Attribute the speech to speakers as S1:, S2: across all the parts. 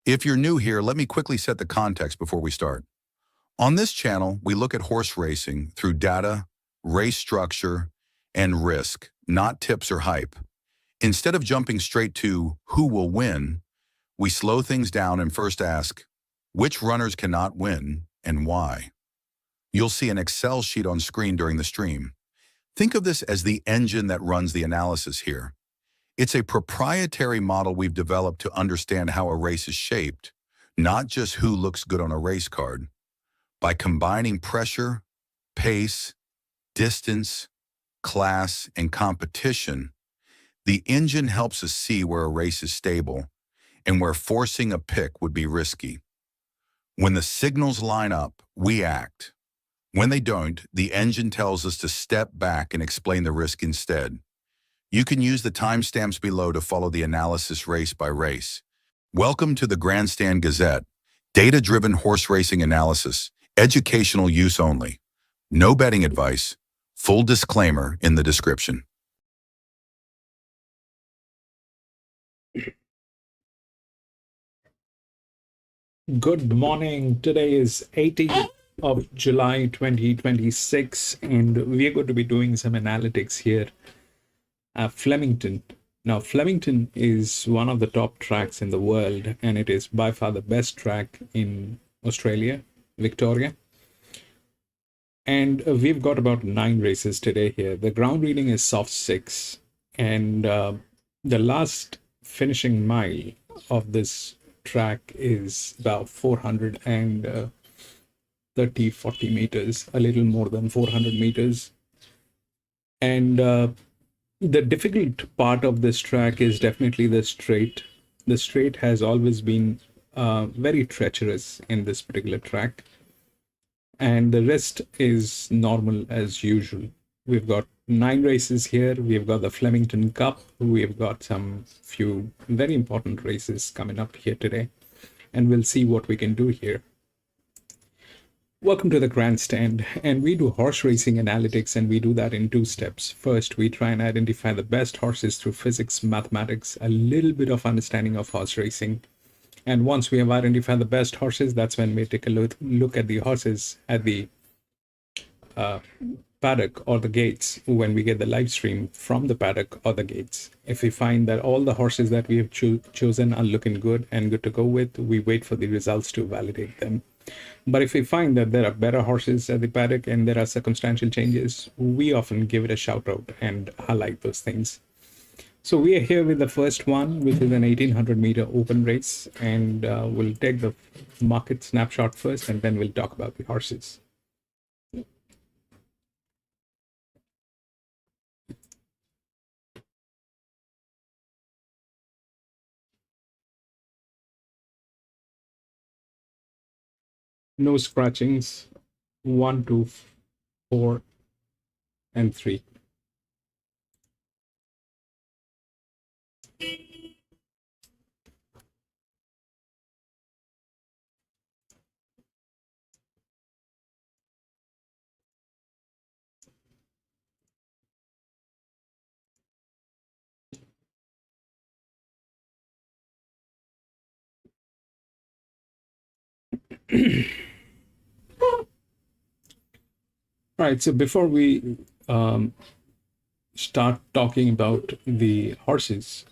S1: If you're new here, let me quickly set the context before we start. On this channel, we look at horse racing through data, race structure, and risk, not tips or hype. Instead of jumping straight to who will win, we slow things down and first ask, which runners cannot win and why? You'll see an Excel sheet on screen during the stream. Think of this as the engine that runs the analysis here. It's a proprietary model we've developed to understand how a race is shaped, not just who looks good on a race card. By combining pressure, pace, distance, class, and competition, the engine helps us see where a race is stable and where forcing a pick would be risky. When the signals line up, we act. When they don't, the engine tells us to step back and explain the risk instead. You can use the timestamps below to follow the analysis race by race. Welcome to the Grandstand Gazette, data-driven horse racing analysis, educational use only. No betting advice. Full disclaimer in the description.
S2: Good morning. Today is 18th of July 2026, and we're going to be doing some analytics here at Flemington. Now, Flemington is one of the top tracks in the world, and it is by far the best track in Australia, Victoria. And we've got about 9 races today here. The ground reading is soft 6, and the last finishing mile of this track is about 430-40 meters, a little more than 400 meters. And the difficult part of this track is definitely the straight. The straight has always been very treacherous in this particular track, and the rest is normal as usual. We've got 9 races here. We've got the Flemington Cup. We've got some few very important races coming up here today, and we'll see what we can do here. Welcome to the Grandstand, and we do horse racing analytics, and we do that in 2 steps. First, we try and identify the best horses through physics, mathematics, a little bit of understanding of horse racing. And once we have identified the best horses, that's when we take a look at the horses at the paddock or the gates when we get the live stream from the paddock or the gates. If we find that all the horses that we have chosen are looking good and good to go with, we wait for the results to validate them. But if we find that there are better horses at the paddock and there are circumstantial changes, we often give it a shout out and highlight those things. So we are here with the first one, which is an 1800 meter open race, and we'll take the market snapshot first, and then we'll talk about the horses. No scratchings. 1, 2, 4, and 3. All right, so before we start talking about the horses,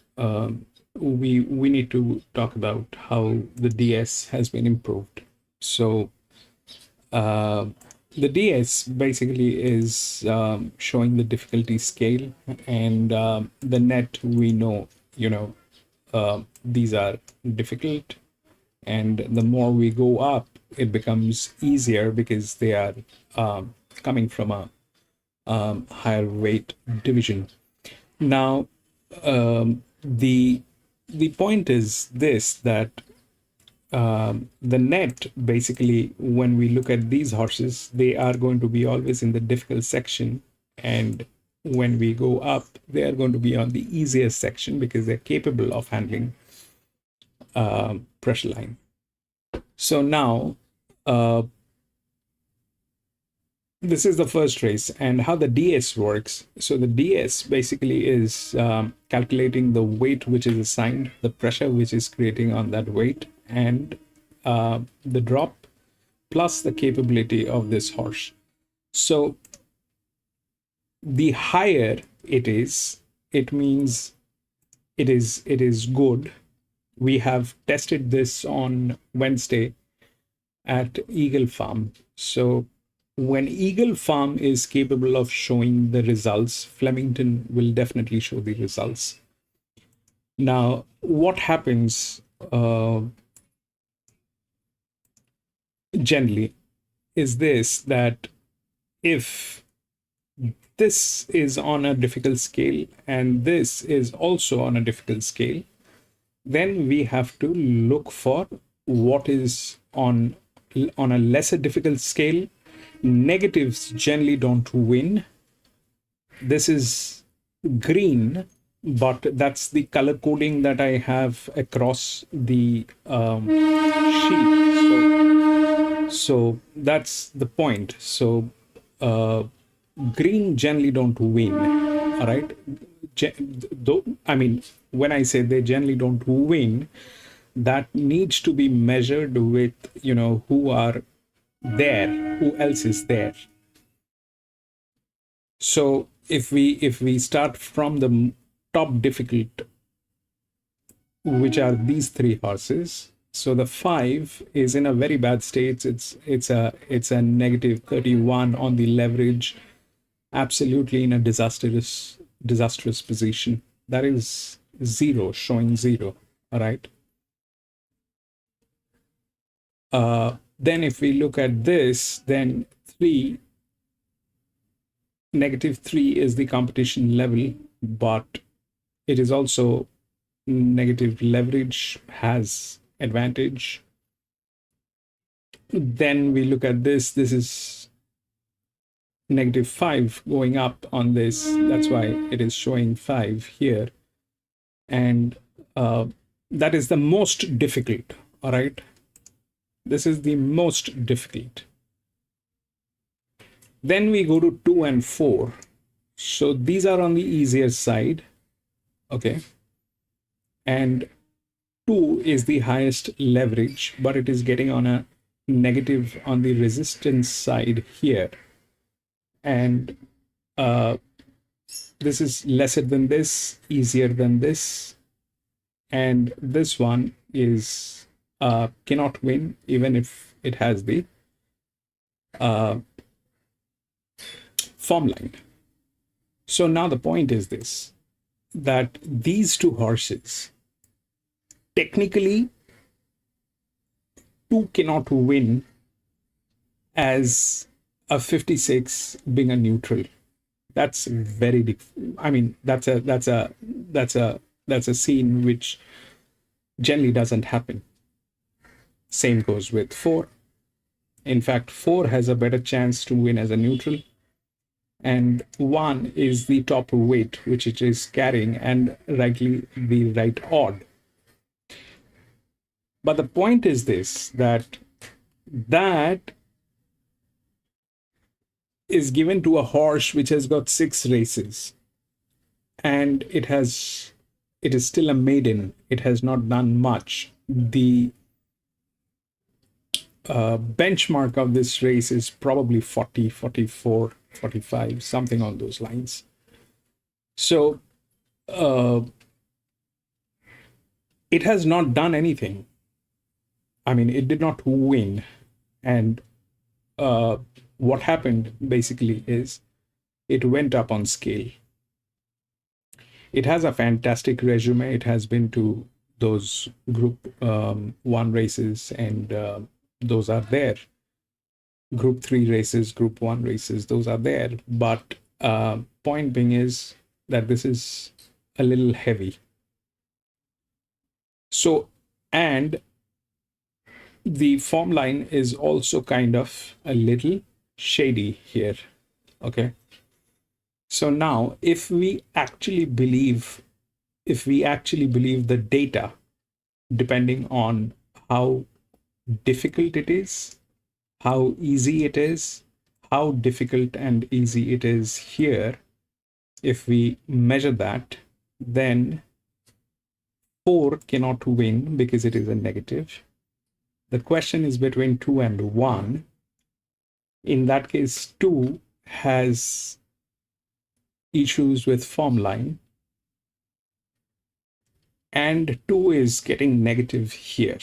S2: we need to talk about how the DS has been improved. So the DS basically is showing the difficulty scale, and the net, we know, these are difficult, and the more we go up, it becomes easier because they are coming from a higher weight division. Now, the point is this, that the net, basically, when we look at these horses, they are going to be always in the difficult section, and when we go up, they are going to be on the easier section because they're capable of handling pressure line. So now, this is the first race, and how the DS works. So the DS basically is calculating the weight which is assigned, the pressure which is creating on that weight, and the drop plus the capability of this horse. So the higher it is, it means it is good. We have tested this on Wednesday at Eagle Farm. So when Eagle Farm is capable of showing the results, Flemington will definitely show the results. Now, what happens generally is this, that if this is on a difficult scale and this is also on a difficult scale, then we have to look for what is on a lesser difficult scale. Negatives generally don't win. This is green, but that's the color coding that I have across the sheet. So that's the point. So green generally don't win. All right. I mean, when I say they generally don't win, that needs to be measured with, you know, who are there, who else is there. So if we start from the top difficult, which are these three horses, so the 5 is in a very bad state. It's a negative 31 on the leverage, absolutely in a disastrous position. That is 0, showing 0. All right. Then if we look at this, then 3, negative 3 is the competition level, but it is also negative leverage, has advantage. Then we look at this is negative 5 going up on this. That's why it is showing 5 here. And that is the most difficult. All right. This is the most difficult. Then we go to 2 and 4. So these are on the easier side. Okay. And 2 is the highest leverage, but it is getting on a negative on the resistance side here. And this is lesser than this, easier than this. And this one is cannot win, even if it has the form line. So now the point is this, that these two horses, technically, 2 cannot win as a 56 being a neutral. That's very I mean, that's a scene which generally doesn't happen. Same goes with 4. In fact, 4 has a better chance to win as a neutral, and 1 is the top weight which it is carrying, and rightly the right odd. But the point is this, that is given to a horse which has got 6 races, and it is still a maiden. It has not done much. The benchmark of this race is probably 40, 44, 45, something on those lines. So it has not done anything. I mean, it did not win. And what happened basically is it went up on scale. It has a fantastic resume. It has been to those group 1 races, and those are there. Group 3 races, group 1 races, those are there. But point being is that this is a little heavy. So, and the form line is also kind of a little shady here. Okay. So now, if we actually believe the data, depending on how difficult it is, how easy it is, how difficult and easy it is here, if we measure that, then 4 cannot win because it is a negative. The question is between 2 and 1. In that case, 2 has issues with form line, and 2 is getting negative here.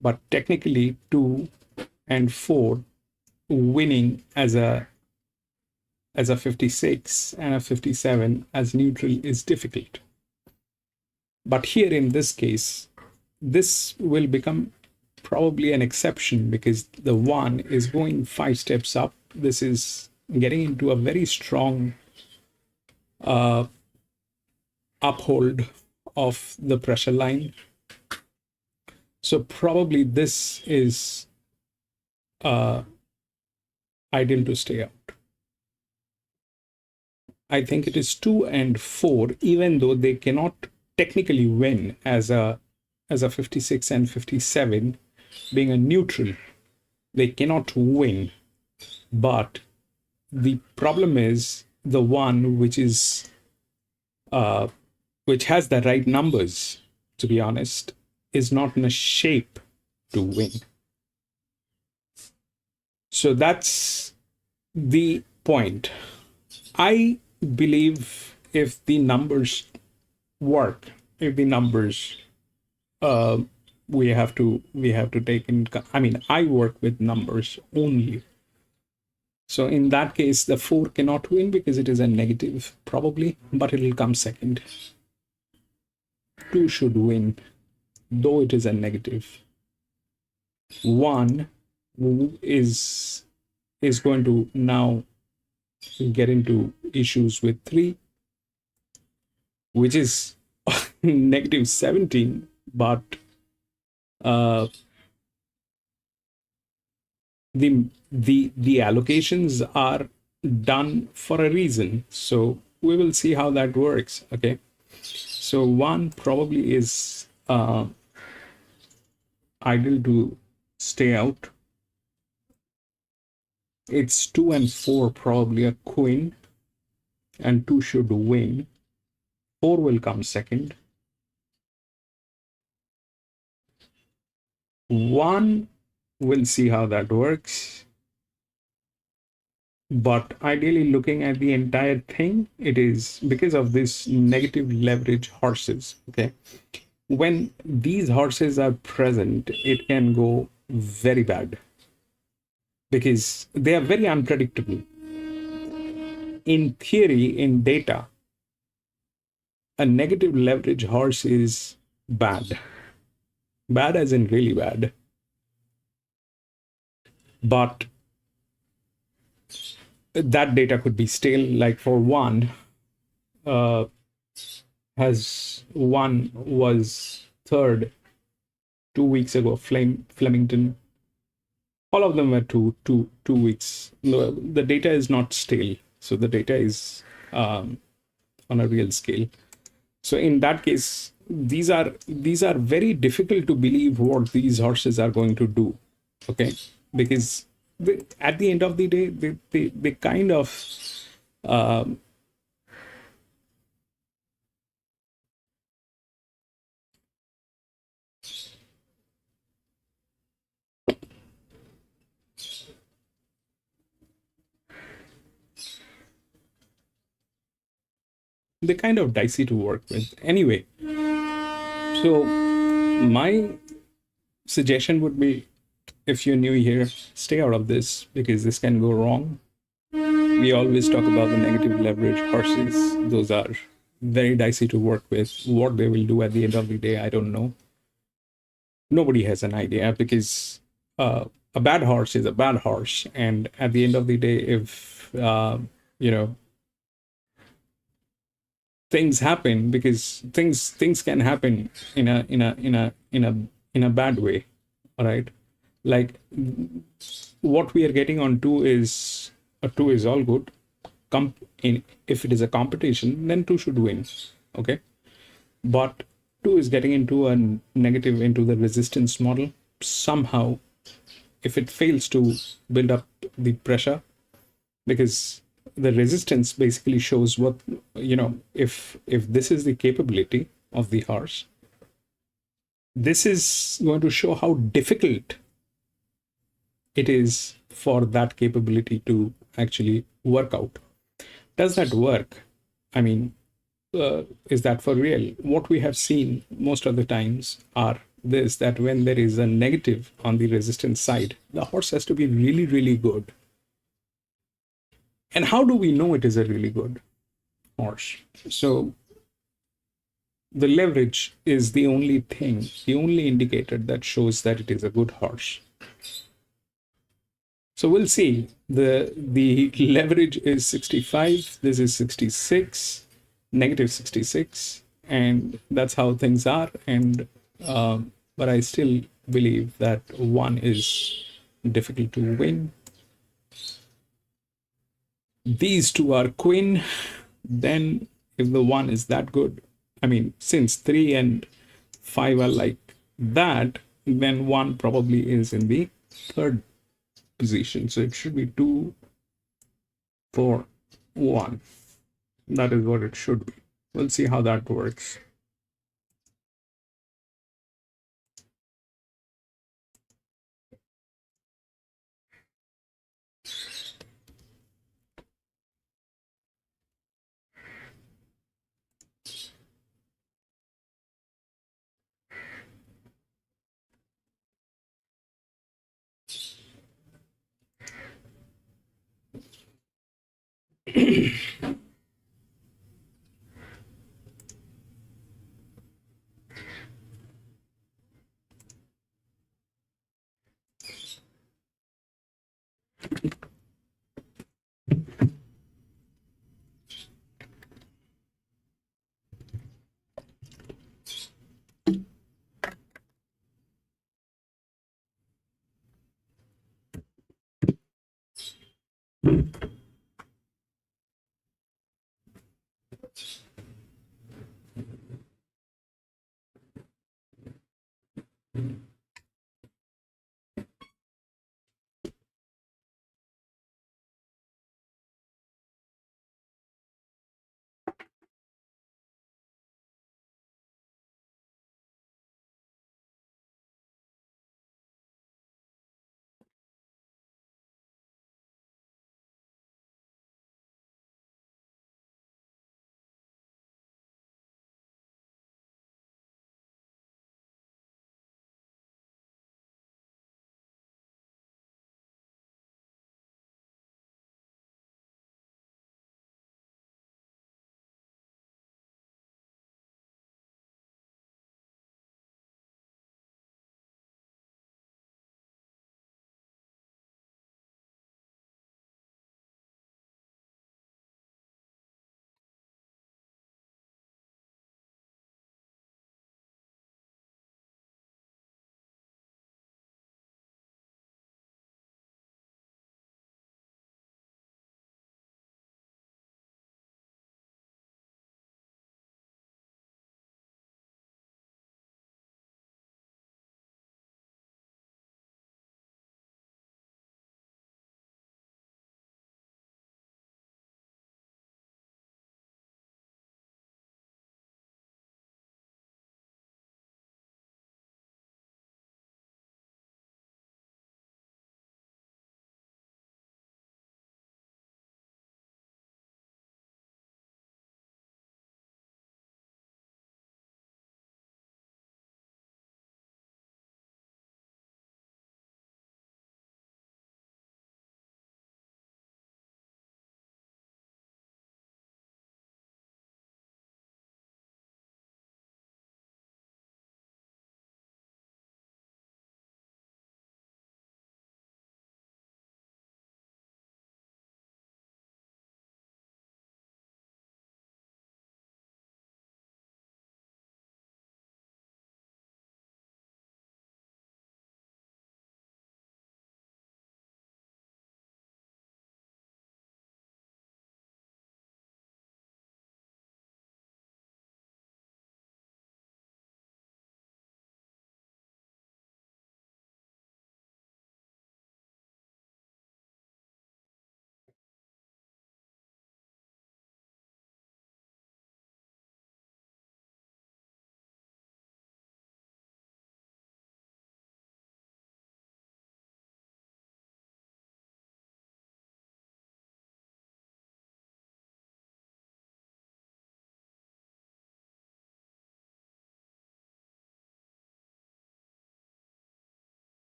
S2: But technically, 2 and 4 winning as a 56 and a 57 as neutral is difficult. But here in this case, this will become probably an exception because the 1 is going 5 steps up. This is getting into a very strong uphold of the pressure line. So probably this is ideal to stay out. I think it is 2 and 4, even though they cannot technically win as a 56 and 57 being a neutral. They cannot win. But the problem is the 1 which is which has the right numbers, to be honest, is not in a shape to win. So that's the point. I believe if the numbers work, if the numbers we have to take in, I mean, I work with numbers only. So in that case, the 4 cannot win because it is a negative, probably, but it will come second. 2 should win, though it is a negative. 1 is going to now get into issues with 3, which is negative 17, but the allocations are done for a reason. So we will see how that works. Okay, so 1 probably is ideal to stay out. It's 2 and 4 probably a queen, and 2 should win. 4 will come second. 1, we'll see how that works. But ideally, looking at the entire thing, it is because of this negative leverage horses. Okay, when these horses are present, it can go very bad because they are very unpredictable. In theory, in data, a negative leverage horse is bad. Bad as in really bad. But that data could be stale. Like for 1, one was third 2 weeks ago, Flemington. All of them were two weeks. The data is not stale, so the data is on a real scale. So in that case, these are very difficult to believe what these horses are going to do. Okay, because at the end of the day, they kind of they're kind of dicey to work with. Anyway, so my suggestion would be, if you're new here, stay out of this because this can go wrong. We always talk about the negative leverage horses. Those are very dicey to work with. What they will do at the end of the day, I don't know. Nobody has an idea because a bad horse is a bad horse. And at the end of the day, if, things happen, because things can happen in a bad way. All right. Like what we are getting on 2 is a 2 is all good. If it is a competition, then 2 should win. Okay. But 2 is getting into a negative, into the resistance model. Somehow, if it fails to build up the pressure, because the resistance basically shows what, if this is the capability of the horse, This is going to show how difficult it is for that capability to actually work out. Does that work? I mean, is that for real? What we have seen most of the times are this, that when there is a negative on the resistance side, the horse has to be really, really good. And how do we know it is a really good horse? So the leverage is the only thing, the only indicator that shows that it is a good horse. So we'll see. The leverage is 65. This is 66, negative 66, and that's how things are. And but I still believe that one is difficult to win. These two are queen. Then if the one is that good, I mean, since 3 and 5 are like that, then one probably is in the third position. So it should be 2, 4, 1. That is what it should be. We'll see how that works.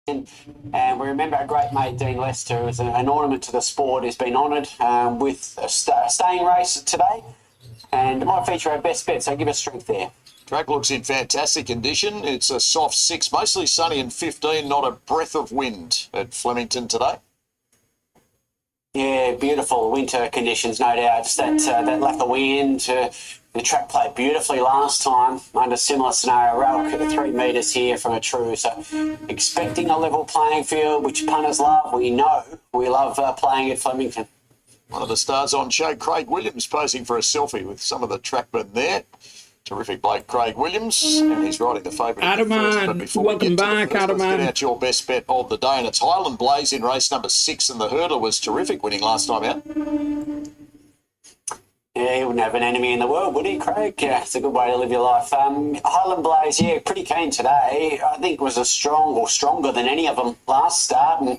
S3: And we remember our great mate Deane Lester, who is an ornament to the sport, has been honoured with a staying race today, and it might feature our best bet, so give us strength there.
S4: Track looks in fantastic condition. It's a soft 6, mostly sunny and 15, not a breath of wind at Flemington today.
S3: Yeah, beautiful winter conditions, no doubt. Just that lack of wind. The track played beautifully last time under similar scenario. Rail at 3 metres here from a true. So expecting a level playing field, which punters love. We know we love playing at Flemington.
S4: One of the stars on show, Craig Williams, posing for a selfie with some of the trackmen there. Terrific bloke, Craig Williams, and he's riding the favourite.
S2: Adaman, welcome back, Adaman.
S4: Let's get out your best bet of the day, and it's Highland Blaze in race number 6, and the hurdler was terrific, winning last time out.
S3: Yeah, he wouldn't have an enemy in the world, would he, Craig? Yeah, it's a good way to live your life. Highland Blaze, yeah, pretty keen today. I think was stronger than any of them last start, and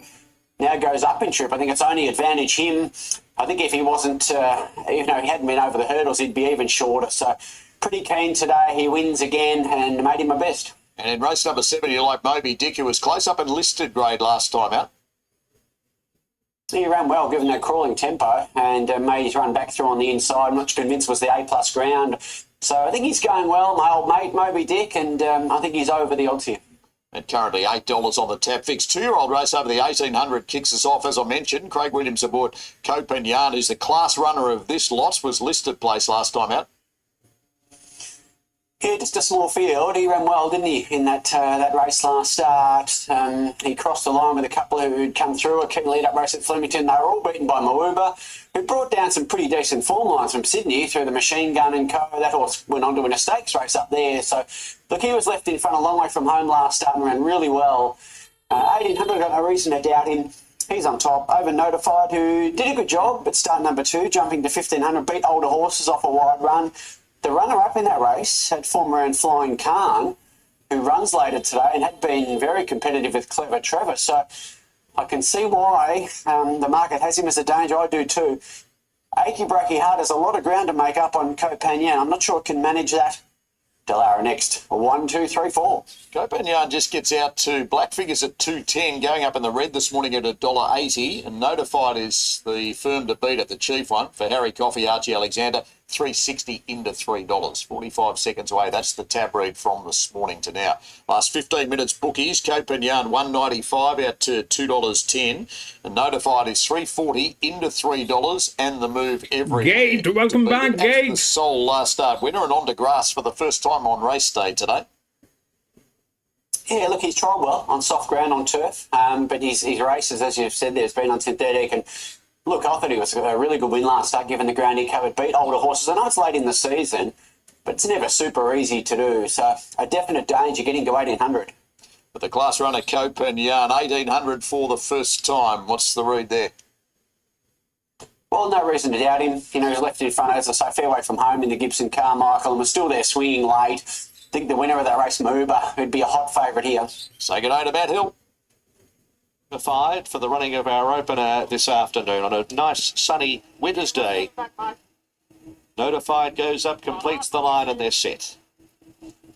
S3: now goes up in trip. I think it's only advantage him. I think if he wasn't, he hadn't been over the hurdles, he'd be even shorter. So pretty keen today. He wins again and made him my best.
S4: And in race number 7, you like Moby Dick, who was close up in listed grade last time out.
S3: He ran well, given that crawling tempo, and made his run back through on the inside. I'm not convinced was the A+ ground. So I think he's going well, my old mate Moby Dick, and I think he's over the odds here.
S4: And currently $8 on the tap fix. 2-year-old race over the 1800 kicks us off. As I mentioned, Craig Williams aboard Copenhagen, who's the class runner of this lot, was listed place last time out.
S3: Yeah, just a small field. He ran well, didn't he, in that race last start. He crossed the line with a couple who'd come through a key lead-up race at Flemington. They were all beaten by Mawuba, who brought down some pretty decent form lines from Sydney through the Machine Gun and Co. That horse went on to win a stakes race up there. So, look, he was left in front a long way from home last start and ran really well. 1800, got no reason to doubt him. He's on top. Over Notified, who did a good job at start number 2, jumping to 1500, beat older horses off a wide run. The runner-up in that race had former and Flying Khan, who runs later today and had been very competitive with Clever Trevor. So I can see why the market has him as a danger. I do too. Achy Breaky Heart has a lot of ground to make up on Copenhagen. I'm not sure it can manage that. Delara next. 1, 2, 3, 4.
S4: Copenhagen just gets out to black figures at 2.10, going up in the red this morning at $1.80. And Notified is the firm to beat at the chief one for Harry Coffey, Archie Alexander. $3.60 into $3. 45 seconds away. That's the tab read from this morning to now. Last 15 minutes bookies. Copenhagen $1.95 out to $2.10. And Notified is $3.40 into $3, and the move every.
S2: Gate, welcome back, Gate.
S4: The sole last start winner and on to grass for the first time on race day today.
S3: Yeah, look, he's trialled well on soft ground, on turf, but his races, as you've said, there's been on synthetic. And look, I thought he was a really good win last start, given the ground he covered, beat older horses. I know it's late in the season, but it's never super easy to do. So a definite danger getting to 1800.
S4: But the class runner Copenhagen, 1800 for the first time. What's the read there?
S3: Well, no reason to doubt him. You know, he's left in front, as I say, fair way from home in the Gibson Carmichael, and was still there swinging late. I think the winner of that race, Mawuba, would be a hot favourite here.
S4: Say good day to Matt Hill.
S5: For the running of our opener this afternoon on a nice sunny winter's day. Notified goes up, completes the line, and they're set.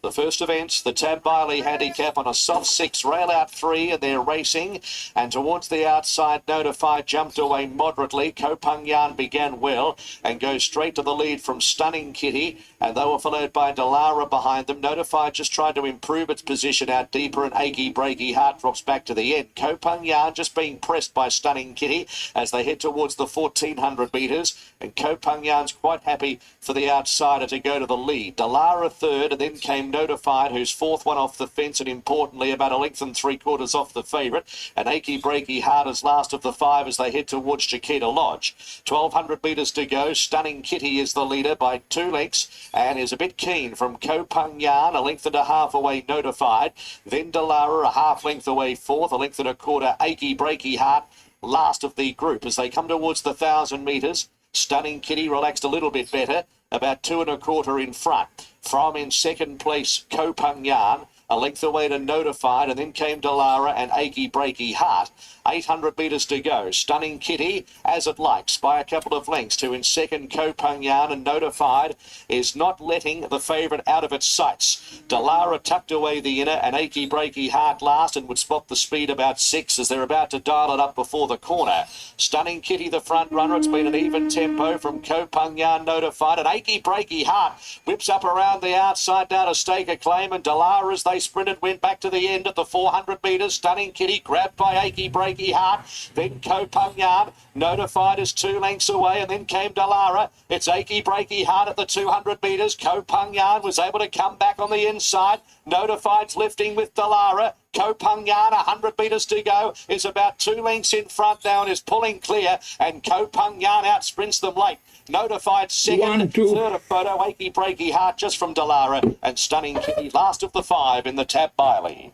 S5: The first event, the Tab Biley handicap on a soft 6, rail out 3, and they're racing. And towards the outside, Notified jumped away moderately. Copenhagen began well and goes straight to the lead from Stunning Kitty. And they were followed by Delara behind them. Notified just tried to improve its position out deeper, and Achy Breaky Heart drops back to the end. Copenhagen just being pressed by Stunning Kitty as they head towards the 1400 metres. And Copenhagen's quite happy for the outsider to go to the lead. Delara third, and then came Notified, who's fourth one off the fence, and importantly about a length and 3/4 off the favourite. And Achy Breaky Heart is last of the 5 as they head towards Chiquita Lodge. 1200 metres to go. Stunning Kitty is the leader by 2 lengths and is a bit keen from Copenhagen, a length and a half away Notified. Then Delara a half length away fourth, a length and a quarter Achy Breaky Heart last of the group as they come towards the 1000 metres. Stunning Kitty relaxed a little bit better, about 2 1/4 in front. From in second place, Copenhagen. A length away to Notified, and then came Delara and Achy Breaky Heart. 800 metres to go. Stunning Kitty, As It Likes, by a couple of lengths to in second Kopungyan, and Notified is not letting the favourite out of its sights. Delara tucked away the inner, and Achy Breaky Heart last, and would spot the speed about 6 as they're about to dial it up before the corner. Stunning Kitty, the front runner. It's been an even tempo from Kopungyan, Notified, and Achy Breaky Heart whips up around the outside now to stake a claim, and Delara, as they sprinted, went back to the end at the 400 metres. Stunning Kitty grabbed by Achy Breaky Heart, then Kopungyan. Notified is 2 lengths away, and then came Delara. It's Achy Breaky Heart at the 200 metres. Kopungyan was able to come back on the inside. Notified's lifting with Delara. Kopungyan, 100 metres to go, is about 2 lengths in front now and is pulling clear, and Kopungyan outsprints them late. Notified second,
S2: 1, 2.
S5: third a photo, Achy Breaky Heart just from Delara, and Stunning Kitty last of the 5 in the Tab Bailey.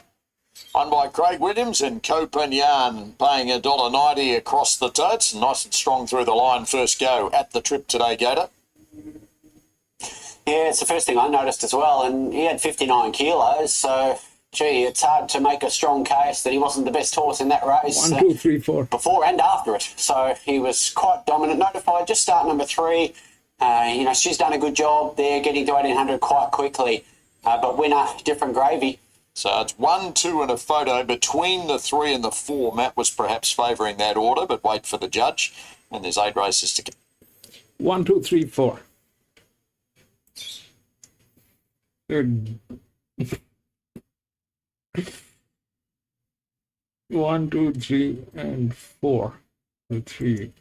S4: Won by Craig Williams, and Kopungyan paying $1.90 across the totes. Nice and strong through the line first go at the trip today, Gator.
S3: Yeah, it's the first thing I noticed as well, and he had 59 kilos, so gee, it's hard to make a strong case that he wasn't the best horse in that race.
S2: 1, 2, 3, 4.
S3: Before and after it. So he was quite dominant. Notified, just start number 3. She's done a good job there, getting to 1800 quite quickly. But winner, different gravy.
S4: So it's 1, 2 and a photo between the 3 and the 4. Matt was perhaps favouring that order, but wait for the judge. And there's 8 races to go.
S2: 1, 2, 3, 4. Good. 1, 2, 3, and 4. 3.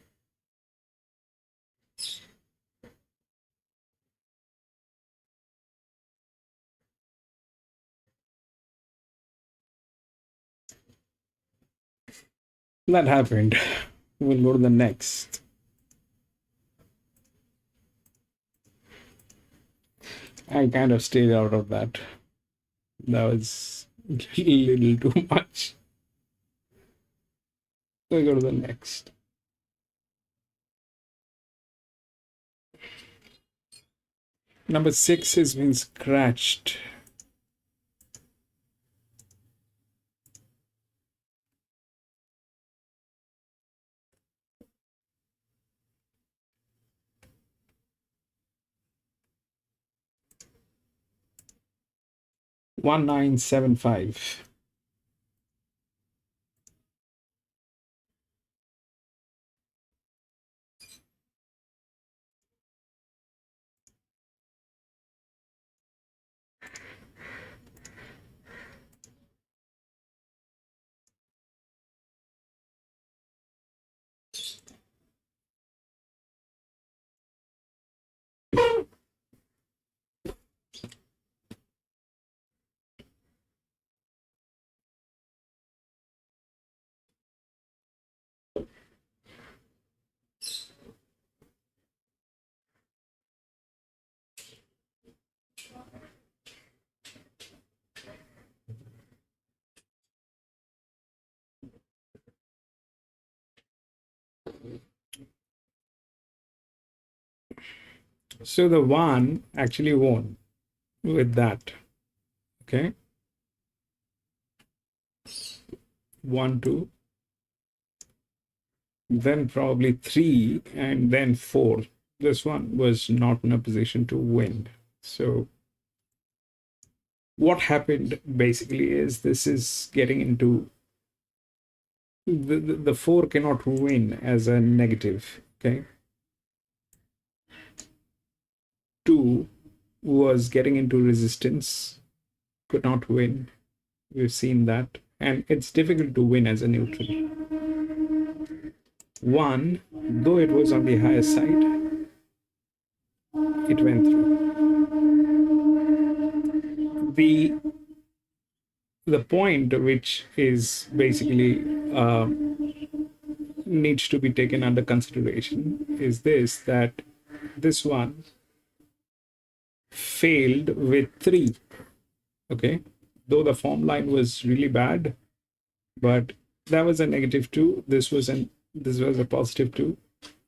S2: That happened. We'll go to the next. I kind of stayed out of that. That was a little too much. We'll go to the next. Number 6 has been scratched. One 975. So the 1 actually won with that. Okay. 1, 2. Then probably 3, and then 4. This one was not in a position to win. So what happened basically is this is getting into the 4 cannot win as a negative. Okay. 2 was getting into resistance, could not win. We've seen that, and it's difficult to win as a neutral. 1, though it was on the higher side, it went through. The point which is basically needs to be taken under consideration is this, that this one failed with 3. Okay, though the form line was really bad, but that was a -2. This was a +2.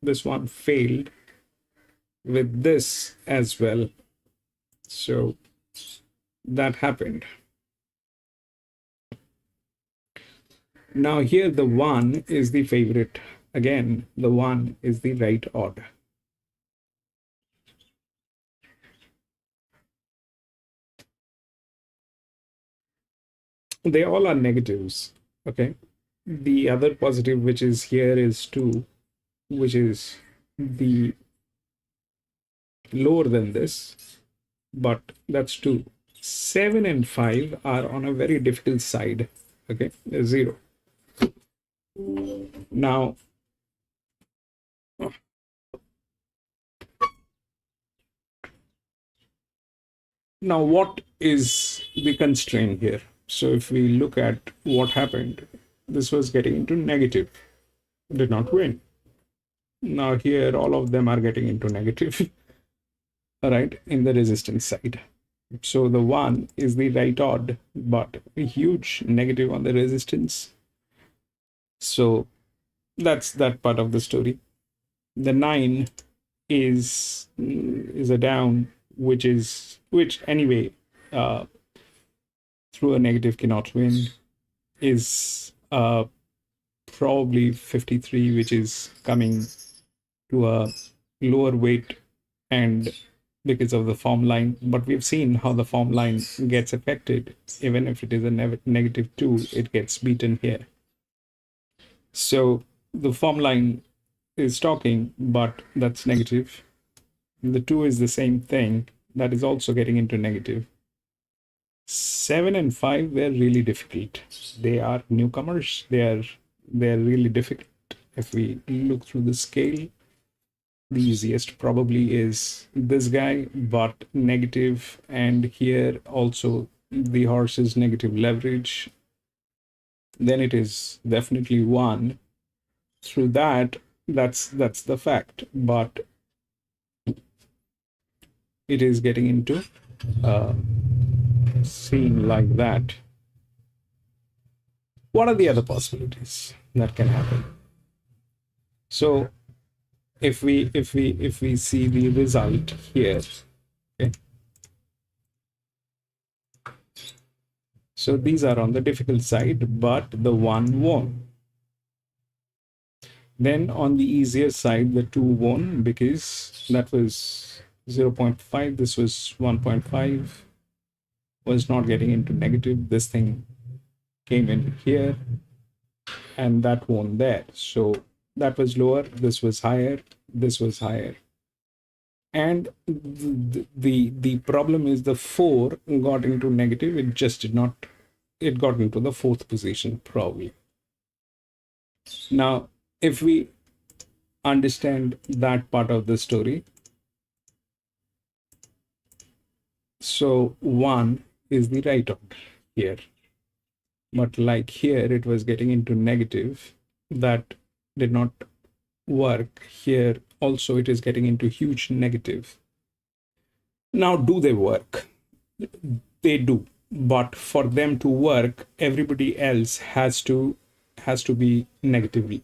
S2: This one failed with this as well. So that happened. Now here the 1 is the favorite. Again, the 1 is the right odd. They all are negatives, okay? The other positive, which is here, is 2, which is the lower than this, but that's 2. 7 and 5 are on a very difficult side, okay? 0. Now, what is the constraint here? So if we look at what happened, this was getting into negative, did not win. Now here, all of them are getting into negative, all right, in the resistance side. So the 1 is the right odd, but a huge negative on the resistance. So that's that part of the story. The 9 is a down, which anyway, through a negative cannot win, is probably 53, which is coming to a lower weight, and because of the form line. But we've seen how the form line gets affected. Even if it is a negative 2, it gets beaten here. So the form line is talking, but that's negative. The 2 is the same thing, that is also getting into negative. 7 and 5 were really difficult. They are newcomers. They're really difficult. If we look through the scale, the easiest probably is this guy, but negative, and here also the horse is negative leverage. Then it is definitely 1. Through that's the fact, but it is getting into scene like that. What are the other possibilities that can happen? So if we see the result here, okay, so these are on the difficult side, but the 1 won. Then on the easier side, the 2 won, because that was 0.5, this was 1.5, was not getting into negative. This thing came in here, and that won there. So that was lower, this was higher, this was higher. And the problem is the 4 got into negative. It just did not, it got into the 4th position probably. Now, if we understand that part of the story, so 1 is the right odd here, but like here it was getting into negative, that did not work. Here also it is getting into huge negative. Now, do they work? They do, but for them to work, everybody else has to be negatively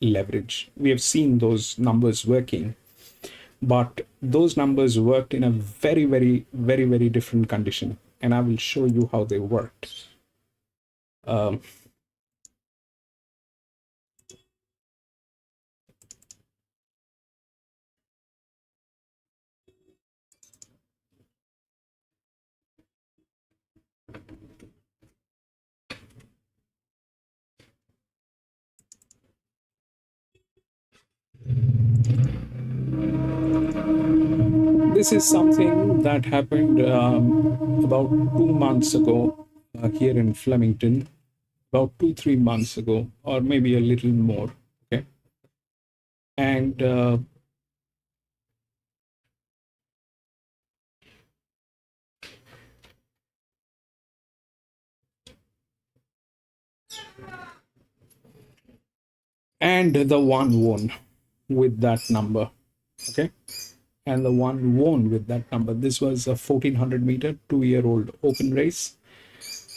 S2: leveraged. We have seen those numbers working, but those numbers worked in a very, very, very, very different condition, and I will show you how they worked. This is something that happened about 2 months ago here in Flemington, about 2-3 months ago, or maybe a little more. Okay, and the 1 won with that number. Okay, and the 1 won with that number. This was a 1400 meter 2-year-old open race.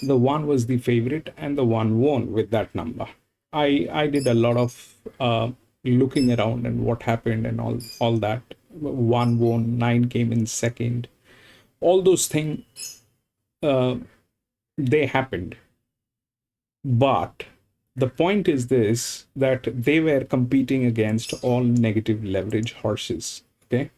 S2: The 1 was the favorite, and the 1 won with that number. I did a lot of looking around and what happened and all that. 1 won, 9 came in second. All those things, they happened. But the point is this, that they were competing against all negative leverage horses. Okay,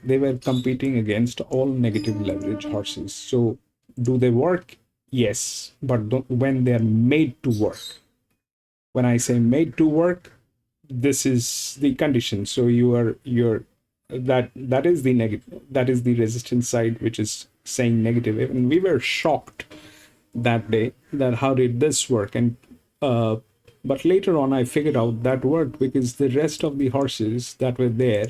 S2: they were competing against all negative leverage horses. So do they work? Yes, but when they're made to work. When I say made to work, this is the condition. So you're that is the negative, that is the resistance side, which is saying negative. And we were shocked that day that how did this work, and but later on I figured out that worked because the rest of the horses that were there,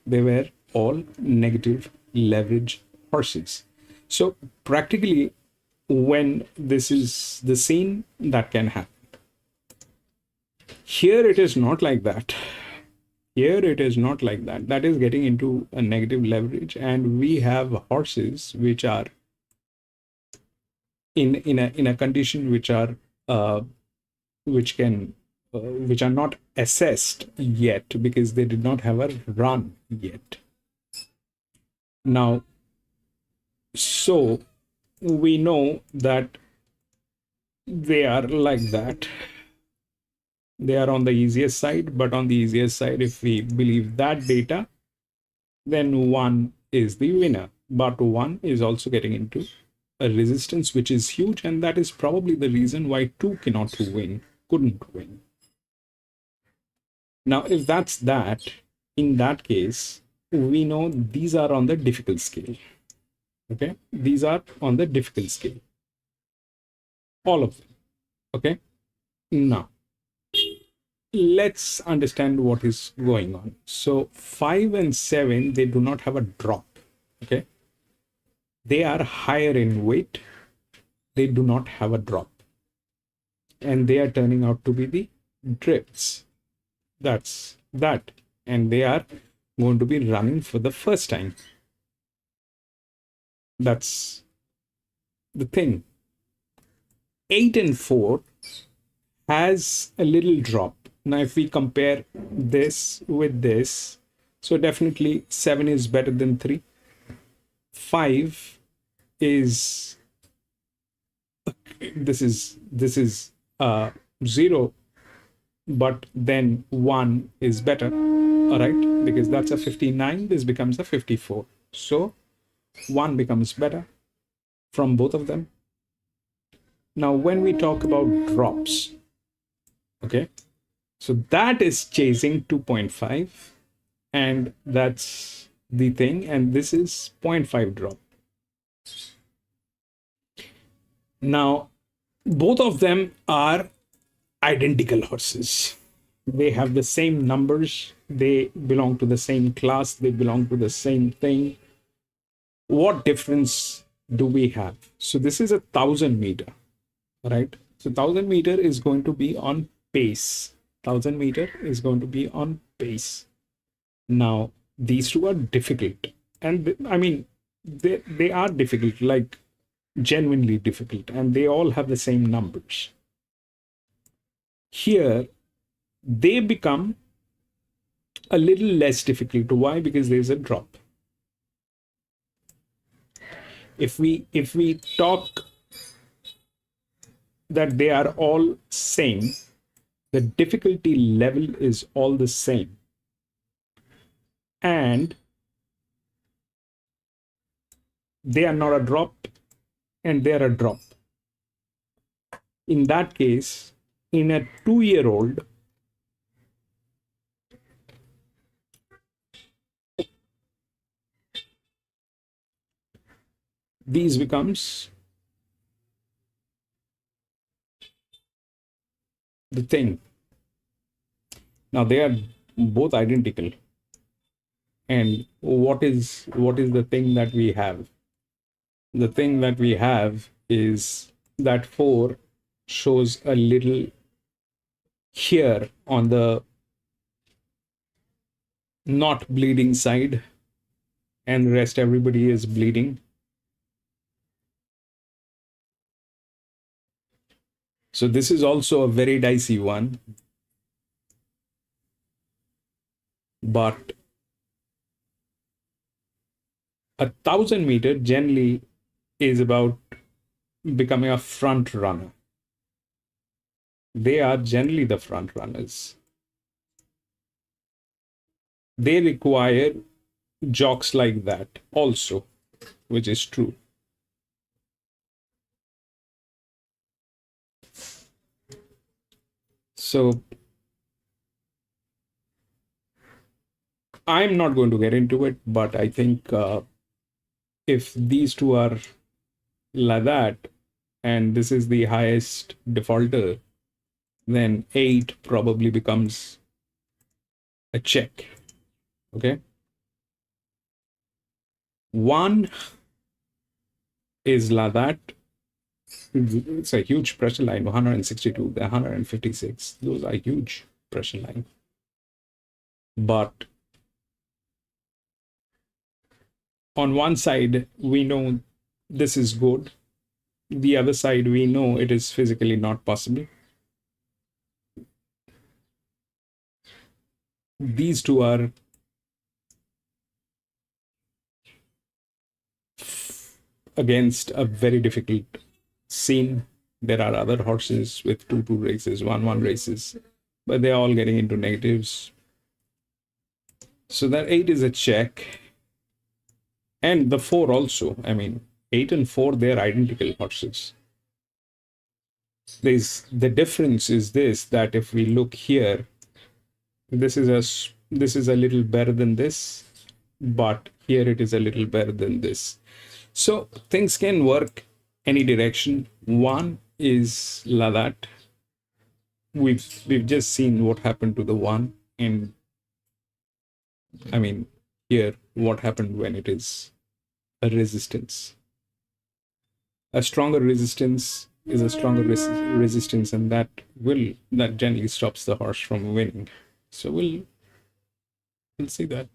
S2: they were all negative leverage horses. So practically, when this is the scene, that can happen. Here it is not like that. Here it is not like that. That is getting into a negative leverage, and we have horses which are in a condition which are which are not assessed yet because they did not have a run yet. Now, so we know that they are like that. They are on the easiest side, but on the easiest side, if we believe that data, then 1 is the winner. But 1 is also getting into a resistance which is huge, and that is probably the reason why 2 couldn't win. Now, if that's that, in that case, we know these are on the difficult scale. Okay, these are on the difficult scale. All of them. Okay, now let's understand what is going on. So 5 and 7, they do not have a drop. Okay, they are higher in weight. They do not have a drop, and they are turning out to be the drifts. That's that, and they are going to be running for the first time. That's the thing. 8 and 4 has a little drop. Now, if we compare this with this, so definitely 7 is better than 3. 5 is this is 0, but then 1 is better. All right, because that's a 59, this becomes a 54. So 1 becomes better from both of them. Now, when we talk about drops, okay, so that is chasing 2.5, and that's the thing, and this is 0.5 drop. Now, both of them are identical horses. They have the same numbers, they belong to the same class, they belong to the same thing. What difference do we have? So this is 1,000 meter, right? So 1,000 meter is going to be on pace. 1,000 meter is going to be on pace. Now, these two are difficult, and I mean, they are difficult, like genuinely difficult, and they all have the same numbers. Here, they become a little less difficult. Why? Because there's a drop. If we talk that they are all same, the difficulty level is all the same, and they are not a drop, and they are a drop. In that case, in a 2-year-old, these becomes the thing. Now they are both identical, and what is the thing that we have? The thing that we have is that 4 shows a little here on the not bleeding side, and the rest everybody is bleeding. So this is also a very dicey one, but 1,000 meter generally is about becoming a front runner. they are generally the front runners. They require jocks like that also, which is true. So I'm not going to get into it, but I think if these two are like that, and this is the highest defaulter, then 8 probably becomes a check. Okay. 1 is like that. It's a huge pressure line, 162, the 156. Those are huge pressure line. But on one side, we know this is good. The other side, we know it is physically not possible. These two are against a very difficult scene. There are other horses with 2-2 races, 1-1 races, but they're all getting into negatives. So that 8 is a check. And the 4 also. I mean, 8 and 4, they're identical horses. The difference is this, that if we look here, this is a little better than this, but here it is a little better than this. So things can work any direction. 1 is like that. We've just seen what happened to the 1, and I mean here what happened when it is a resistance. A stronger resistance is a stronger resistance, and that generally stops the horse from winning. So we'll see that.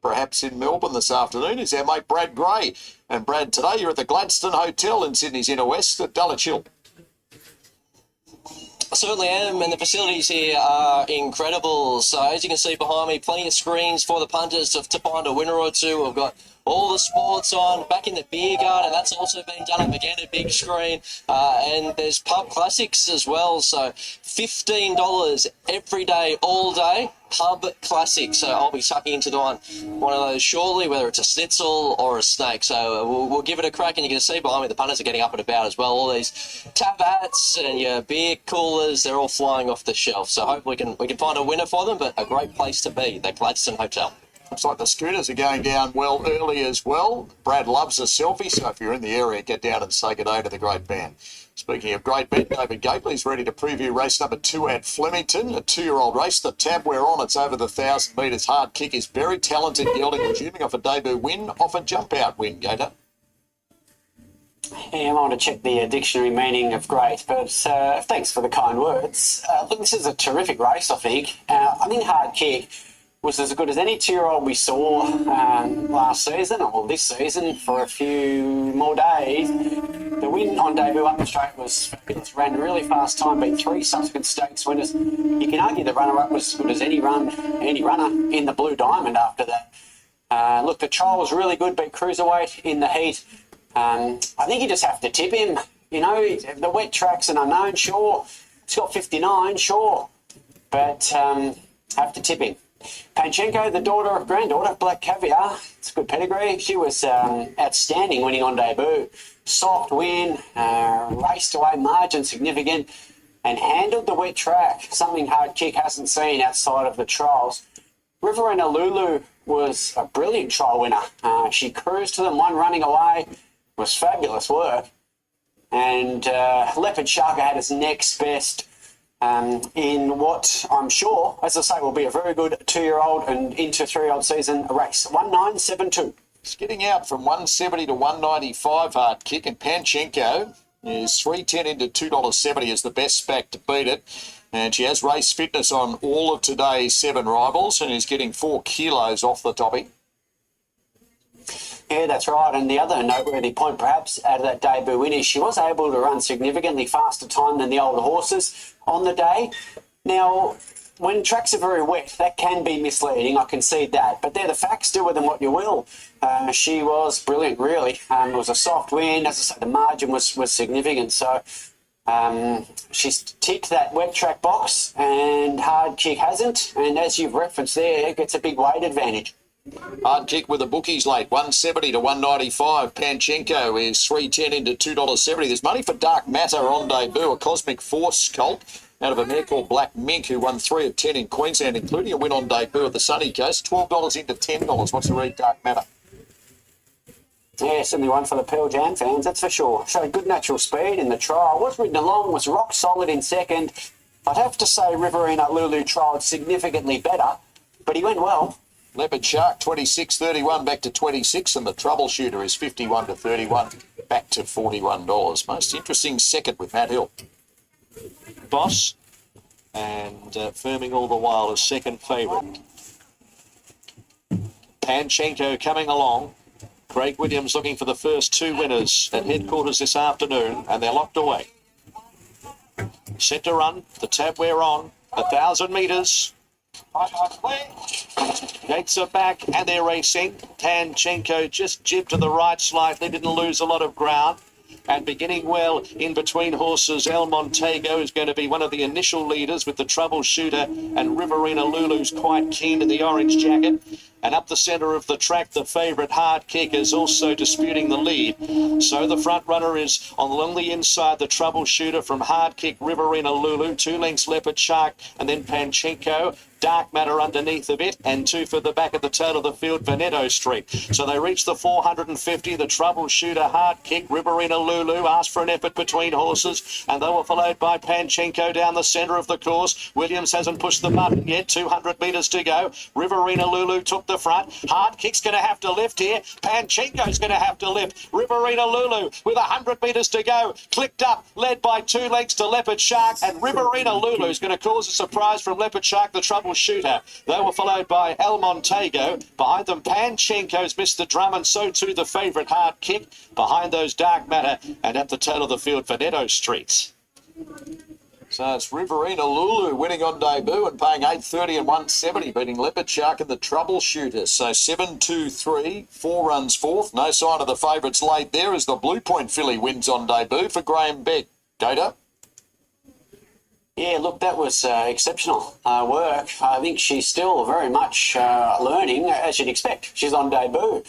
S4: Perhaps in Melbourne this afternoon is our mate Brad Gray. And Brad, today you're at the Gladstone Hotel in Sydney's inner west at Dulwich Hill.
S6: certainly am, and the facilities here are incredible. So as you can see behind me, plenty of screens for the punters to find a winner or two. We've got all the sports on back in the beer garden. That's also been done up again, a big screen. And there's pub classics as well. So $15 every day, all day, pub classics. So I'll be sucking into one of those shortly, whether it's a schnitzel or a snake. So we'll give it a crack, and you can see behind me the punters are getting up and about as well. All these tab hats and your beer coolers, they're all flying off the shelf. So hopefully we can find a winner for them, but a great place to be, the Gladstone Hotel.
S4: Looks like the schooners are going down well early as well. Brad loves a selfie, so if you're in the area, get down and say good day to the great band. Speaking of great band, David Gately's ready to preview race number 2 at Flemington, a 2-year-old race. The tab we're on, it's over the 1,000 metres. Hard Kick is very talented, gelding, resuming off a debut win, off a jump-out win, Gator.
S3: Yeah, I want to check the dictionary meaning of great, but thanks for the kind words. Look, this is a terrific race, I think. I think Hard Kick was as good as any 2-year-old we saw last season, or this season, for a few more days. The win on debut up the straight was fabulous. Ran a really fast time, beat 3 subsequent stakes winners. You can argue the runner-up was as good as any runner in the Blue Diamond after that. Look, the trial was really good, beat Cruiserweight in the heat. I think you just have to tip him. You know, the wet track's an unknown, sure. It's got 59, sure. But have to tip him. Panchenko, the granddaughter of Black Caviar, it's a good pedigree. She was outstanding winning on debut. Soft win, raced away, margin significant, and handled the wet track, something Hard Kick hasn't seen outside of the trials. Riverina Lulu was a brilliant trial winner. She cruised to them, one running away. It was fabulous work. And Leopard Shark had his next best in what I'm sure, as I say, will be a very good 2-year-old and into 3-year-old season race. 1972.
S4: It's getting out from 170 to 195 Hard Kick, and Panchenko is 310 into $2.70 is the best spec to beat it. And she has race fitness on all of today's 7 rivals and is getting 4 kilos off the toppy.
S3: Yeah, that's right. And the other noteworthy point, perhaps, out of that debut win is she was able to run significantly faster time than the older horses on the day. Now, when tracks are very wet, that can be misleading. I concede that. But they're the facts. Do with them what you will. She was brilliant, really. It was a soft win. As I say, the margin was significant. So she's ticked that wet track box, and Hard Kick hasn't. And as you've referenced there, it gets a big weight advantage.
S4: Hard Kick with the bookies late, 170 to 195. Panchenko is 310 into $2.70. There's money for Dark Matter on debut, a Cosmic Force colt out of a mare called Black Mink, who won 3 of 10 in Queensland, including a win on debut at the Sunny Coast. $12 into $10. What's the read, Dark Matter?
S3: Yeah, certainly one for the Pearl Jam fans, that's for sure. Showed good natural speed in the trial. Was ridden along, was rock solid in second. I'd have to say Riverina Lulu trialled significantly better, but he went well.
S4: Leopard Shark 26.31 back to 26, and the Troubleshooter is 51 to 31 back to $41. Most interesting second with Matt Hill.
S5: Boss, and firming all the while as second favourite. Panchenko coming along. Craig Williams looking for the first 2 winners at headquarters this afternoon, and they're locked away. Set to run, the tab we're on, 1,000 metres. Gates are back and they're racing. Panchenko just jibbed to the right slightly, didn't lose a lot of ground. And beginning well in between horses, El Montego is going to be one of the initial leaders with the Troubleshooter, and Riverina Lulu's quite keen in the orange jacket. And up the centre of the track, the favourite Hard Kick is also disputing the lead. So the front runner is along the inside, the Troubleshooter from Hard Kick, Riverina Lulu, 2 lengths Leopard Shark, and then Panchenko. Dark Matter underneath of it, and 2 for the back of the tail of the field, Veneto Street. So they reach the 450, the Troubleshooter, Hard Kick, Riverina Lulu, asked for an effort between horses, and they were followed by Panchenko down the centre of the course. Williams hasn't pushed the button yet, 200 metres to go. Riverina Lulu took the front. Hard Kick's going to have to lift here. Panchenko's going to have to lift. Riverina Lulu with 100 metres to go, clicked up, led by 2 lengths to Leopard Shark, and Riverina Lulu is going to cause a surprise from Leopard Shark, the Troubleshooter. They were followed by El Montego. Behind them, Panchenko's missed the drum, and so too the favourite Hard Kick. Behind those, Dark Matter, and at the tail of the field, Veneto Street.
S4: So it's Riverina Lulu winning on debut and paying $8.30 and $1.70, beating Leopard Shark and the Troubleshooters. So 7-2-3, 4 runs fourth. No sign of the favourites late there as the Blue Point filly wins on debut for Graham Beck. Gator?
S3: Yeah, look, that was exceptional work. I think she's still very much learning, as you'd expect. She's on debut.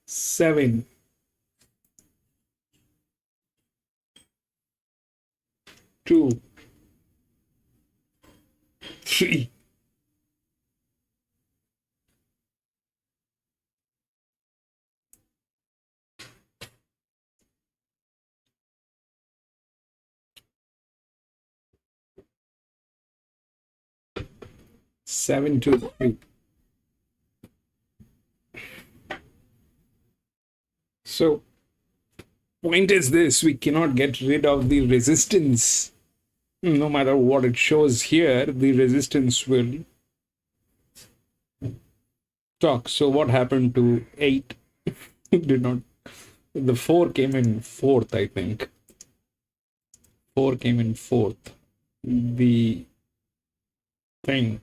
S2: Seven. 2, 3. Seven, 2, 3. So, point is this: we cannot get rid of the resistance. No matter what it shows here, the resistance will talk. So, what happened to 8? Did not. The 4 came in fourth, I think. 4 came in fourth. The thing.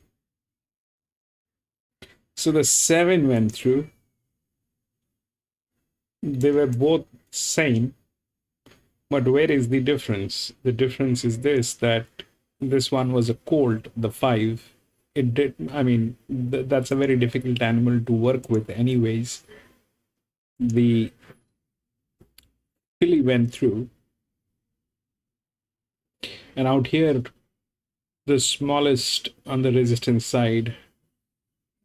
S2: So the 7 went through. They were both same. But where is the difference? The difference is this, that this one was a colt, the 5. It did, I mean, that's a very difficult animal to work with anyways. The filly went through. And out here, the smallest on the resistance side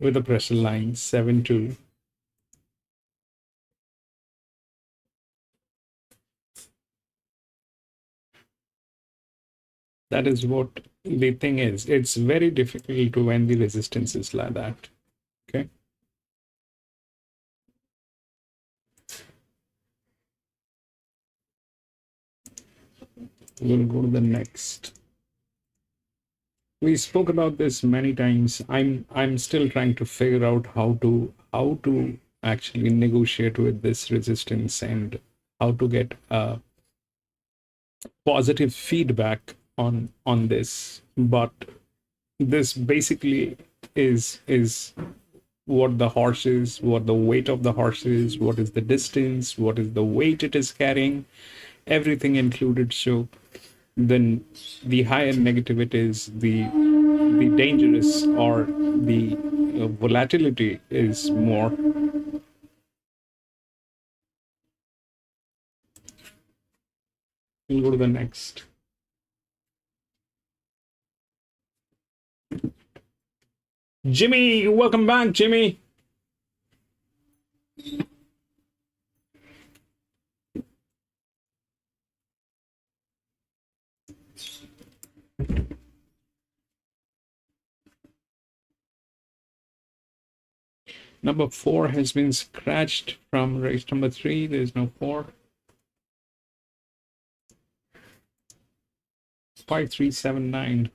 S2: with a pressure line, 7-2. That is what the thing is. It's very difficult to when the resistance is like that. Okay. We'll go to the next. We spoke about this many times. I'm still trying to figure out how to actually negotiate with this resistance and how to get positive feedback on this. But this basically is what the horse is, what the weight of the horse is, what is the distance, what is the weight it is carrying, everything included. So then the higher negative it is, the dangerous or the volatility is more. We'll go to the next. Jimmy, welcome back, Jimmy. Number 4 has been scratched from race number 3. There's no 4. 5379.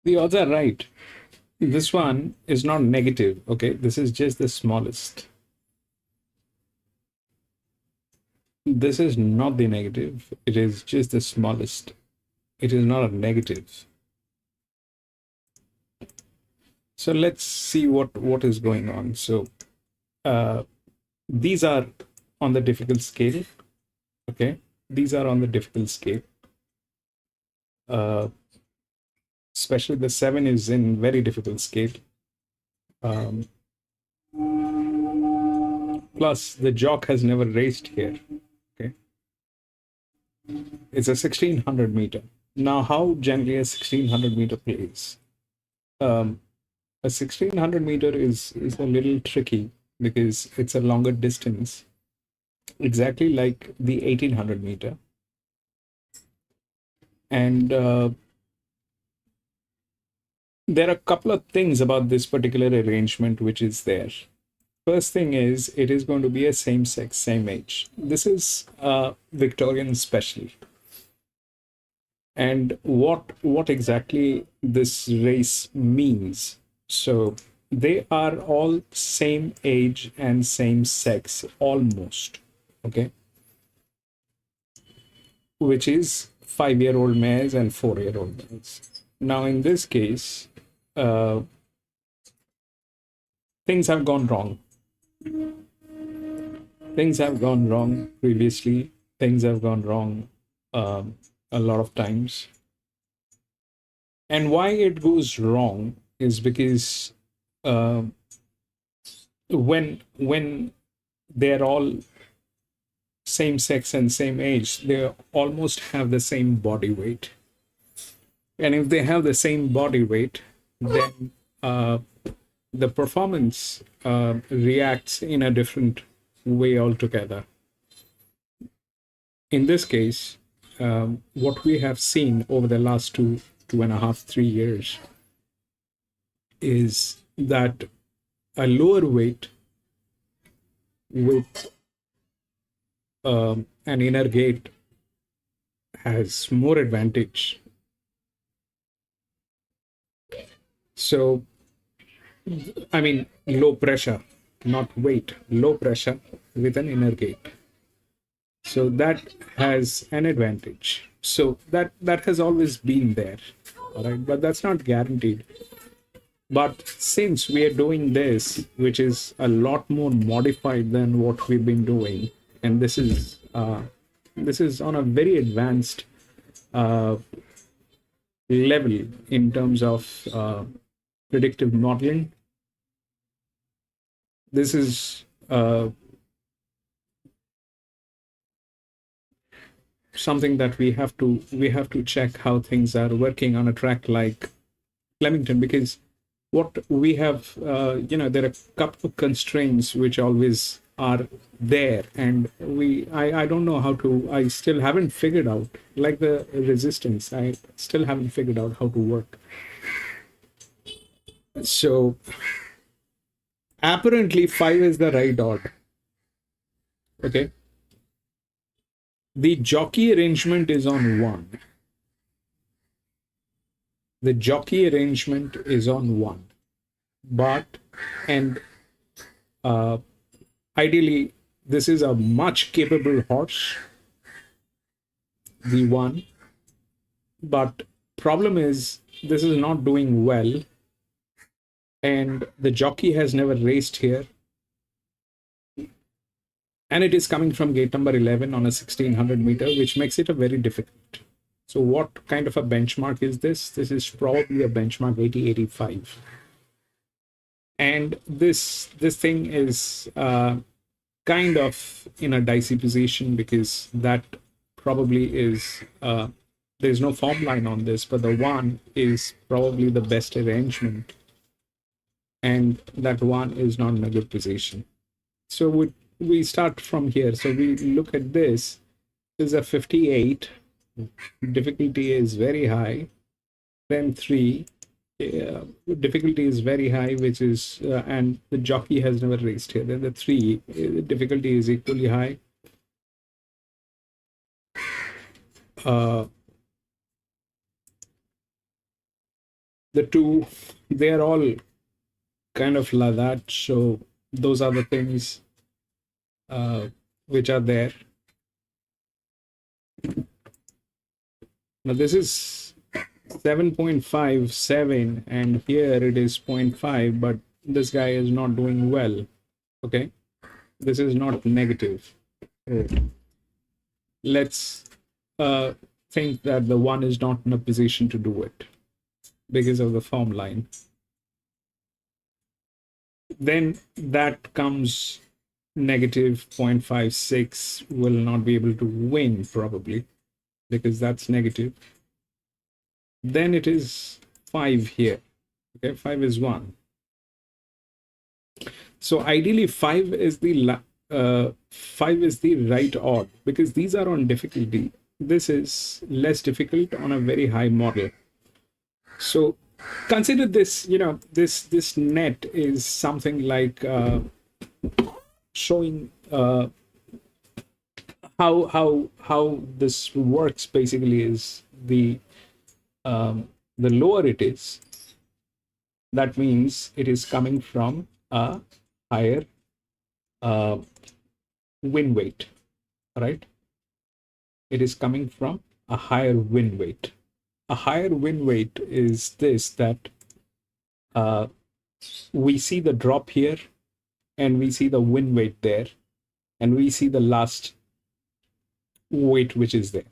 S2: The odds are right. This one is not negative, okay? This is just the smallest. This is not the negative. It is just the smallest. It is not a negative. So let's see what is going on. So these are on the difficult scale, okay? These are on the difficult scale. Especially the 7 is in very difficult scale. Plus the jock has never raced here, okay? It's a 1600 meter. Now how generally a 1600 meter plays? A 1600 meter is a little tricky because it's a longer distance, exactly like the 1800 meter. And there are a couple of things about this particular arrangement which is there. First thing is, it is going to be a same sex, same age. This is Victorian special. And what exactly this race means? So they are all same age and same sex, almost, okay? Which is 5-year-old mares and 4-year-old mares. Now in this case, things have gone wrong. Things have gone wrong previously. Things have gone wrong a lot of times. And why it goes wrong is because when they're all same sex and same age, they almost have the same body weight. And if they have the same body weight, then the performance reacts in a different way altogether. In this case, what we have seen over the last 2.5, 3 years is that a lower weight with an inner gate has more advantage. So, I mean, low pressure, not weight, low pressure with an inner gate. So that has an advantage. So that has always been there, all right, but that's not guaranteed. But since we are doing this, which is a lot more modified than what we've been doing, and this is on a very advanced level in terms of predictive modeling. This is something that we have to check how things are working on a track like Flemington, because what we have, there are a couple of constraints which always are there, and I don't know how to, I still haven't figured out, like the resistance, I still haven't figured out how to work. So apparently 5 is the right odd, okay? The jockey arrangement is on 1. The jockey arrangement is on 1. But, and ideally, this is a much capable horse, the 1. But problem is, this is not doing well. And the jockey has never raced here. And it is coming from gate number 11 on a 1600 meter, which makes it a very difficult. So what kind of a benchmark is this? This is probably a benchmark 80-85. And this thing is kind of in a dicey position, because that probably is, there's no form line on this, but the 1 is probably the best arrangement. And that 1 is not in a good position. So we start from here. So we look at this. This is a 58. Difficulty is very high. Then 3. Difficulty is very high, which is, and the jockey has never raced here. Then the 3, difficulty is equally high. the two, they're all kind of like that. So those are the things which are there. Now this is 7.57 and here it is 0.5, but this guy is not doing well. Okay, this is not negative. Let's think that the one is not in a position to do it because of the form line. Then that comes negative 0.56 will not be able to win probably because that's negative. Then it is 5 here. Okay, 5 is 1. So ideally 5 is the right odd because these are on difficulty. This is less difficult on a very high model. So consider this, you know, this net is something like showing how this works. Basically is the lower it is, that means it is coming from a higher win weight, right? It is coming from a higher win weight. A higher win weight is this, that we see the drop here and we see the win weight there and we see the last weight which is there.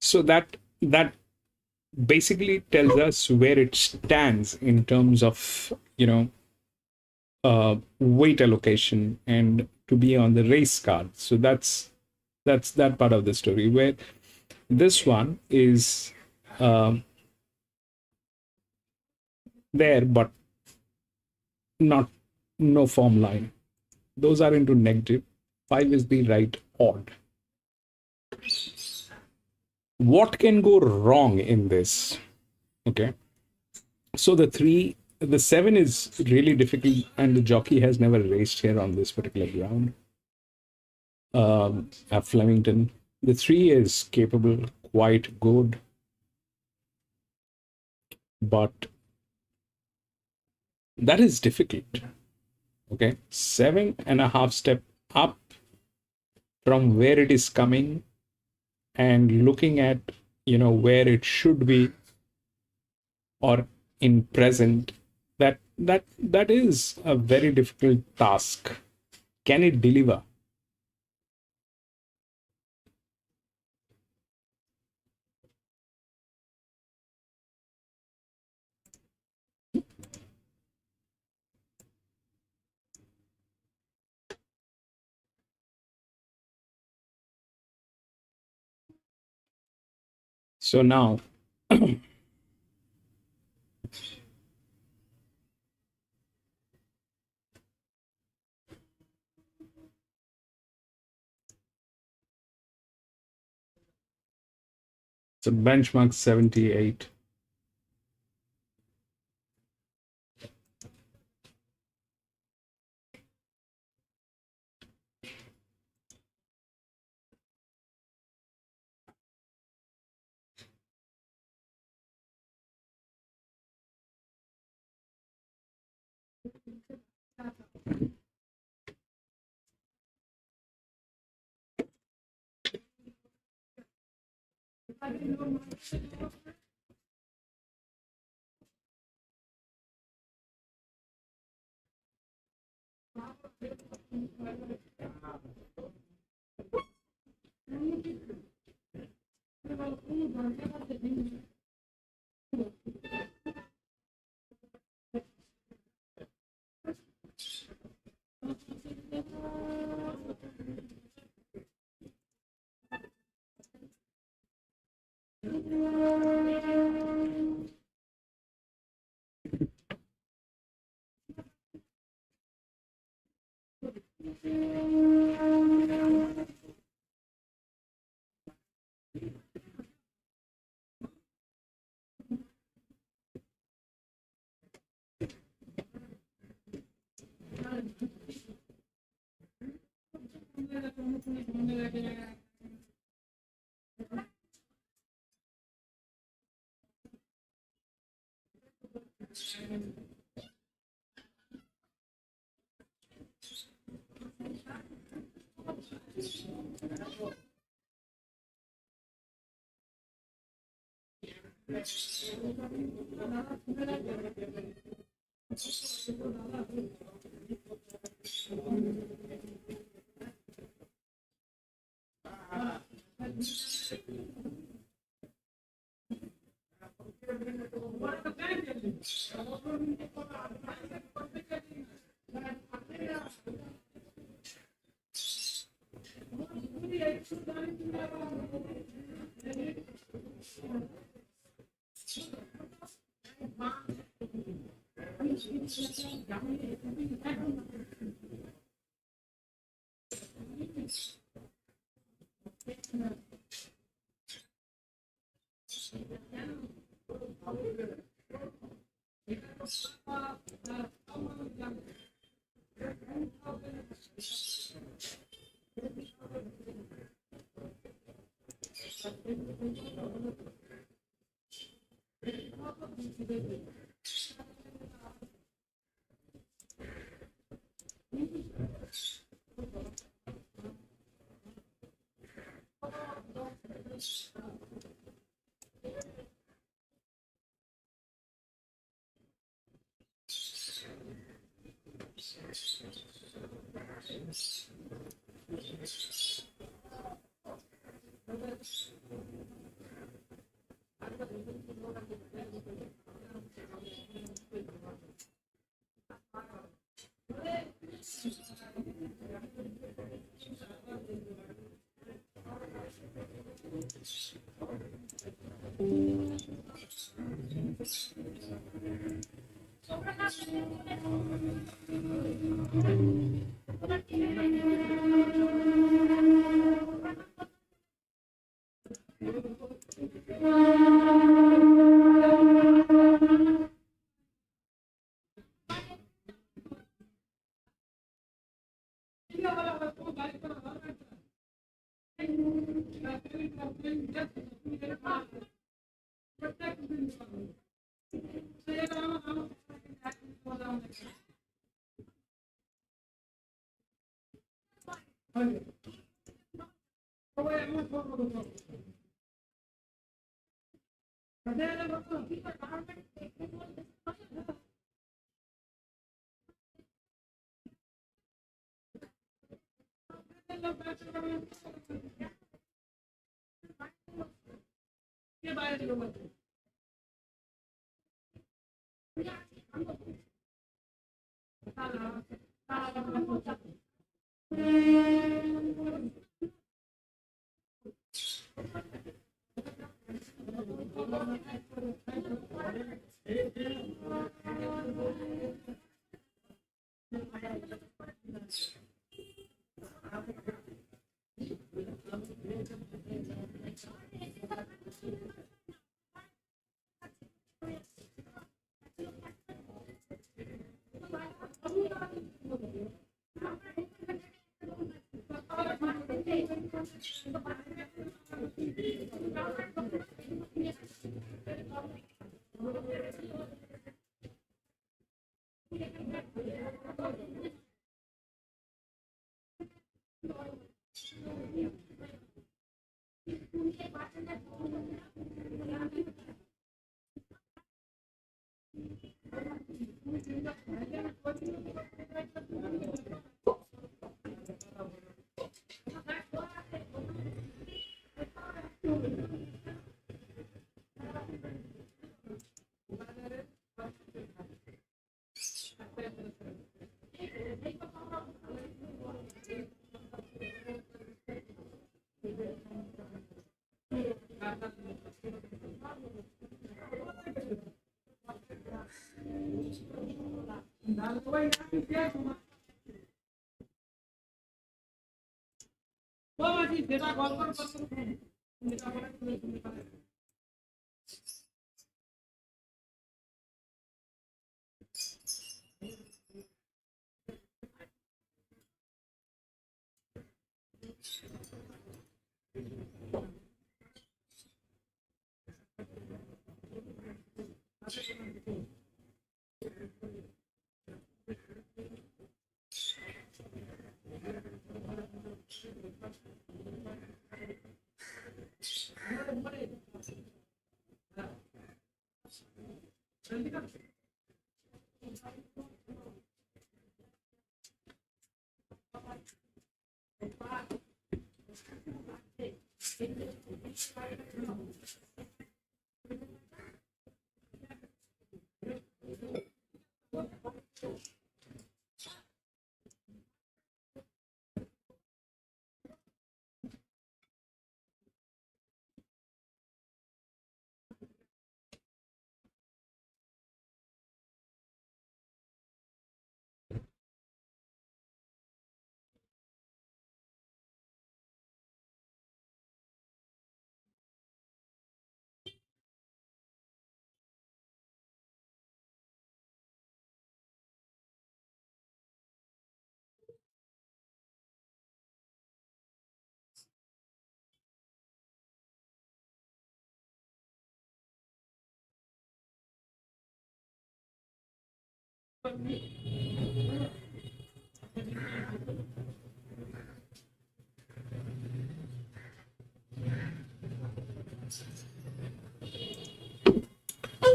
S2: So that basically tells us where it stands in terms of, you know, weight allocation and to be on the race card. So that's that part of the story, where this one is there but no form line. Those are into negative. 5 is the right odd. What can go wrong in this? Okay, so the 7 is really difficult and the jockey has never raced here on this particular ground at Flemington. The 3 is capable, quite good, but that is difficult. Okay, 7.5 step up from where it is coming and looking at, you know, where it should be or in present, that is a very difficult task. Can it deliver? So now so benchmark 78.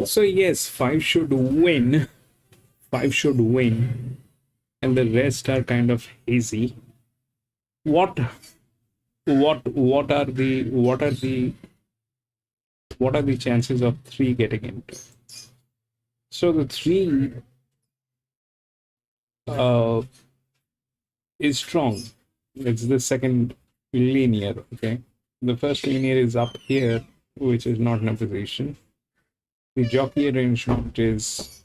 S2: So yes, 5 should win. 5 should win, and the rest are kind of hazy. What what are the chances of 3 getting into? So the 3 is strong. It's the second linear. Okay, the first linear is up here, which is not in a position. The jockey arrangement is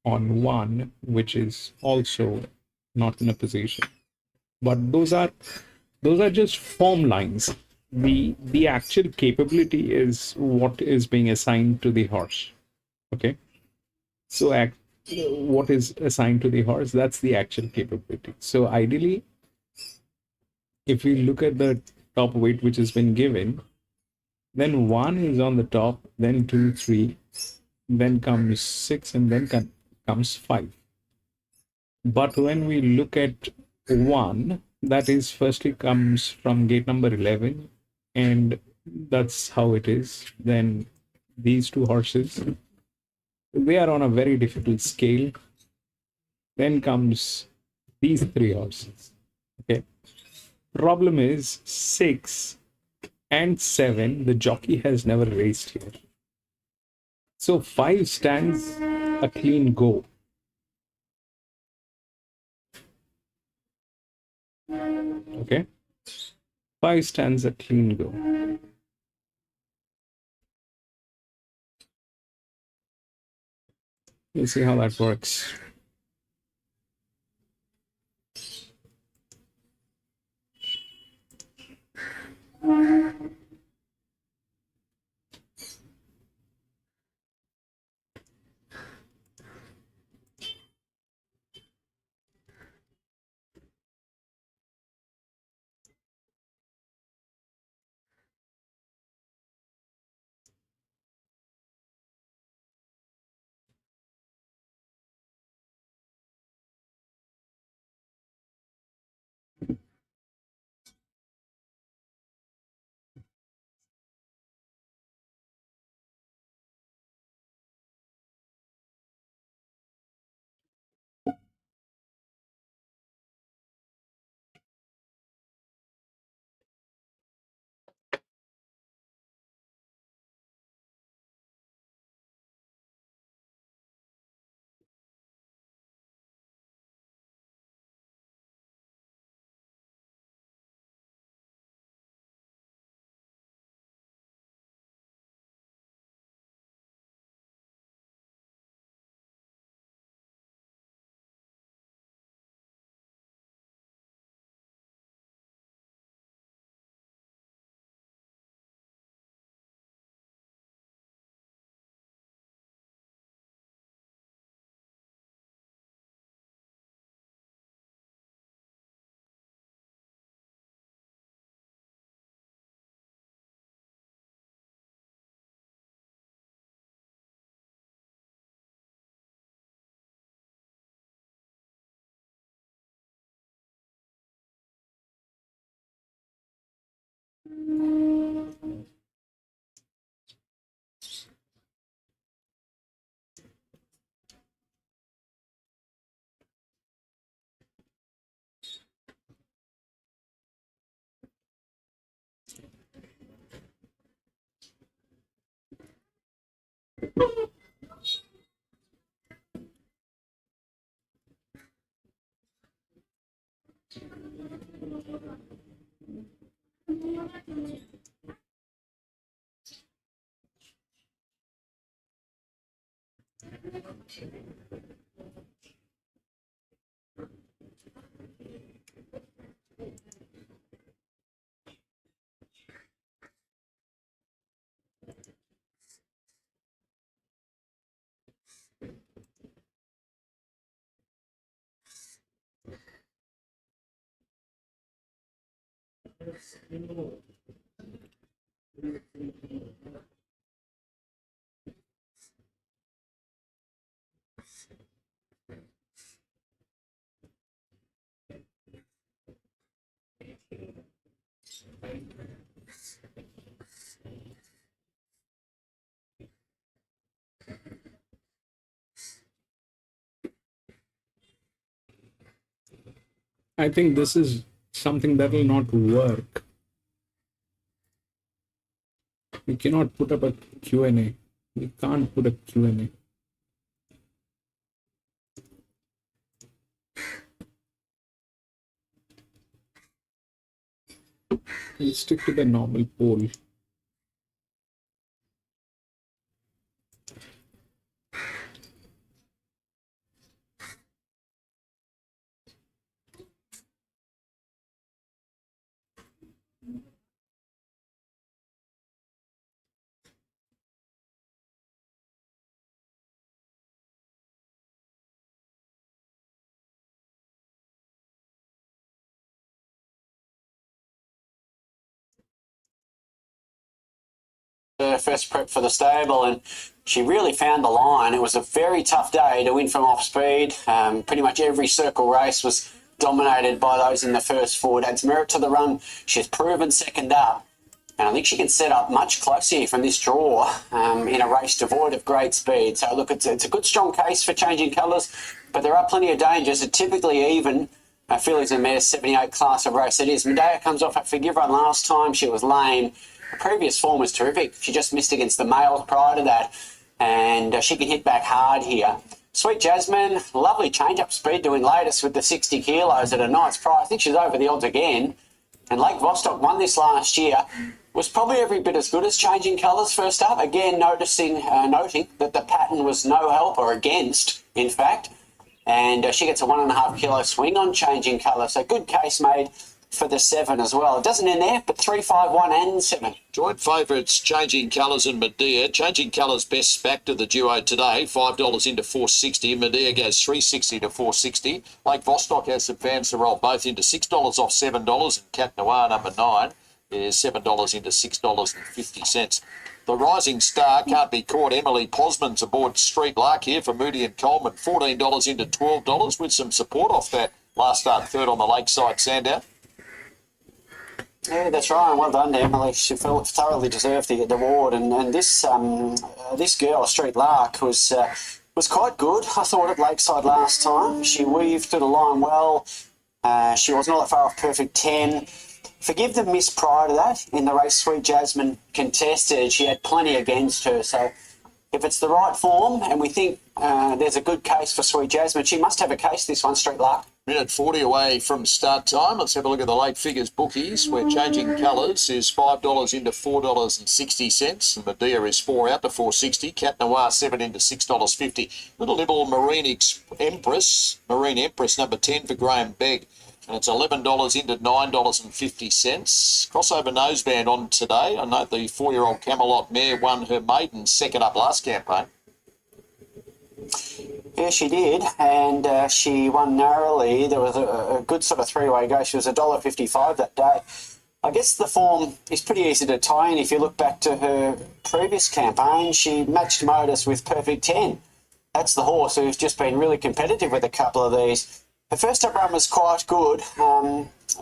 S2: on 1, which is also not in a position. But those are just form lines. The actual capability is what is being assigned to the horse. Okay, so what is assigned to the horse, that's the actual capability. So ideally, if we look at the top weight which has been given, then 1 is on the top, then 2, 3, then comes 6, and then comes 5. But when we look at 1, that is firstly comes from gate number 11, and that's how it is. Then these 2 horses, they are on a very difficult scale. Then comes these 3 horses. Okay. Problem is 6 and 7, the jockey has never raced here. So 5 stands a clean go. Okay. 5 stands a clean go. We'll see how that works. I think this is something that will not work. We cannot put up a Q&A. We can't put a Q&A. We'll stick to the normal poll.
S3: First prep for the stable, and she really found the line. It was a very tough day to win from off speed. Pretty much every circle race was dominated by those in the first four. It adds merit to the run. She's proven second up, and I think she can set up much closer from this draw in a race devoid of great speed. So look, it's a good strong case for changing colours, but there are plenty of dangers. It's typically even fillies and mares 78 class of race. It is. Medea comes off a forgive run last time. She was lame. Her previous form was terrific. She just missed against the males prior to that, and she can hit back hard here. Sweet Jasmine, lovely change-up speed to win latest with the 60 kilos at a nice price. I think she's over the odds again. And Lake Vostok won this last year. Was probably every bit as good as Changing Colours first up. Again, noting that the pattern was no help or against, in fact. And she gets a 1.5 kilo swing on Changing Colours. So good case made for the 7 as well. It doesn't end there, but 3, 5, 1 and 7.
S4: Joint favourites, Changing Colours and Medea. Changing Colours best back to the duo today, $5 into 460. Medea goes 360 to 460. Lake Vostok has advanced the roll both into $6 off $7, and Cat Noir number 9 is $7 into $6.50. The Rising Star can't be caught. Emily Posman's aboard Street Lark here for Moody and Coleman, $14 into $12 with some support off that last start third on the Lakeside Sandown.
S3: Yeah, that's right. Well done to Emily. She thoroughly deserved the award. And this girl, Street Lark, was quite good. I thought at Lakeside last time. She weaved to the line well. She wasn't all that far off perfect 10. Forgive the miss prior to that in the race Sweet Jasmine contested. She had plenty against her. So if it's the right form and we think there's a good case for Sweet Jasmine, she must have a case, this one, Street Lark.
S4: Minute 40 away from start time. Let's have a look at the late figures bookies, where Changing Colours is $5 into $4.60, and Medea is 4 out to 460. Cat Noir 7 into $6.50. Little Nibble Marine Empress number 10 for Graham Begg, and it's $11 into $9.50. Crossover noseband on today. I note the 4-year-old Camelot mare won her maiden second up last campaign.
S3: Yeah, she did, and she won narrowly. There was a good sort of three-way go. She was $1.55 that day. I guess the form is pretty easy to tie in. If you look back to her previous campaign, she matched Modus with perfect 10. That's the horse who's just been really competitive with a couple of these. Her first up run was quite good,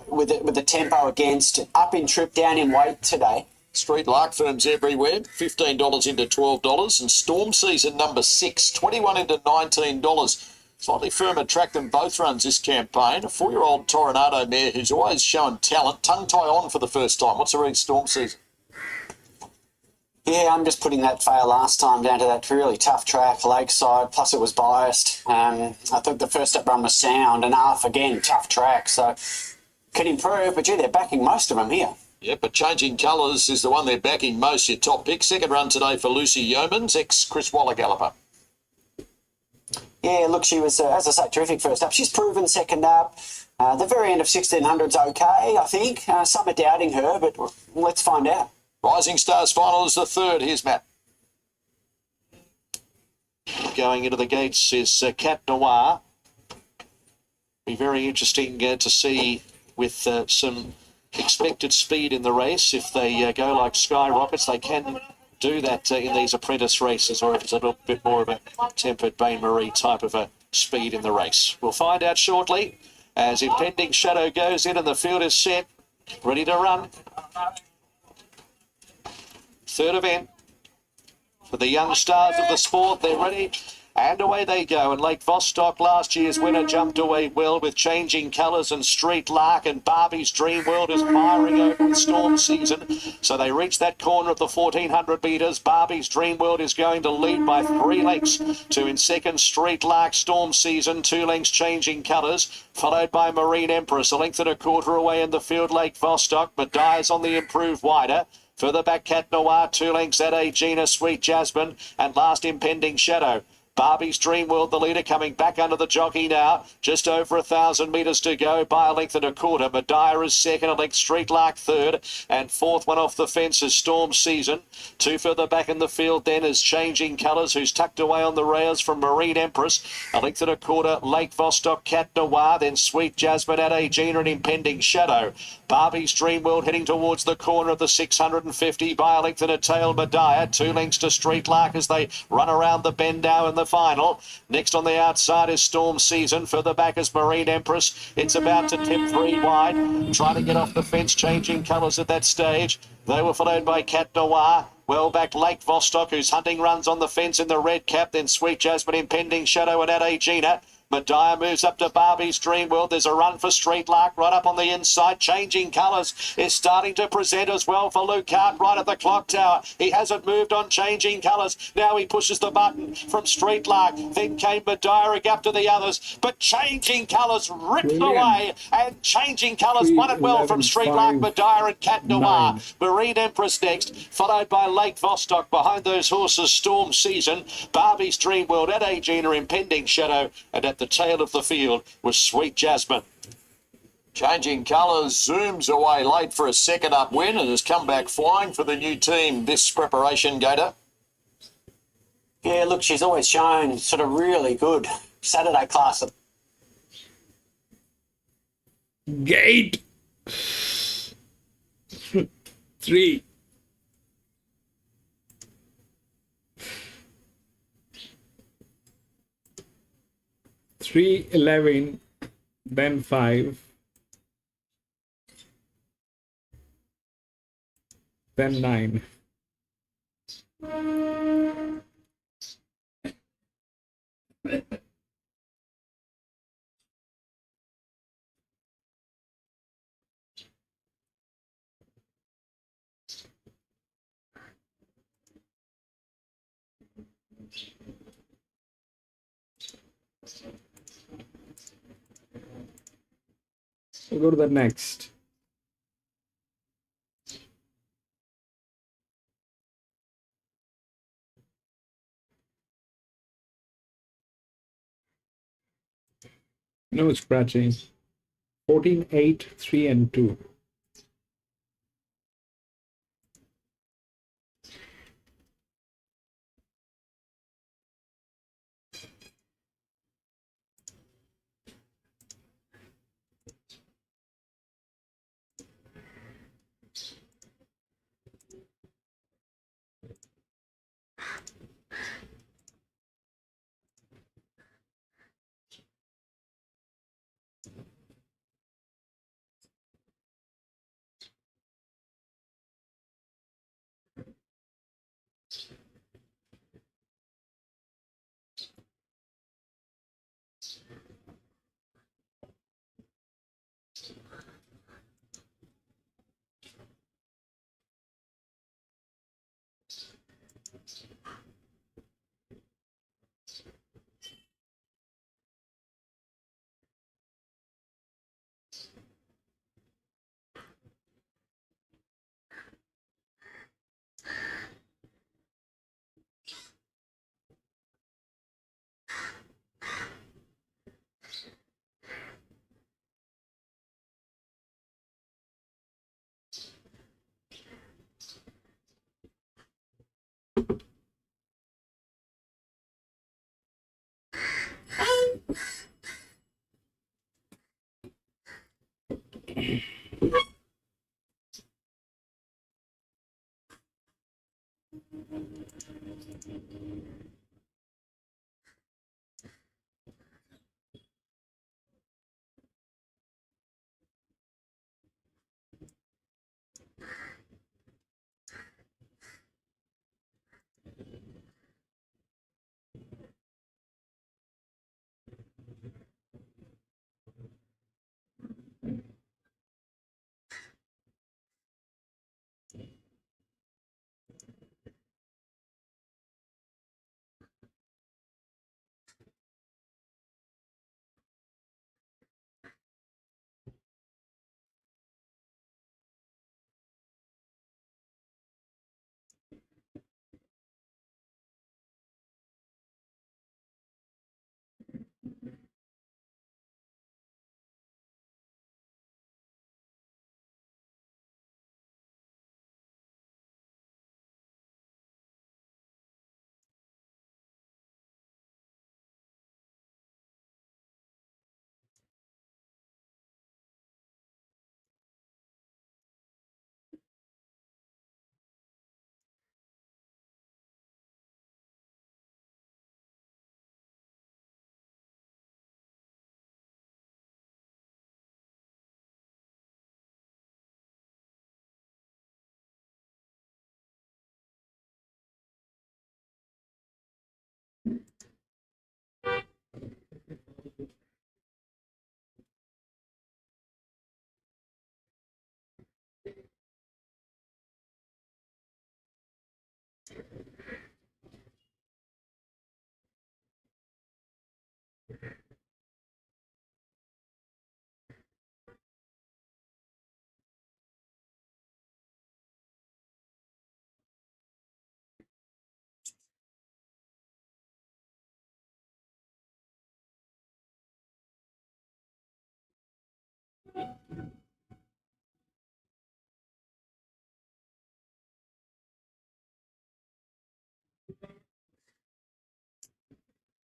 S3: with the tempo against, up in trip, down in weight today.
S4: Street Lark firms everywhere, $15 into $12, and Storm Season number 6, $21 into $19. Slightly firmer track than both runs this campaign. A 4-year-old Toronado mare who's always shown talent, tongue-tie on for the first time. What's the read, Storm Season?
S3: Yeah, I'm just putting that fail last time down to that really tough track, Lakeside, plus it was biased. I thought the first up run was sound enough. Again, tough track, so can improve, but gee, they're backing most of them here.
S4: Yeah, but Changing Colours is the one they're backing most, your top pick. Second run today for Lucy Yeomans, ex-Chris Waller galloper.
S3: Yeah, look, she was, as I say, terrific first up. She's proven second up. The very end of 1600's okay, I think. Some are doubting her, but let's find out.
S4: Rising Stars final is the third. Here's Matt.
S5: Going into the gates is Cat Noir. Be very interesting to see with some expected speed in the race. If they go like skyrockets, they can do that in these apprentice races, or if it's a little bit more of a tempered Bain-Marie type of a speed in the race. We'll find out shortly as Impending Shadow goes in and the field is set, ready to run. Third event for the young stars of the sport. They're ready. And away they go. And Lake Vostok, last year's winner, jumped away well with Changing Colours and Street Lark. And Barbie's Dream World is firing over with Storm Season. So they reach that corner of the 1400 metres. Barbie's Dream World is going to lead by 3 lengths to in second Street Lark, Storm Season. 2 lengths Changing Colours, followed by Marine Empress. A length and a quarter away in the field, Lake Vostok. Media's on the improved wider. Further back, Cat Noir, 2 lengths at Gina, Sweet Jasmine, and last Impending Shadow. Barbie's Dream World, the leader, coming back under the jockey now. Just over 1,000 metres to go by a length and a quarter. Media is second, a length Street Lark third, and fourth one off the fence is Storm Season. 2 further back in the field then is Changing Colours, who's tucked away on the rails from Marine Empress. A length and a quarter, Lake Vostok, Cat Noir, then Sweet Jasmine at Gina and Impending Shadow. Barbie's Dream World heading towards the corner of the 650 by a length and a tail. Media, 2 lengths to Street Lark as they run around the bend now in the final. Next on the outside is Storm Season. Further back is Marine Empress. It's about to tip 3 wide, trying to get off the fence. Changing Colours at that stage. They were followed by Cat Noir. Well back Lake Vostok, whose hunting runs on the fence in the red cap. Then Sweet Jasmine, Impending Shadow, and at Gina. Media moves up to Barbie's Dream World. There's a run for Street Lark right up on the inside. Changing Colours is starting to present as well for Luke Hart right at the clock tower. He hasn't moved on Changing Colours. Now he pushes the button from Street Lark. Then came Media, a gap to the others. But Changing Colours ripped away, and Changing Colours won it well from Street Lark, Media and Cat Noir. Marine Empress next, followed by Lake Vostok. Behind those horses, Storm Season, Barbie's Dream World, at Gina, Impending Shadow, and at the tail of the field was Sweet Jasmine.
S4: Changing Colours zooms away late for a second up win and has come back flying for the new team this preparation, Gator.
S3: Yeah, look, she's always shown sort of really good Saturday class.
S2: Gate 3. Three, 11, then 5, then 9. We'll go to the next. No scratching. 14, 8, 3, and 2.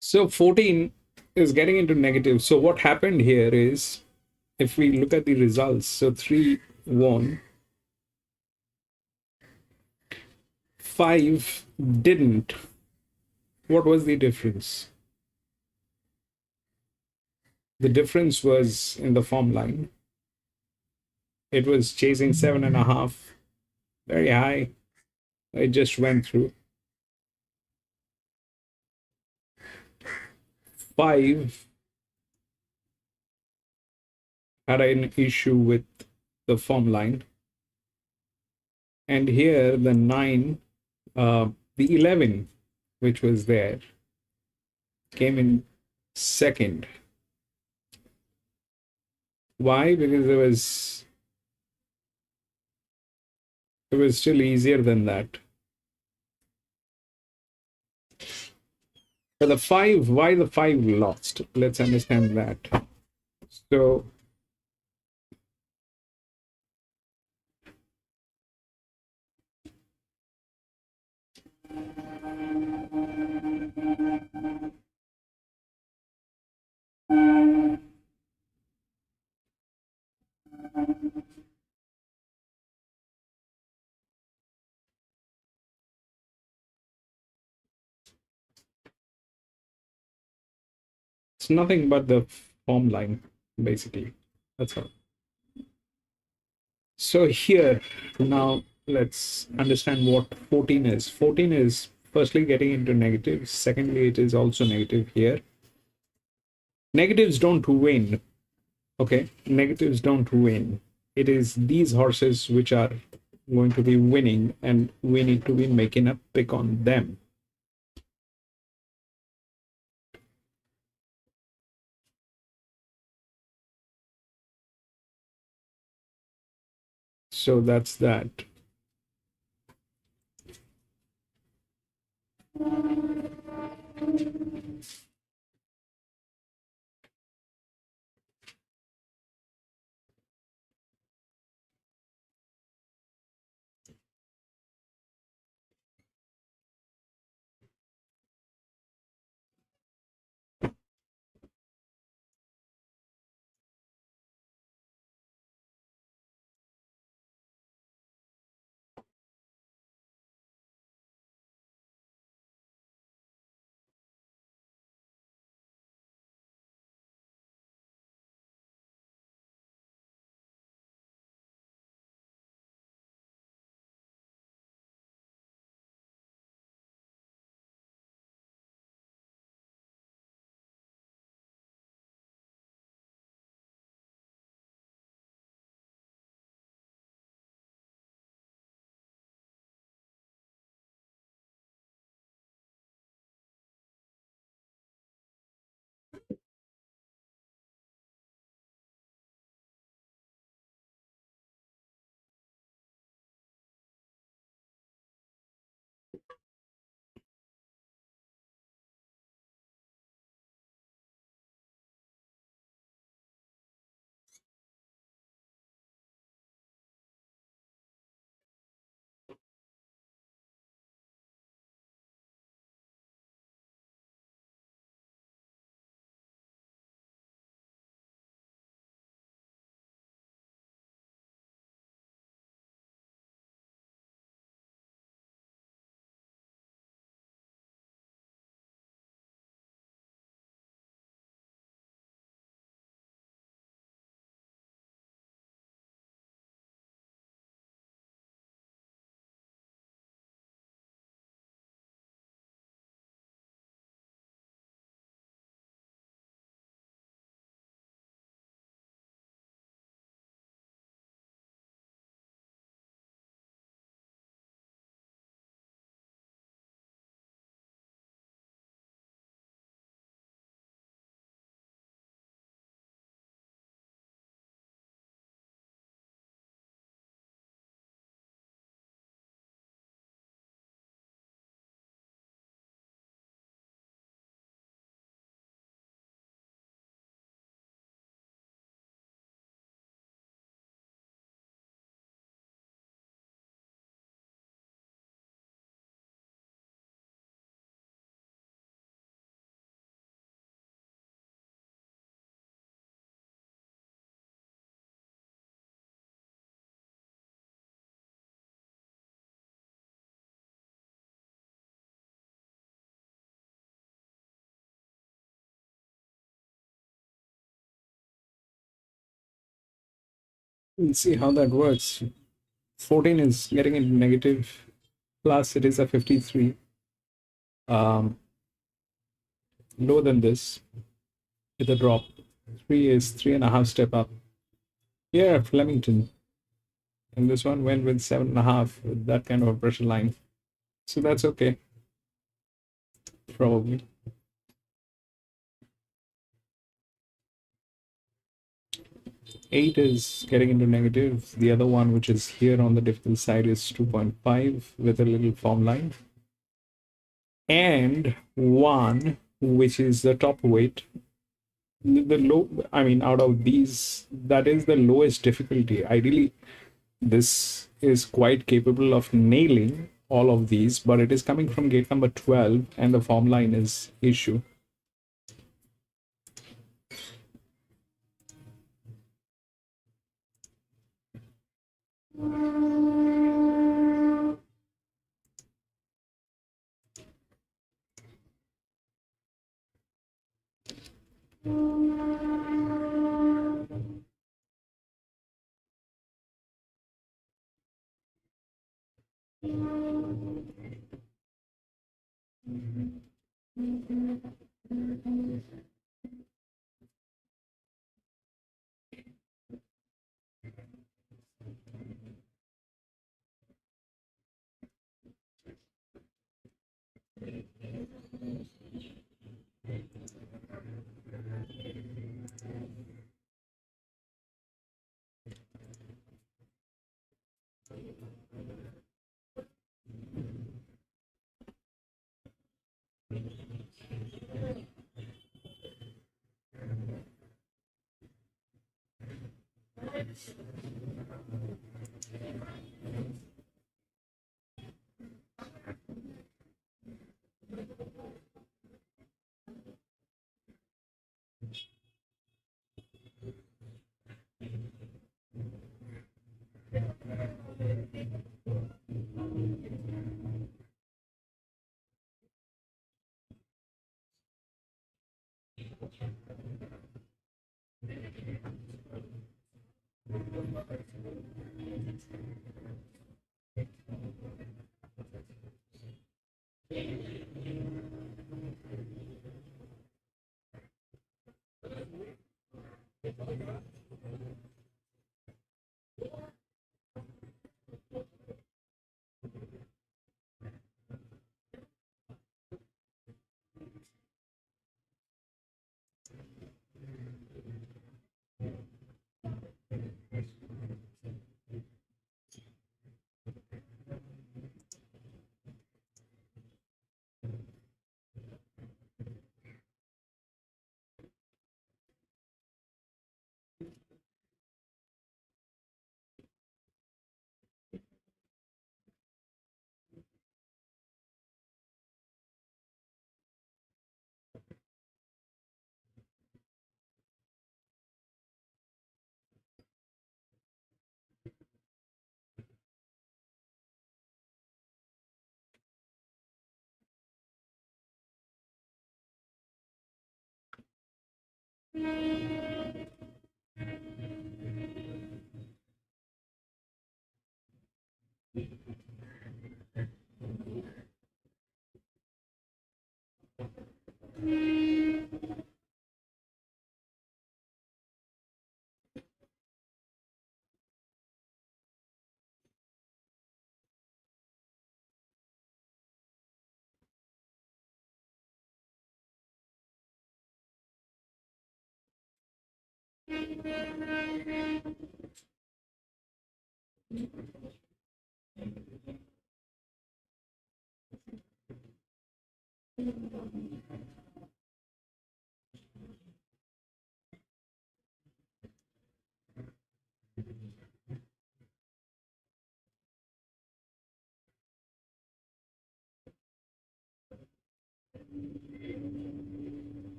S2: So 14 is getting into negative. So what happened here is, if we look at the results, so 3 won, 5 didn't. What was the difference? The difference was in the form line. It was chasing 7.5, very high. It just went through. 5 had an issue with the form line. And here the 9, the 11, which was there, came in second. Why? Because it was still easier than that. But the 5, why the 5 lost? Let's understand that. So it's nothing but the form line, basically. That's all. So here, now let's understand what 14 is. 14 is firstly getting into negative. Secondly, it is also negative here. Negatives don't win. Okay, negatives don't win. It is these horses which are going to be winning, and we need to be making a pick on them. So that's that. Let's see how that works. 14 is getting into negative, plus it is a 53. Lower than this with a drop. 3 is 3.5 step up. Here, Flemington. And this one went with 7.5 with that kind of a pressure line. So that's okay. Probably. Eight is getting into negative. The other one, which is here on the difficult side, is 2.5 with a little form line. And 1, which is the top weight. The low, I mean, out of these, that is the lowest difficulty. Ideally, this is quite capable of nailing all of these, but it is coming from gate number 12, and the form line is issue.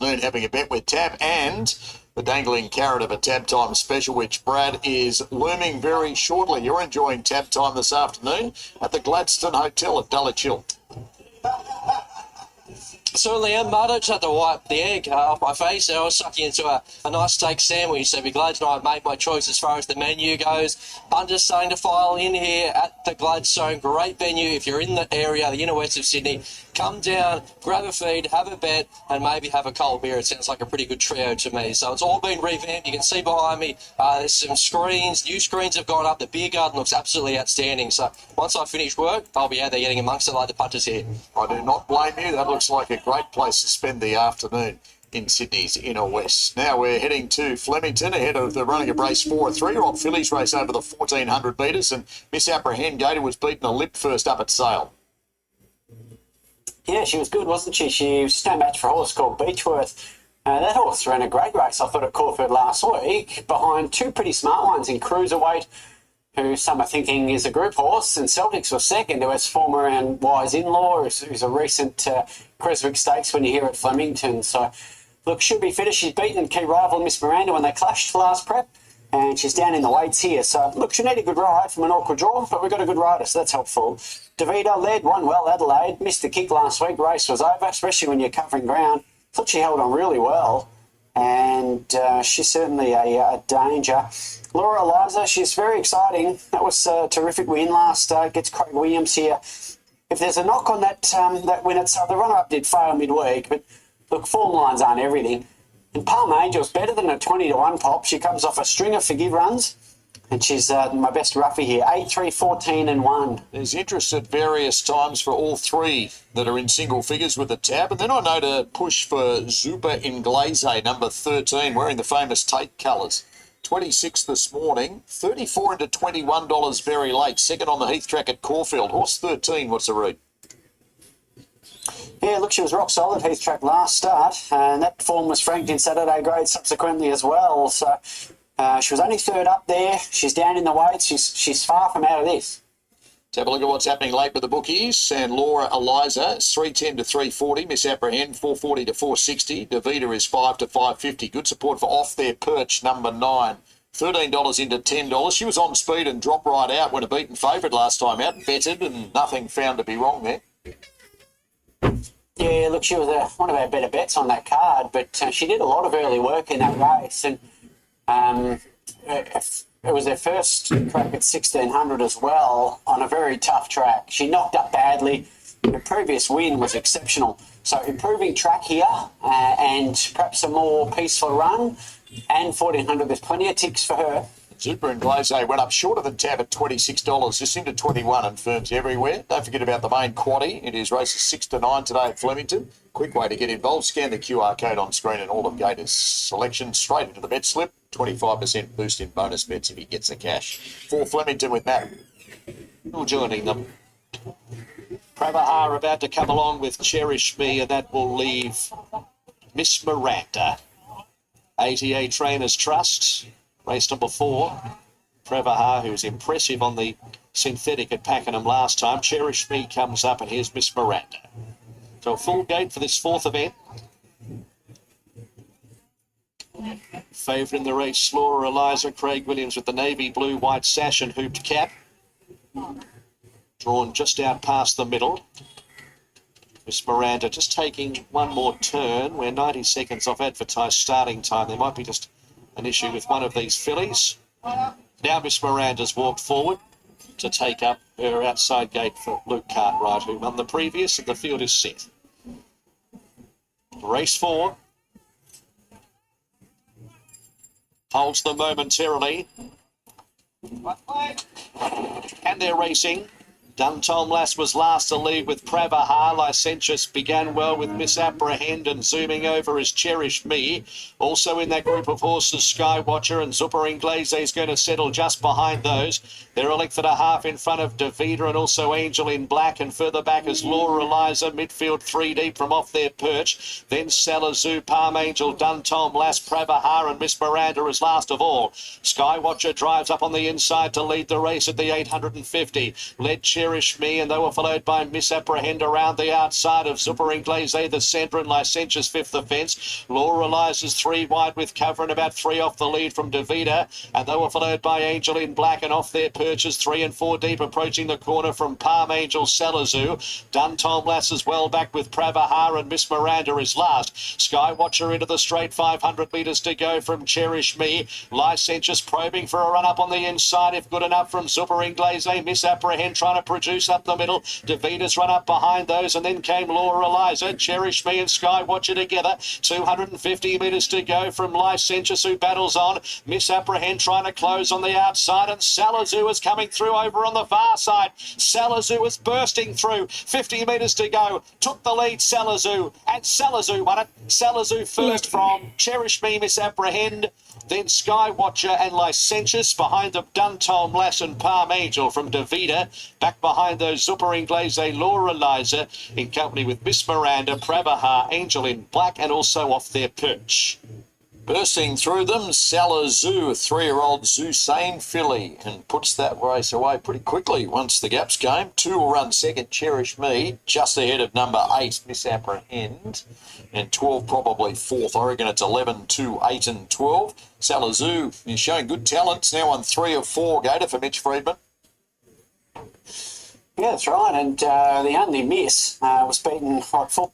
S4: Having a bet with Tab and the dangling carrot of a Tab Time special, which Brad is looming very shortly. You're enjoying Tab Time this afternoon at the Gladstone Hotel at Dulwich Hill.
S6: Certainly am, Marta. Just had to wipe the egg off my face. I was sucking into a nice steak sandwich, so be glad tonight I made my choice as far as the menu goes. Punters starting to file in here at the Gladstone. Great venue. If you're in the area, the inner west of Sydney, come down, grab a feed, have a bet, and maybe have a cold beer. It sounds like a pretty good trio to me. So it's all been revamped. You can see behind me, there's some screens. New screens have gone up. The beer garden looks absolutely outstanding. So once I finish work, I'll be out there getting amongst it like the punters here.
S4: I do not blame you. That looks like a great place to spend the afternoon in Sydney's inner west. Now we're heading to Flemington ahead of the running of race 4, a 3-year-old fillies race over the 1,400 metres, and Misapprehend Gator was beaten a lip first up at Sale.
S3: Yeah, she was good, wasn't she? She was no match for a horse called Beechworth. That horse ran a great race, I thought, at Caulfield last week, behind two pretty smart ones in Cruiserweight, who some are thinking is a group horse, and Celtics was second, who has former and Wise In-Law, who's a recent Creswick Stakes when you're here at Flemington. So, look, should be finished. She's beaten key rival Miss Miranda when they clashed last prep, and she's down in the weights here. So, look, she need a good ride from an awkward draw, but we've got a good rider, so that's helpful. Davida led, won well, Adelaide. Missed the kick last week. Race was over, especially when you're covering ground. Thought she held on really well, and she's certainly a danger. Laura Eliza, she's very exciting. That was a terrific win last. Gets Craig Williams here. If there's a knock on that win, the runner-up did fail midweek, but look, form lines aren't everything. And Palm Angel's better than a 20-1 pop. She comes off a string of forgive runs, and she's my best roughie here. 8, 3, 14 and 1.
S4: There's interest at various times for all three that are in single figures with the Tab. And then I know to push for Zupa Inglese, number 13, wearing the famous Tate colours. 26 this morning, 34 into $21 very late. Second on the Heath track at Caulfield. Horse 13, what's the read?
S3: Yeah, look, she was rock solid Heath track last start, and that form was franked in Saturday grade subsequently as well. So she was only third up there. She's down in the weights. She's far from out of this.
S4: Let's have a look at what's happening late with the bookies. And Laura Eliza, 310 to 340. Misapprehend, 440 to 460. Davida is 5 to 550. Good support for Off Their Perch, number 9. $13 into $10. She was on speed and dropped right out when a beaten favourite last time out. Betted and nothing found to be wrong there.
S3: Yeah, look, she was one of our better bets on that card, but she did a lot of early work in that race, and it was her first track at 1,600 as well on a very tough track. She knocked up badly. Her previous win was exceptional. So improving track here and perhaps a more peaceful run, and 1,400, there's plenty of ticks for her.
S4: Super and Glaze went up shorter than tab at $26, just into 21 and firms everywhere. Don't forget about the main quaddie. It is races 6 to 9 today at Flemington. Quick way to get involved. Scan the QR code on screen and all of Gator's selection straight into the bet slip. 25% boost in bonus bets if he gets the cash. For Flemington with Matt.
S5: Still joining them. Prabhahar about to come along with Cherish Me, and that will leave Miss Miranda. ATA Trainers Trust, race number 4. Prabhahar, who's impressive on the synthetic at Pakenham last time. Cherish Me comes up, and here's Miss Miranda. So a full gate for this 4th event. Favourite in the race, Laura Eliza, Craig Williams with the navy blue, white sash and hooped cap. Drawn just out past the middle. Miss Miranda just taking one more turn. We're 90 seconds off advertised starting time. There might be just an issue with one of these fillies. Now Miss Miranda's walked forward to take up her outside gate for Luke Cartwright, who won the previous, and the field is set. Race 4. Holds them momentarily. And they're racing. Dun Tom Lass was last to lead with Prabhahar. Licentious began well with Misapprehend, and zooming over is Cherish Me. Also in that group of horses, Skywatcher and Super Inglese is going to settle just behind those. They're a length and a half in front of Davida and also Angel in Black, and further back is Laura Eliza, midfield 3 deep from off their perch. Then Salazoo, Palm Angel, Dun Tom Lass, Prabhahar and Miss Miranda is last of all. Skywatcher drives up on the inside to lead the race at the 850. Led Cherish Me, and they were followed by Misapprehend around the outside of Super Inglese, the centre, and Licentious 5th offence. Laura Eliza's 3 wide with cover and about 3 off the lead from Davida, and they were followed by Angel in Black, and off their perches 3 and 4 deep approaching the corner from Palm Angel, Salazoo. Dun Tom Lass is well back with Prabhahar, and Miss Miranda is last. Skywatcher into the straight, 500 metres to go from Cherish Me. Licentious probing for a run up on the inside, if good enough from Super Inglese. Misapprehend trying to produce up the middle. Davida's run up behind those, and then came Laura Eliza. Cherish Me and Skywatcher together. 250 metres to go from Licentious, who battles on. Misapprehend trying to close on the outside, and Salazoo is coming through over on the far side. Salazoo is bursting through. 50 metres to go. Took the lead, Salazoo, and Salazoo won it. Salazoo first from Cherish Me, Misapprehend. Then Skywatcher and Licentious behind them, Dun Tom Lass and Palm Angel from Davida. Back behind those, Super Inglese, Laura Eliza, in company with Miss Miranda, Prabhahar, Angel in Black, and also off their perch.
S4: Bursting through them, Salazoo, a 3-year-old Zusane filly, and puts that race away pretty quickly once the gaps came. 2 will run second, Cherish Me, just ahead of number 8, Misapprehend, and 12 probably 4th. I reckon it's 11, 2, 8 and 12. Salazoo is showing good talents, now on 3 of 4 Gator for Mitch Friedman.
S3: Yeah, that's right. And the only miss was beaten like full.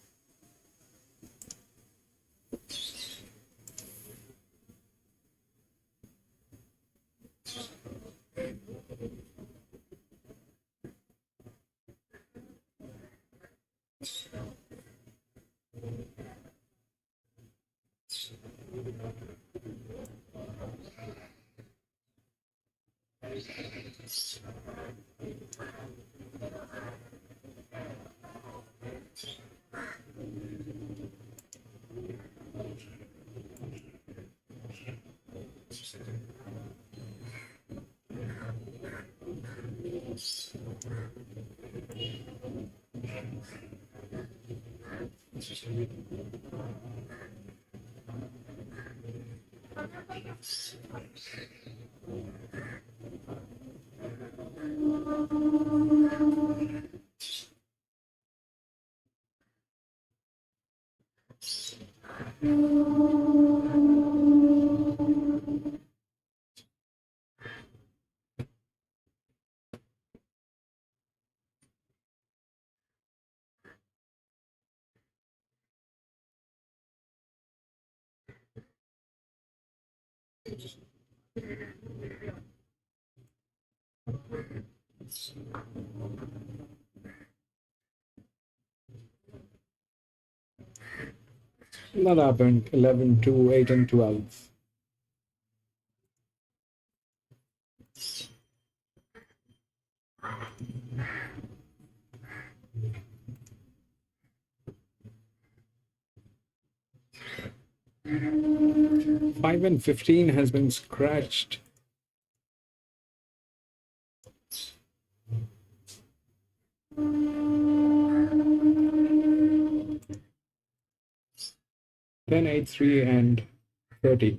S2: That happened. 11, 2, 8 and 12. Five and 15 has been scratched. Ten, 8, 3, and 30.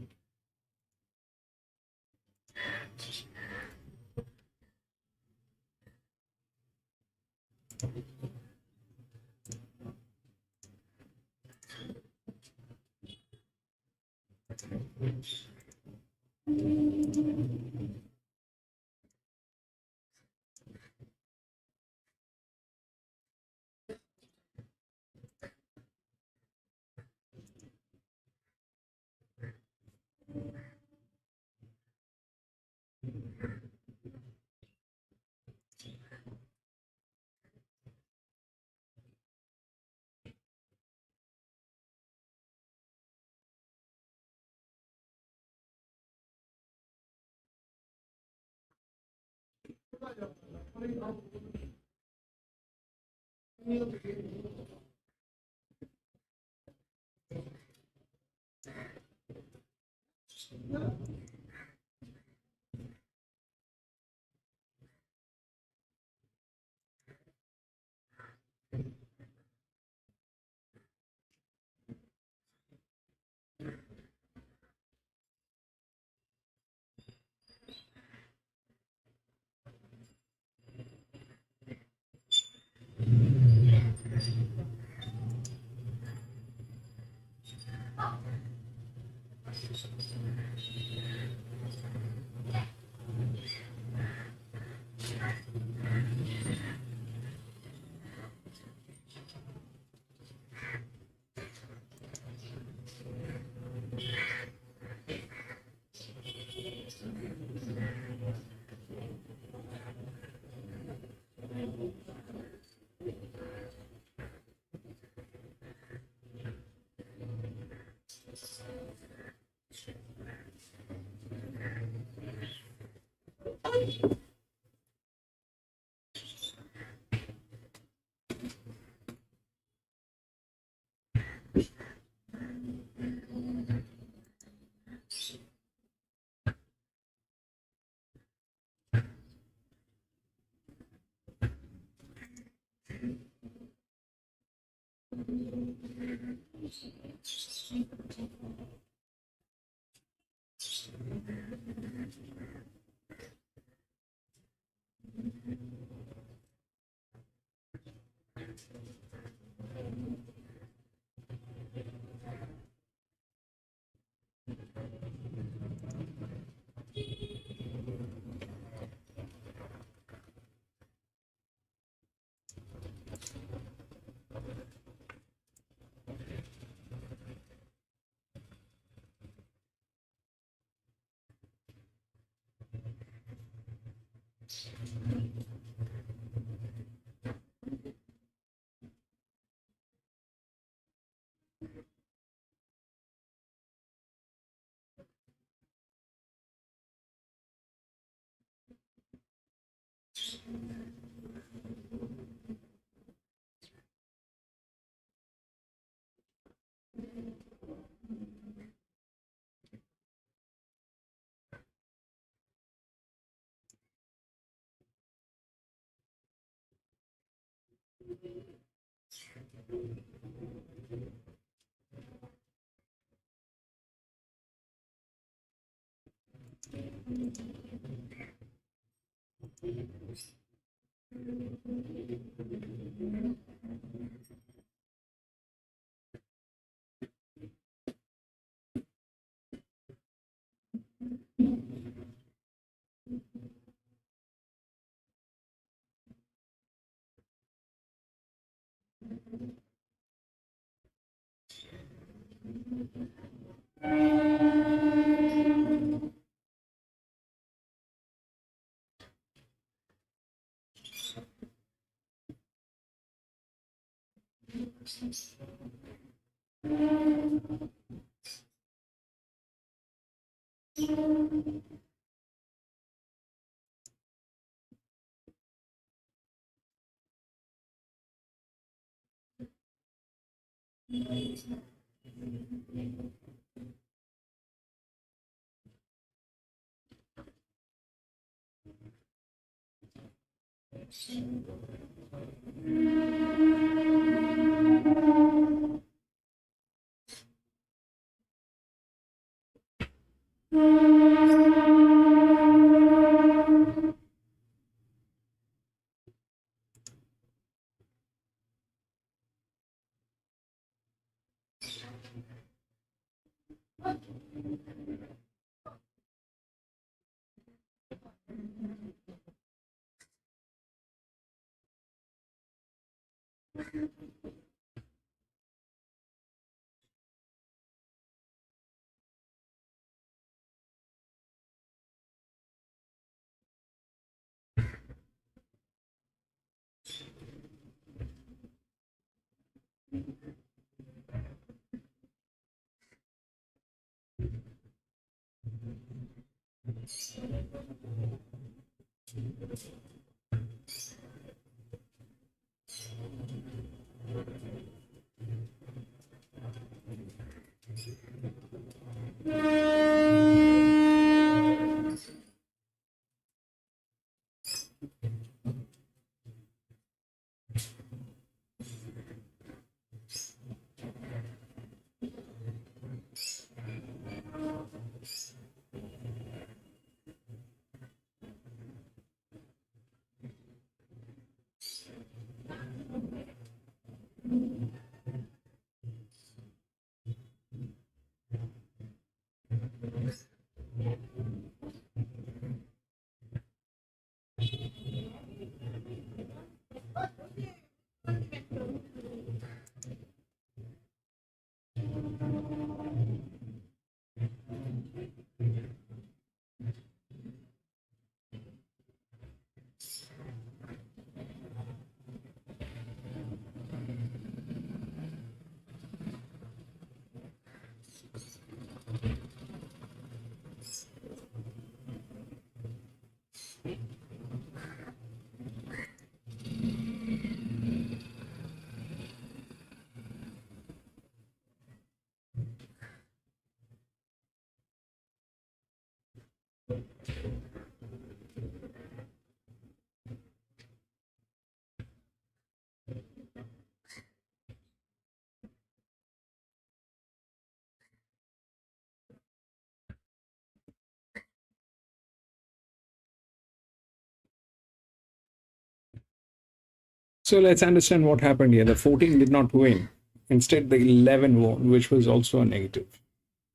S2: So let's understand what happened here. The 14 did not win. Instead, the 11 won, which was also a negative.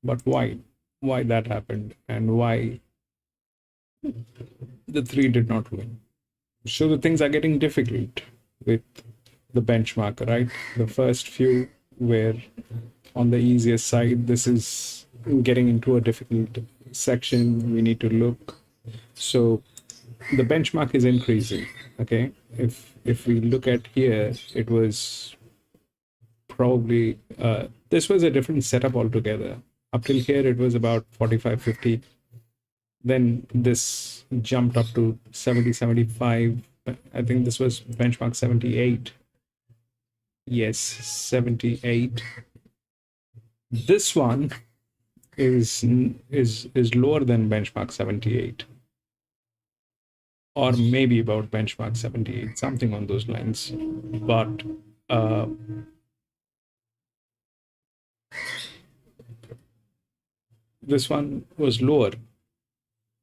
S2: But why? Why that happened, and why the 3 did not win? So the things are getting difficult with the benchmark, right? The first few were on the easiest side. This is getting into a difficult section. We need to look. So the benchmark is increasing. Okay, if we look at here, it was probably this was a different setup altogether. Up till here, it was about 45-50. Then this jumped up to 70-75. I think this was benchmark 78. Yes, 78. This one is lower than benchmark 78, or maybe about benchmark 78, something on those lines. But this one was lower,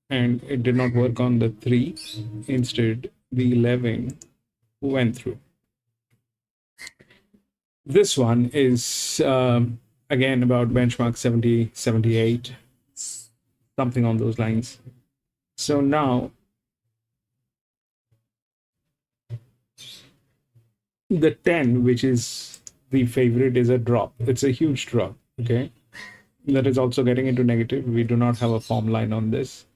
S2: and it did not work on the 3. Instead, the 11 went through. This one is again about benchmark 70, 78, something on those lines. So now the 10, which is the favorite, is a drop. It's a huge drop. Okay, that is also getting into negative. We do not have a form line on this.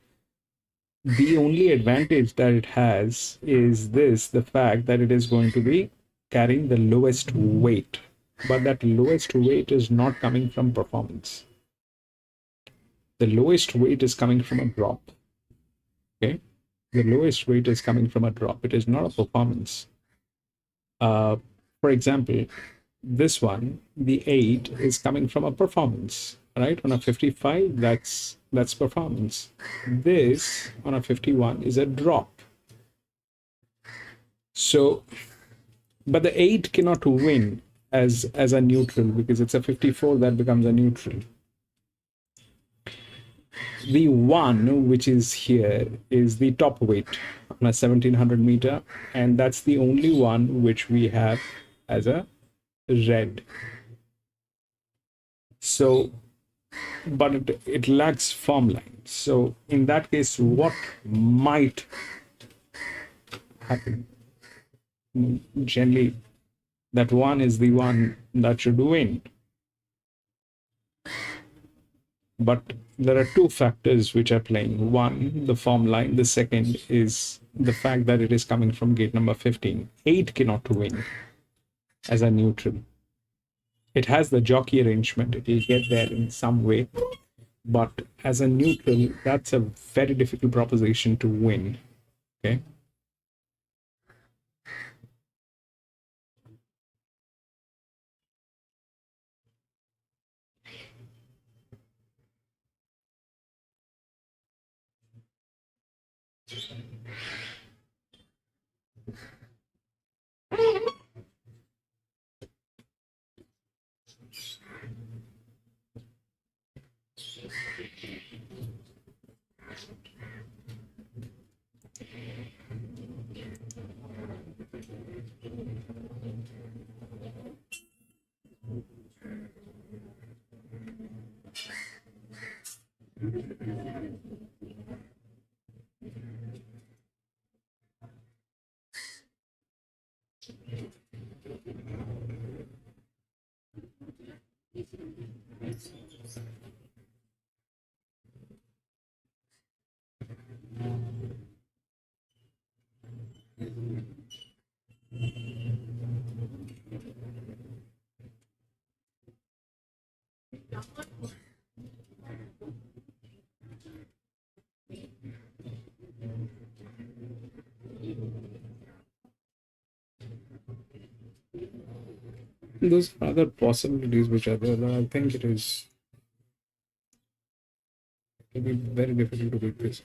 S2: The only advantage that it has is the fact that it is going to be carrying the lowest weight, but that lowest weight is not coming from performance. The lowest weight is coming from a drop. Okay, the lowest weight is coming from a drop. It is not a performance. For example, this one, the 8, is coming from a performance, right? On a 55, that's performance. This on a 51 is a drop. So, but the 8 cannot win as a neutral because it's a 54 that becomes a neutral. The 1, which is here, is the top weight on a 1700 meter, and that's the only one which we have as a red. So, but it lacks form line. So in that case, what might happen? Generally, that 1 is the one that should win. But there are 2 factors which are playing. 1, the form line. The second is the fact that it is coming from gate number 15. 8 cannot win as a neutral. It has the jockey arrangement. It will get there in some way. But as a neutral, that's a very difficult proposition to win. Okay. Those are other possibilities which are there, but I think it will be very difficult to beat this.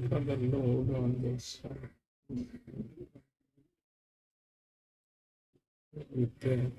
S2: Further load on this with the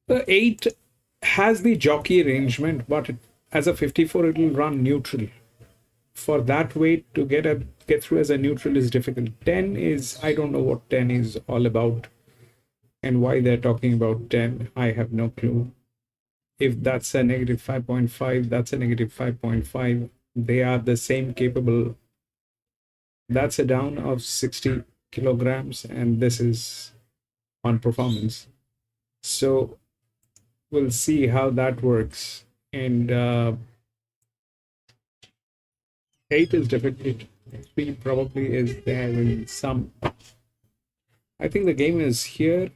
S2: The 8 has the jockey arrangement, but as a 54, it will run neutral. For that weight to get through as a neutral is difficult. 10 is, I don't know what 10 is all about and why they're talking about 10. I have no clue. If that's a negative 5.5, that's a negative 5.5. They are the same capable. That's a down of 60 kilograms, and this is on performance. So we'll see how that works. And 8 is difficult. 3 probably is there in some. I think the game is here.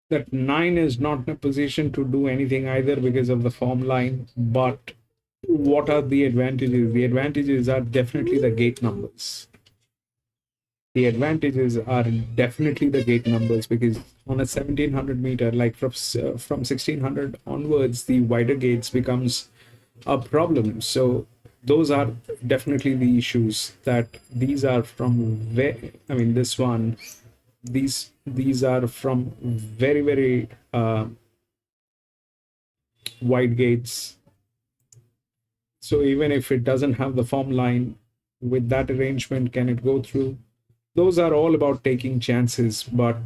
S2: That 9 is not in a position to do anything either because of the form line. But what are the advantages? The advantages are definitely the gate numbers. The advantages are definitely the gate numbers, because on a 1700 meter, like from 1600 onwards, the wider gates becomes a problem. So those are definitely the issues, that these are from this one, these are from very wide gates. So even if it doesn't have the form line, with that arrangement, can it go through? Those are all about taking chances, but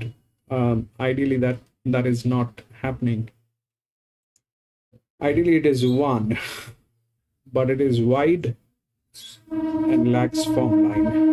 S2: ideally that is not happening. Ideally it is 1, but it is wide and lacks form line.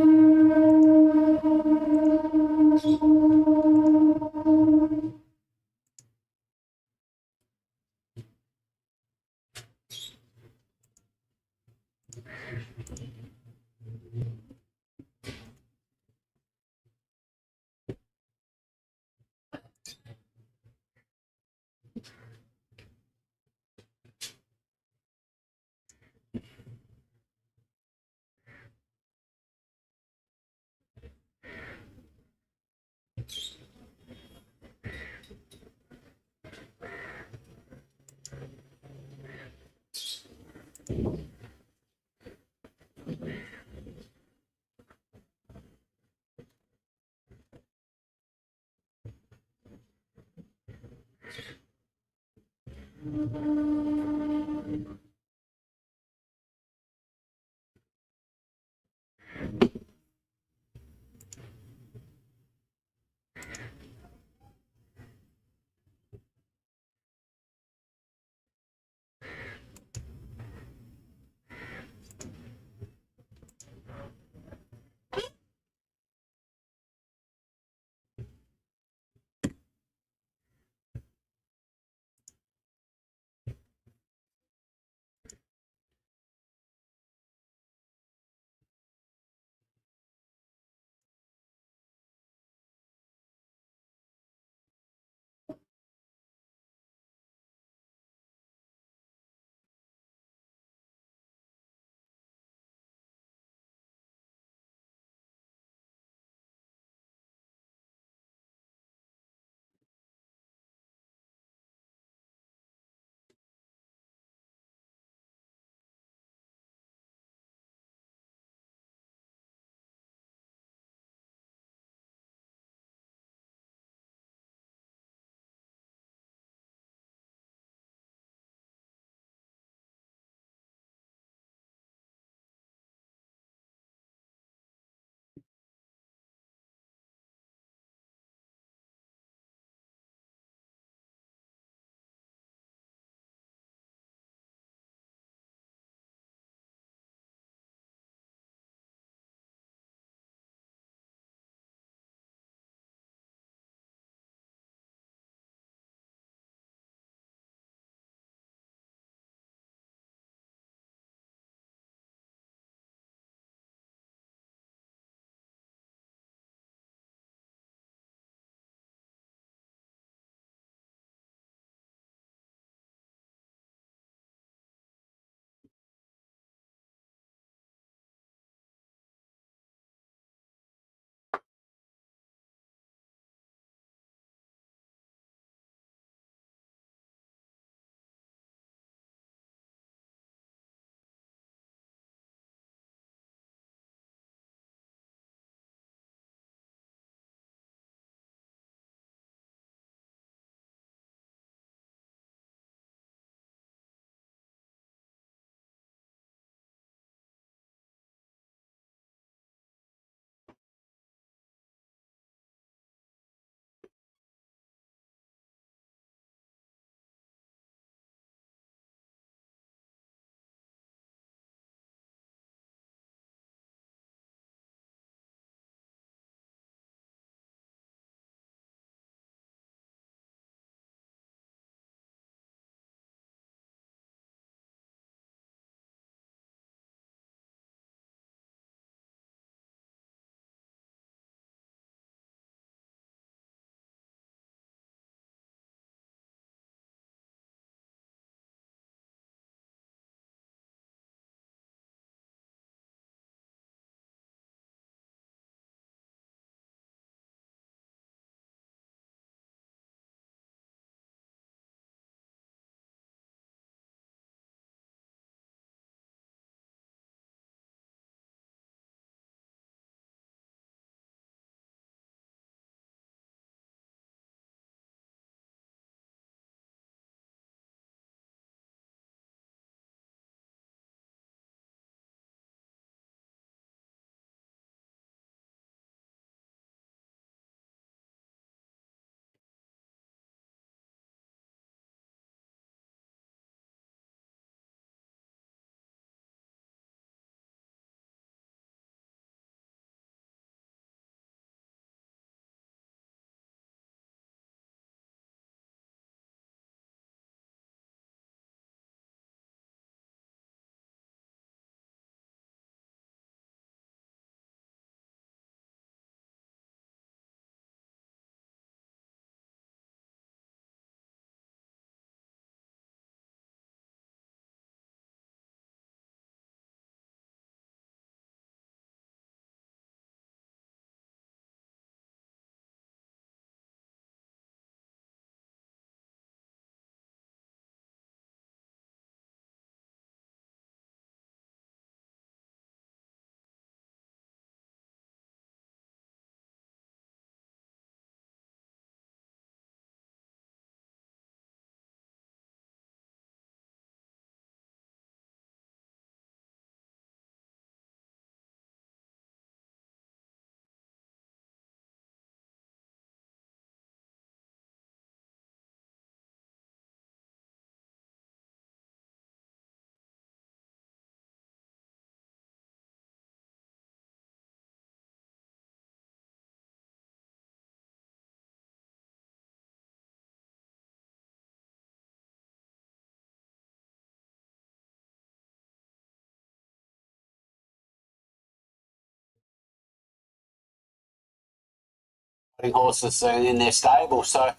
S3: horses in their stable. So,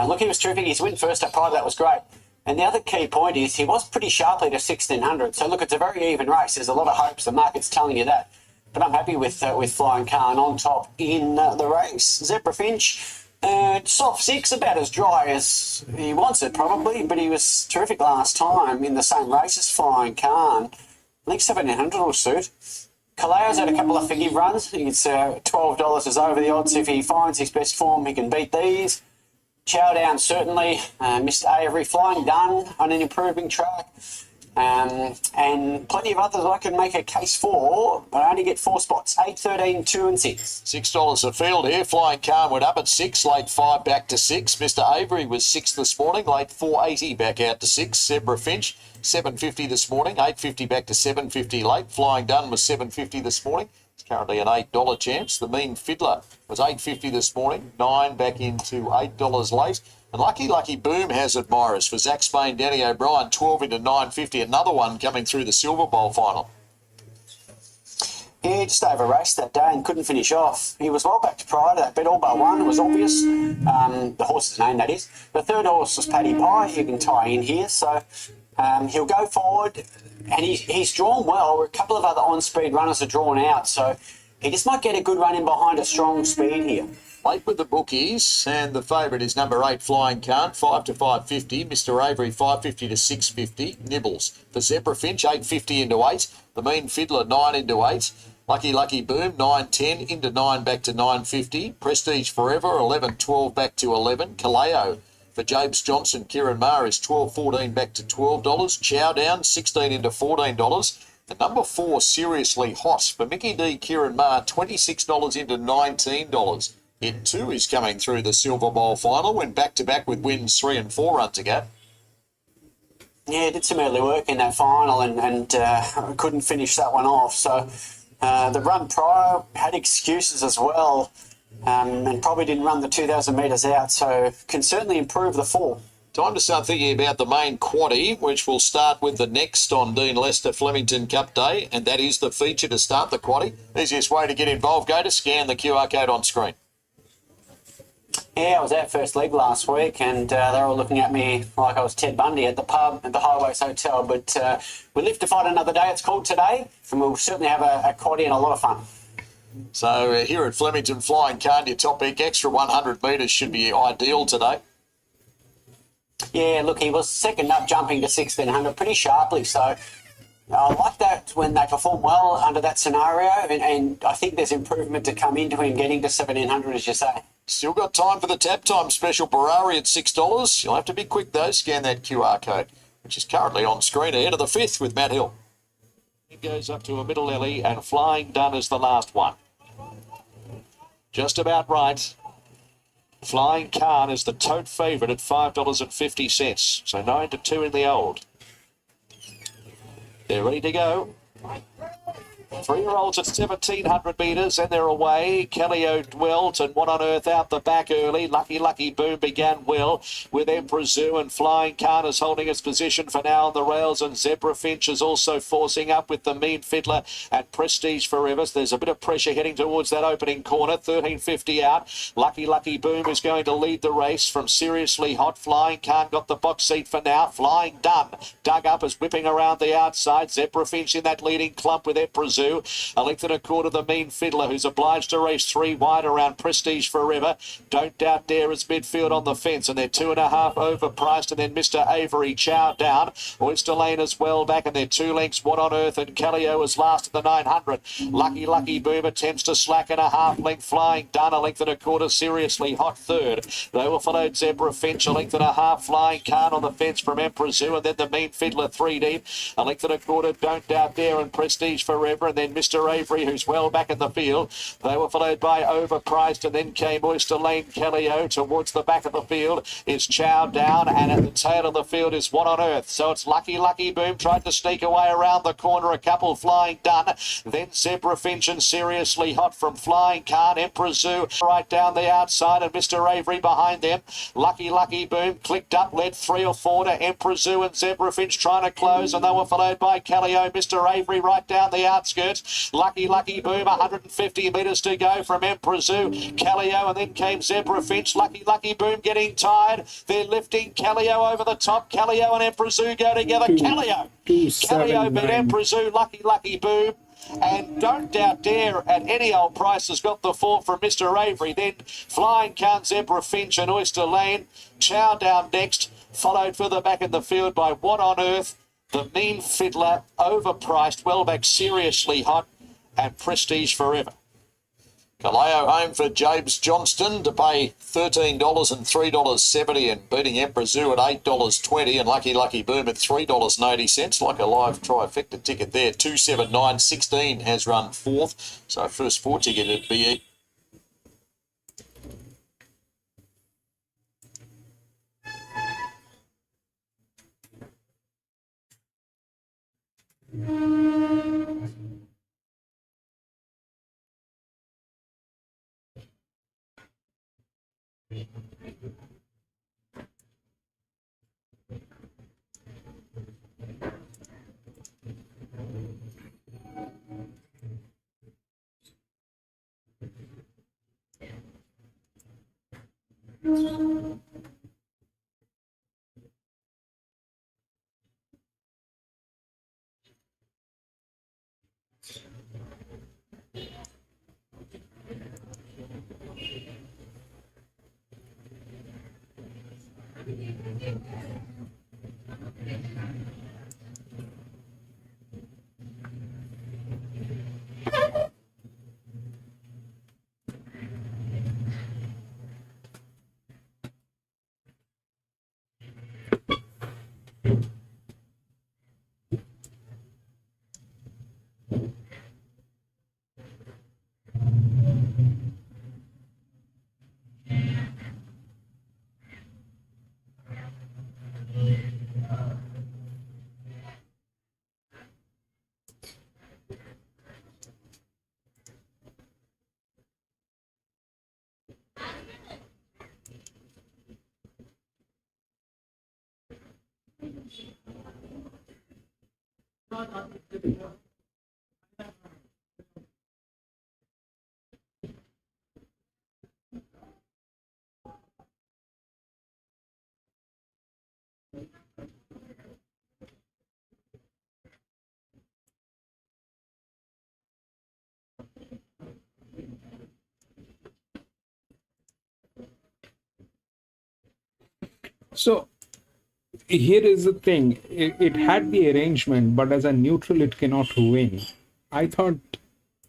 S3: look, he was terrific. His win first up private, that was great. And the other key point is he was pretty sharply to 1600. So, look, it's a very even race. There's a lot of hopes. The market's telling you that. But I'm happy with Flying Khan on top in the race. Zebra Finch, soft six, about as dry as he wants it probably, but he was terrific last time in the same race as Flying Khan. I think 1700 will suit. Kaleo's had a couple of forgive runs. It's $12 is over the odds. If he finds his best form, he can beat these. Chow Down, certainly. Mr. Avery, Flying Done on an improving track. And plenty of others I can make a case for, but I only get 4 spots, 8, 13, 2 and 6.
S4: $6 a field here. Flying Khan went up at 6, late 5 back to 6. Mr. Avery was 6 this morning, late 4.80 back out to 6. Zebra Finch, 7.50 this morning, 8.50 back to 7.50 late. Flying Done was 7.50 this morning. It's currently an $8 chance. The Mean Fiddler was 8.50 this morning, 9 back into $8 late. And Lucky Boom has admirers for Zach Spain, Danny O'Brien, 12 into 9.50. Another one coming through the Silver Bowl final.
S3: He just over-raced that day and couldn't finish off. He was well back to prior to that bet, all but one. It was obvious. The horse's name, that is. The third horse was Paddy Pie. You can tie in here. So he'll go forward. And he's drawn well. A couple of other on-speed runners are drawn out. So he just might get a good run in behind a strong speed here.
S4: Late with the bookies, and the favourite is number 8, Flying Khan, 5 to 5.50. Mr. Avery, 5.50 to 6.50. Nibbles for Zebra Finch, 8.50 into 8. The Mean Fiddler, 9 into 8. Lucky Boom, 9.10 into 9 back to 9.50. Prestige Forever, 11.12 back to 11. Kaleo for James Johnson, Kieran Maher is 12.14 back to $12. Chow Down, 16 into $14. The number 4, Seriously Hot for Mickey D, Kieran Maher, $26 into $19. It too is coming through the Silver Bowl final, went back-to-back with wins 3 and 4 runs ago.
S3: Yeah, did some early work in that final and couldn't finish that one off. So the run prior had excuses as well and probably didn't run the 2,000 metres out, so can certainly improve the form.
S4: Time to start thinking about the main quaddie, which will start with the next on Deane Lester Flemington Cup Day, and that is the feature to start the quaddie. Easiest way to get involved, go to scan the QR code on screen.
S3: Yeah, I was out first leg last week and they were all looking at me like I was Ted Bundy at the pub at the Highways Hotel. But we live to fight another day, it's called today, and we'll certainly have a quaddie and a lot of fun.
S4: So here at Flemington, Flying Khan, your top pick, extra 100 metres should be ideal today.
S3: Yeah, look, he was second up jumping to 1,600 pretty sharply. So I like that when they perform well under that scenario. And I think there's improvement to come into him getting to 1,700, as you say.
S4: Still got time for the tap time special Barari at $6. You'll have to be quick though. Scan that QR code, which is currently on screen ahead of the 5th with Matt Hill.
S5: It goes up to a middle alley and Flying Done is the last one. Just about right. Flying Khan is the tote favourite at $5.50. So 9 to 2 in the old. They're ready to go. 3-year-olds at 1,700 metres and they're away. Kellyo dwelt and What on Earth out the back early. Lucky Boom began well with Emperor Zoo, and Flying Khan is holding its position for now on the rails, and Zebra Finch is also forcing up with the Mean Fiddler and Prestige Forever. So there's a bit of pressure heading towards that opening corner. 13.50 out. Lucky Boom is going to lead the race from Seriously Hot. Flying Khan got the box seat for now. Flying Done dug up is whipping around the outside. Zebra Finch in that leading clump with Emperor Zoo. A length and a quarter the Mean Fiddler, who's obliged to race 3 wide around Prestige Forever. Don't Doubt Dare is midfield on the fence, and they're 2.5 overpriced. And then Mr. Avery, Chow Down. Oyster Lane as well back, and they're 2 lengths. What on Earth and Kellyo is last at the 900. Lucky Boom attempts to slacken a half length. Flying Done, a length and a quarter. Seriously Hot third. They were followed Zebra Finch, a length and a half. Flying Khan on the fence from Emperor Zoo, and then the Mean Fiddler 3 deep. A length and a quarter. Don't Doubt Dare and Prestige Forever. And then Mr. Avery, who's well back in the field. They were followed by Overpriced, and then came Oyster Lane. Kellyo towards the back of the field is Chow Down, and at the tail of the field is What on Earth. So it's Lucky Boom tried to sneak away around the corner, a couple. Flying Done, then Zebra Finch and Seriously Hot from Flying Khan. Emperor Zoo right down the outside, and Mr. Avery behind them. Lucky Boom clicked up, led 3 or 4 to Emperor Zoo, and Zebra Finch trying to close, and they were followed by Kellyo. Mr. Avery right down the outskirts. skirt. Lucky Boom, 150 metres to go from Emperor Zoo. Callio, and then came Zebra Finch. Lucky Boom getting tired. They're lifting Callio over the top. Callio and Emperor Zoo go together. Callio beat Emperor Zoo. Lucky Boom. And Don't Doubt Dare at any old price has got the 4 from Mr. Avery. Then Flying Khan, Zebra Finch and Oyster Lane. Chow down next, followed further back in the field by What on Earth, The Mean Fiddler, Overpriced, Wellback Seriously Hot, and Prestige Forever.
S4: Kaleo home for James Johnston to pay $13 and $3.70 and beating Emperor Zoo at $8.20 and Lucky Boom at $3.80. Like a live trifecta ticket there. 279.16 has run fourth. So first 4 ticket would be
S2: So here is the thing. It had the arrangement, but as a neutral, it cannot win. I thought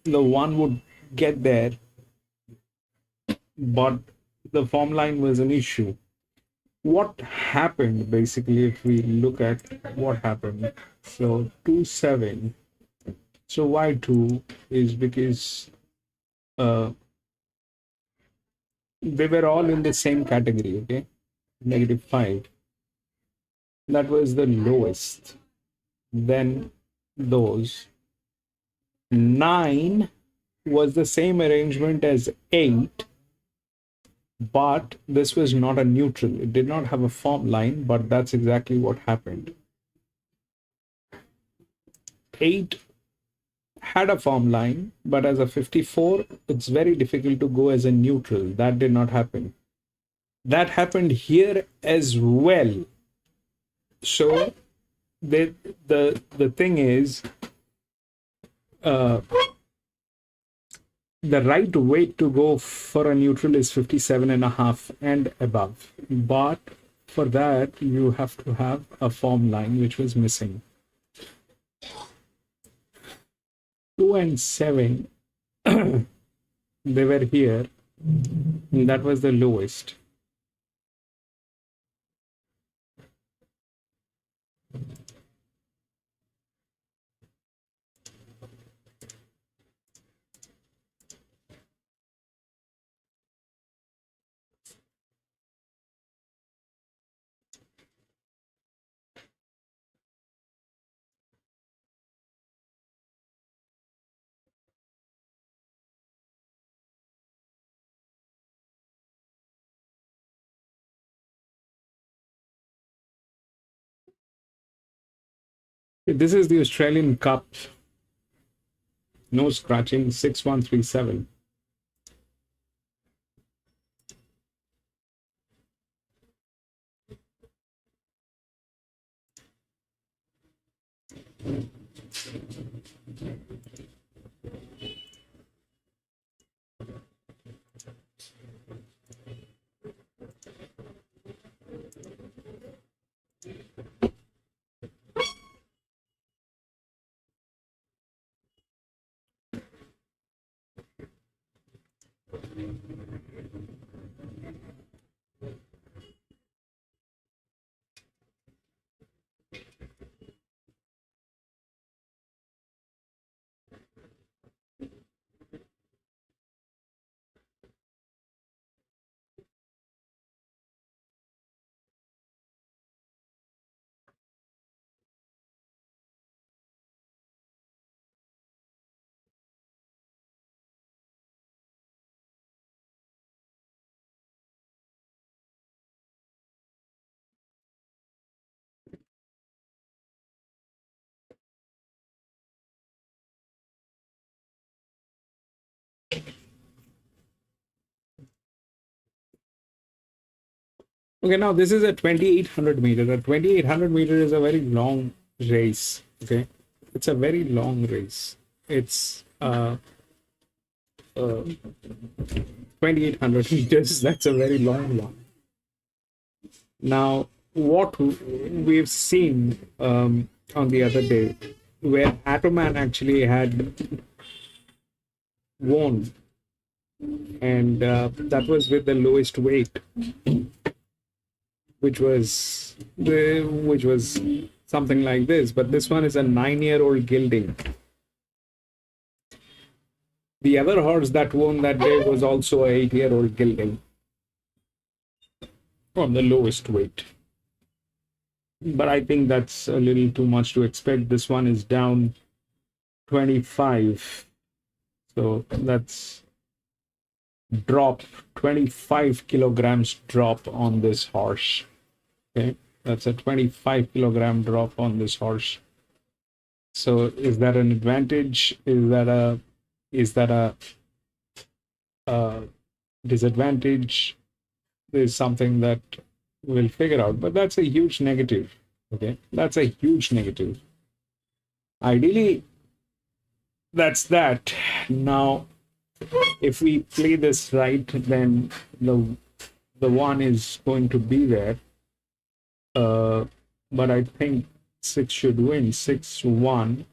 S2: the one would get there, but the form line was an issue. What happened, basically, if we look at what happened? So 2-7. So why 2 is because they were all in the same category, okay? -5. That was the lowest. Then those. 9 was the same arrangement as 8, but this was not a neutral. It did not have a form line, but that's exactly what happened. 8 had a form line, but as a 54, it's very difficult to go as a neutral. That did not happen. That happened here as well. So the thing is, the right weight to go for a neutral is 57.5 and above. But for that, you have to have a form line, which was missing. 2 and 7, they were here. That was the lowest. This is the Australian Cup. No scratching, 6137. Okay, now this is a 2800 meter. A 2800 meter is a very long race. Okay, it's a very long race. It's 2800 meters. That's a very long one. Now, what we've seen on the other day, where Atoman actually had won, and that was with the lowest weight, which was something like this. But this one is a 9-year-old gelding. The other horse that won that day was also a 8-year-old gelding on the lowest weight. But I think that's a little too much to expect. This one is down 25. So that's drop, 25 kilograms drop on this horse. Okay, that's a 25 kilogram drop on this horse. So is that an advantage? Is that a disadvantage? Is something that we'll figure out, but that's a huge negative. Okay, that's a huge negative. Ideally, that's that. Now, if we play this right, then the one is going to be there. But I think 6 should win. 6-1.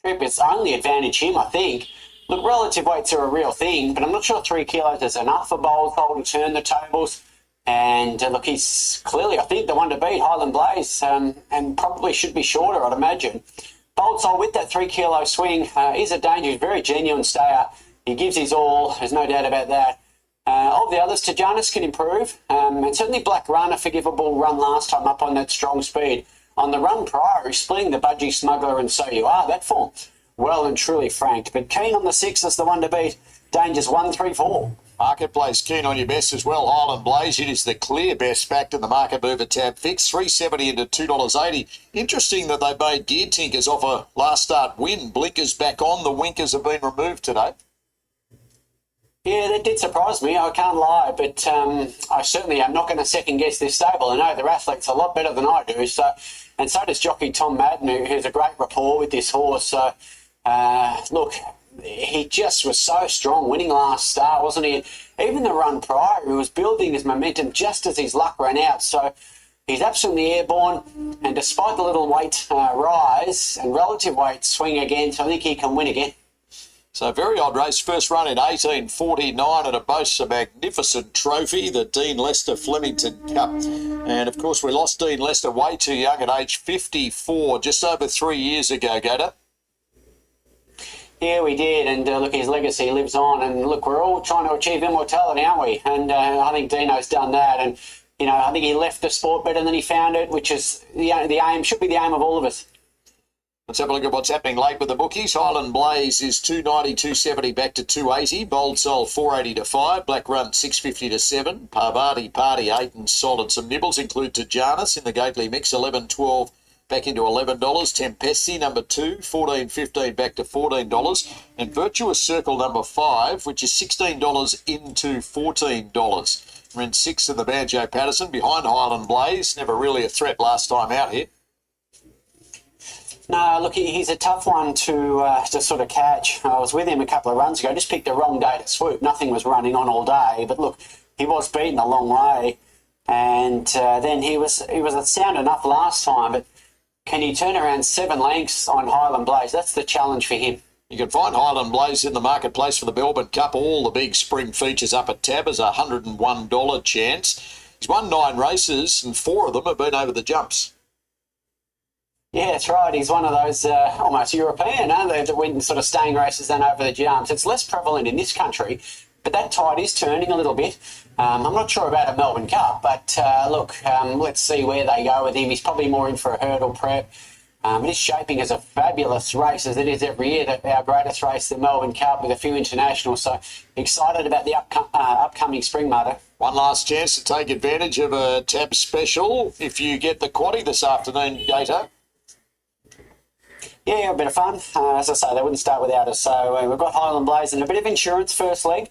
S3: trip. It's only advantage him, I think. Look, relative weights are a real thing, but I'm not sure 3 kilos is enough for Boldsol to turn the tables. And look, he's clearly, I think, the one to beat, Highland Blaze, and probably should be shorter, I'd imagine. Boldsol with that 3 kilo swing is a danger. He's a very genuine stayer. He gives his all, there's no doubt about that. Of the others, Tejanis can improve, and certainly Black Run, a forgivable run last time up on that strong speed. On the run prior, he's splitting the Budgie Smuggler and So You Are. That form, well and truly franked. But keen on the 6 as the one to beat. Dangers 1, 3, 4.
S4: Marketplace keen on your best as well. Highland Blaze, it is the clear best backed in the market mover tab fix. $3.70 into $2.80. Interesting that they made Gear Tinkers off a last start win. Blinkers back on. The winkers have been removed today.
S3: Yeah, that did surprise me, I can't lie, but I certainly am not going to second guess this stable. I know their athletes a lot better than I do, and so does jockey Tom Madden, who has a great rapport with this horse. So, look, he just was so strong winning last start, wasn't he? Even the run prior, he was building his momentum just as his luck ran out. So he's absolutely airborne, and despite the little weight rise and relative weight swing again, so I think he can win again.
S4: So very odd race. First run in 1849, and it boasts a magnificent trophy, the Deane Lester Flemington Cup. And of course, we lost Deane Lester way too young at age 54, just over 3 years ago, Gator.
S3: Yeah, we did, and look, his legacy lives on, and look, we're all trying to achieve immortality, aren't we? And I think Dino's done that, and, you know, I think he left the sport better than he found it, which is the aim, should be the aim of all of us.
S4: Let's have a look at what's happening late with the bookies. Highland Blaze is $2.90, $2.70 back to $2.80. Boldsol $4.80 to $5. Black Run $6.50 to $7. Parvati Party 8 and solid. Some nibbles include Tejanis in the Gately mix, $11.12 back into $11. Tempesti number 2, $14.15 back to $14. And Virtuous Circle number 5, which is $16 into $14. We're in 6th of the Banjo Patterson behind Highland Blaze. Never really a threat last time out here.
S3: No, look, he's a tough one to sort of catch. I was with him a couple of runs ago. Just picked the wrong day to swoop. Nothing was running on all day. But look, he was beaten a long way. And then he was sound enough last time. But can he turn around 7 lengths on Highland Blaze? That's the challenge for him.
S4: You can find Highland Blaze in the marketplace for the Melbourne Cup. All the big spring features up at tab as a $101 chance. He's won 9 races and 4 of them have been over the jumps.
S3: Yeah, that's right. He's one of those almost European, that win sort of staying races and over the jumps. It's less prevalent in this country, but that tide is turning a little bit. I'm not sure about a Melbourne Cup, but look, let's see where they go with him. He's probably more in for a hurdle prep. It is shaping as a fabulous race, as it is every year, our greatest race, the Melbourne Cup, with a few internationals. So excited about the upcoming spring, Mother. One last chance to take advantage of a tab special if you get the quaddie this afternoon, Gator. Yeah, a bit of fun. As I say, they wouldn't start without us. So we've got Highland Blaze and a bit of insurance first leg.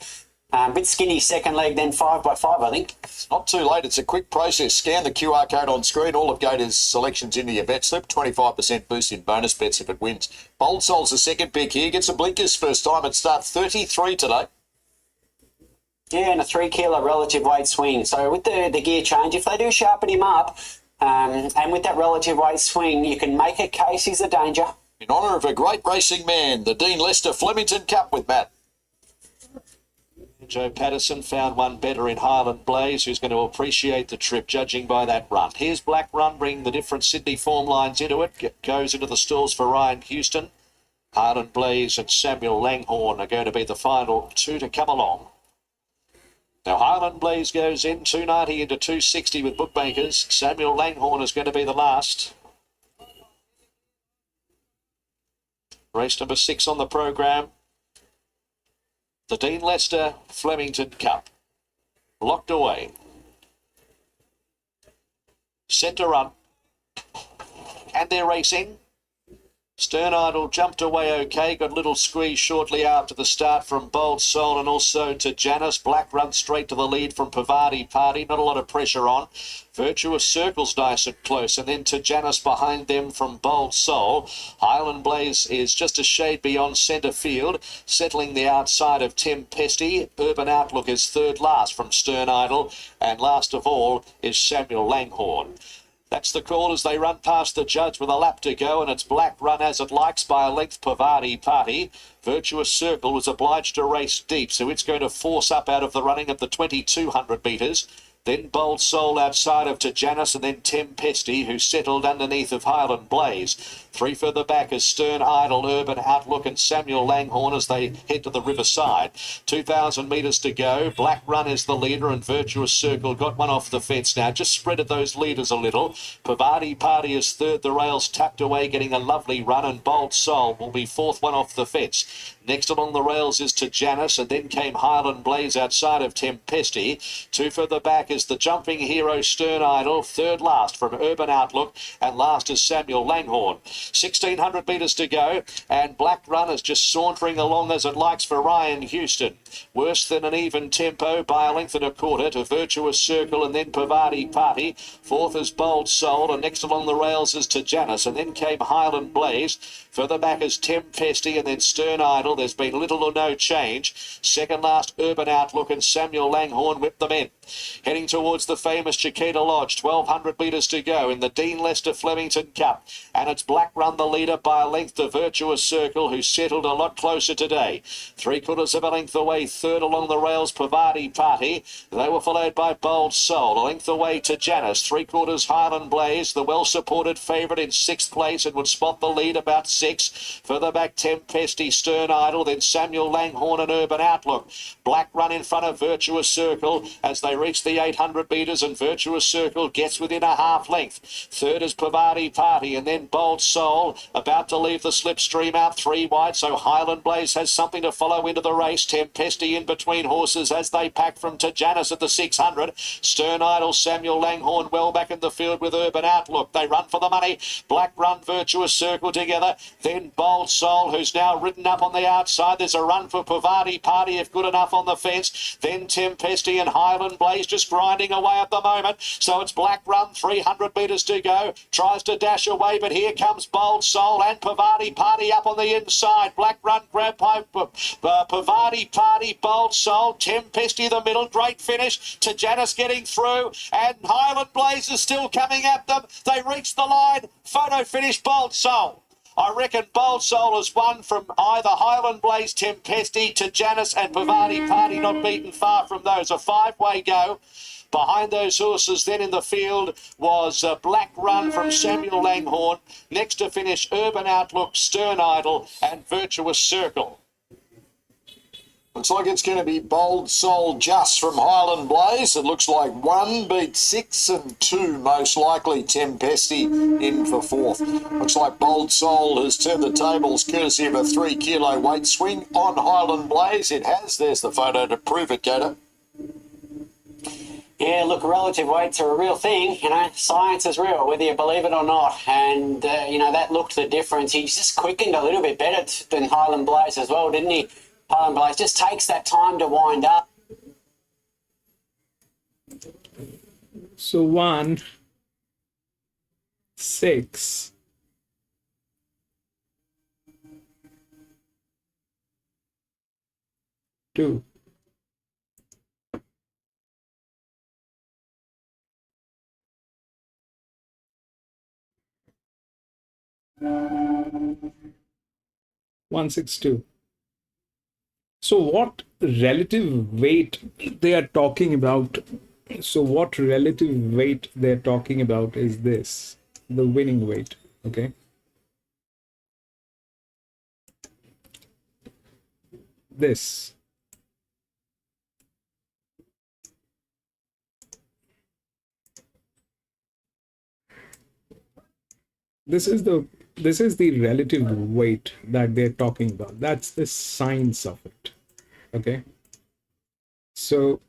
S3: A bit skinny second leg, then 5x5, I think. It's not too late. It's a quick process. Scan the QR code on screen. All of Gator's selections into your bet slip. 25% boost in bonus bets if it wins. Boldsol's the second pick here. Gets some blinkers first time at start 33 today. Yeah, and a 3 kilo relative weight swing. So with the gear change, if they do sharpen him up, and with that relative weight swing, you can make a case he's a danger. In honour of a great racing man, the Deane Lester Flemington Cup with Matt.
S5: Joe Patterson found one better in Highland Blaze, who's going to appreciate the trip, judging by that run. Here's Black Run, bringing the different Sydney form lines into it. Goes into the stalls for Ryan Houston. Highland Blaze and Samuel Langhorne are going to be the final 2 to come along. Now, Highland Blaze goes in 290 into 260 with bookmakers. Samuel Langhorne is going to be the last. Race number 6 on the program. The Deane Lester Flemington Cup. Locked away. Centre run. And they're racing. Stern Idol jumped away okay, got a little squeeze shortly after the start from Boldsol and also to Janice. Black Run straight to the lead from Parvati Party, not a lot of pressure on. Virtuous Circle's nice and close, and then to Janice behind them from Boldsol. Highland Blaze is just a shade beyond centre field, settling the outside of Tempesti. Urban Outlook is third last from Stern Idol, and last of all is Samuel Langhorne. That's the call as they run past the judge with a lap to go, and it's Black Run as it likes by a length. Pavadi Party. Virtuous Circle was obliged to race deep, so it's going to force up out of the running at the 2,200 metres. Then Bold Soul outside of Janice, and then Tempesty, who settled underneath of Highland Blaze. Three further back is Stern Idle, Urban Outlook and Samuel Langhorne as they head to the riverside. 2,000 metres to go. Black Run is the leader, and Virtuous Circle got one off the fence now. Just spreaded those leaders a little. Pavadi Party is third. The rails tucked away, getting a lovely run, and Bold Soul will be fourth one off the fence. Next along the rails is Janice, and then came Highland Blaze outside of Tempesty. Two further back is the jumping hero Stern Idle. Third last from Urban Outlook, and last is Samuel Langhorne. 1,600 metres to go, and Black Run is just sauntering along as it likes for Ryan Houston. Worse than an even tempo by a length and a quarter to Virtuous Circle, and then Pavadi Party. Fourth is Bold Soul, and next along the rails is Janice, and then came Highland Blaze. Further back is Tempesty, and then Stern Idle. There's been little or no change. Second last, Urban Outlook, and Samuel Langhorne whipped them in. Heading towards the famous Chiquita Lodge, 1,200 metres to go in the Deane Lester Flemington Cup. And it's Black Run the leader by a length to Virtuous Circle, who settled a lot closer today. 3/4 of a length away, third along the rails, Pavadi Party. They were followed by Bold Soul. A length away to Janice, 3/4 Highland Blaze, the well-supported favourite in sixth place and would spot the lead about 6. Further back, Tempesty, Stern Idle, then Samuel Langhorne and Urban Outlook. Black Run in front of Virtuous Circle as they reach the 800 metres, and Virtuous Circle gets within a half length. Third is Pavadi Party, and then Bold Soul about to leave the slipstream out 3 wide, so Highland Blaze has something to follow into the race. Tempesty in between horses as they pack from Janice at the 600. Stern Idle, Samuel Langhorne well back in the field with Urban Outlook. They run for the money. Black Run, Virtuous Circle together. Then Bold Soul, who's now ridden up on the outside. There's a run for Pavadi Party if good enough on the fence. Then Tempesty and Highland Blaze just grinding away at the moment. So it's Black Run, 300 metres to go. Tries to dash away, but here comes Bold Soul and Pavadi Party up on the inside. Black Run grab by Pavadi Party, Bold Soul, Tempesty the middle. Great finish. Janice getting through, and Highland Blaze is still coming at them. They reach the line. Photo finish, Bold Soul. I reckon Bold Soul has won from either Highland Blaze, Tempesty, Janice and Pavadi Party, not beaten far from those. A 5-way go. Behind those horses then in the field was Black Run from Samuel Langhorne. Next to finish, Urban Outlook, Stern Idle and Virtuous Circle.
S4: Looks like it's going to be Bold Soul just from Highland Blaze. It looks like 1 beat 6 and 2 most likely. Tempesty in for fourth. Looks like Bold Soul has turned the tables courtesy of a 3 kilo weight swing on Highland Blaze. It has. There's the photo to prove it, Gator.
S3: Yeah, look, relative weights are a real thing. You know, science is real, whether you believe it or not. And, you know, that looked the difference. He just quickened a little bit better than Highland Blaze as well, didn't he? Highland Blaze just takes that time to wind up.
S2: So 1, 6, 2. One 6 2. So what relative weight they are talking about? So what relative weight they're talking about is this, the winning weight, okay? This. This is the relative weight that they're talking about. That's the science of it. Okay. So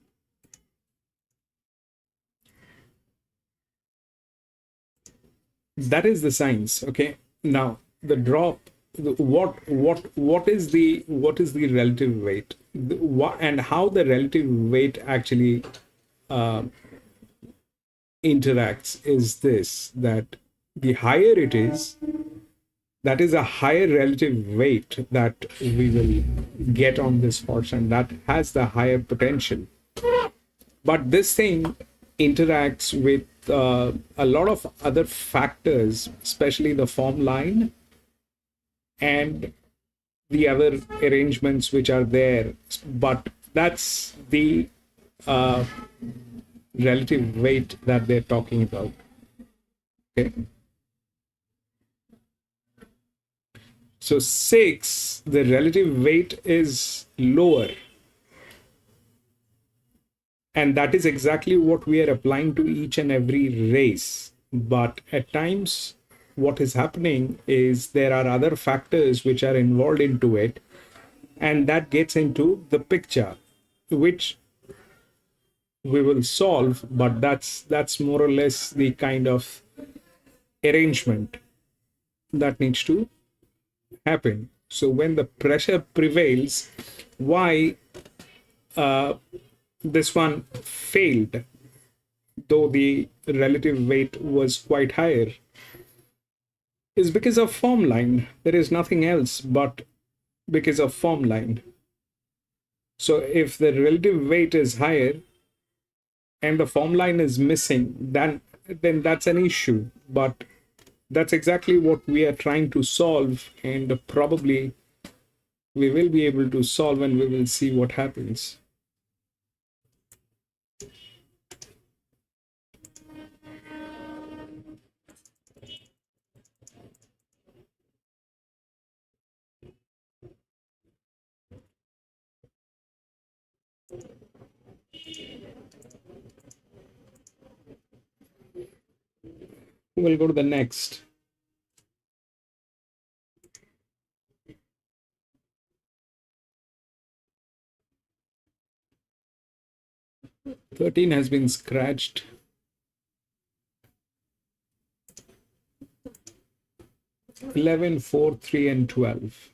S2: that is the science. Okay. Now the drop. What is the relative weight? And how the relative weight actually interacts is this, that the higher it is, that is a higher relative weight that we will get on this horse, and that has the higher potential. But this thing interacts with a lot of other factors, especially the form line and the other arrangements which are there, but that's the relative weight that they're talking about. Okay. So 6, the relative weight is lower. And that is exactly what we are applying to each and every race. But at times, what is happening is there are other factors which are involved into it. And that gets into the picture, which we will solve, but that's more or less the kind of arrangement that needs to happen. So when the pressure prevails, why this one failed, though the relative weight was quite higher, is because of form line. There is nothing else but because of form line. So if the relative weight is higher and the form line is missing, then that's an issue. But that's exactly what we are trying to solve, and probably we will be able to solve, and we will see what happens. We'll go to the next. "13 has been scratched. 11, 4, 3, and 12.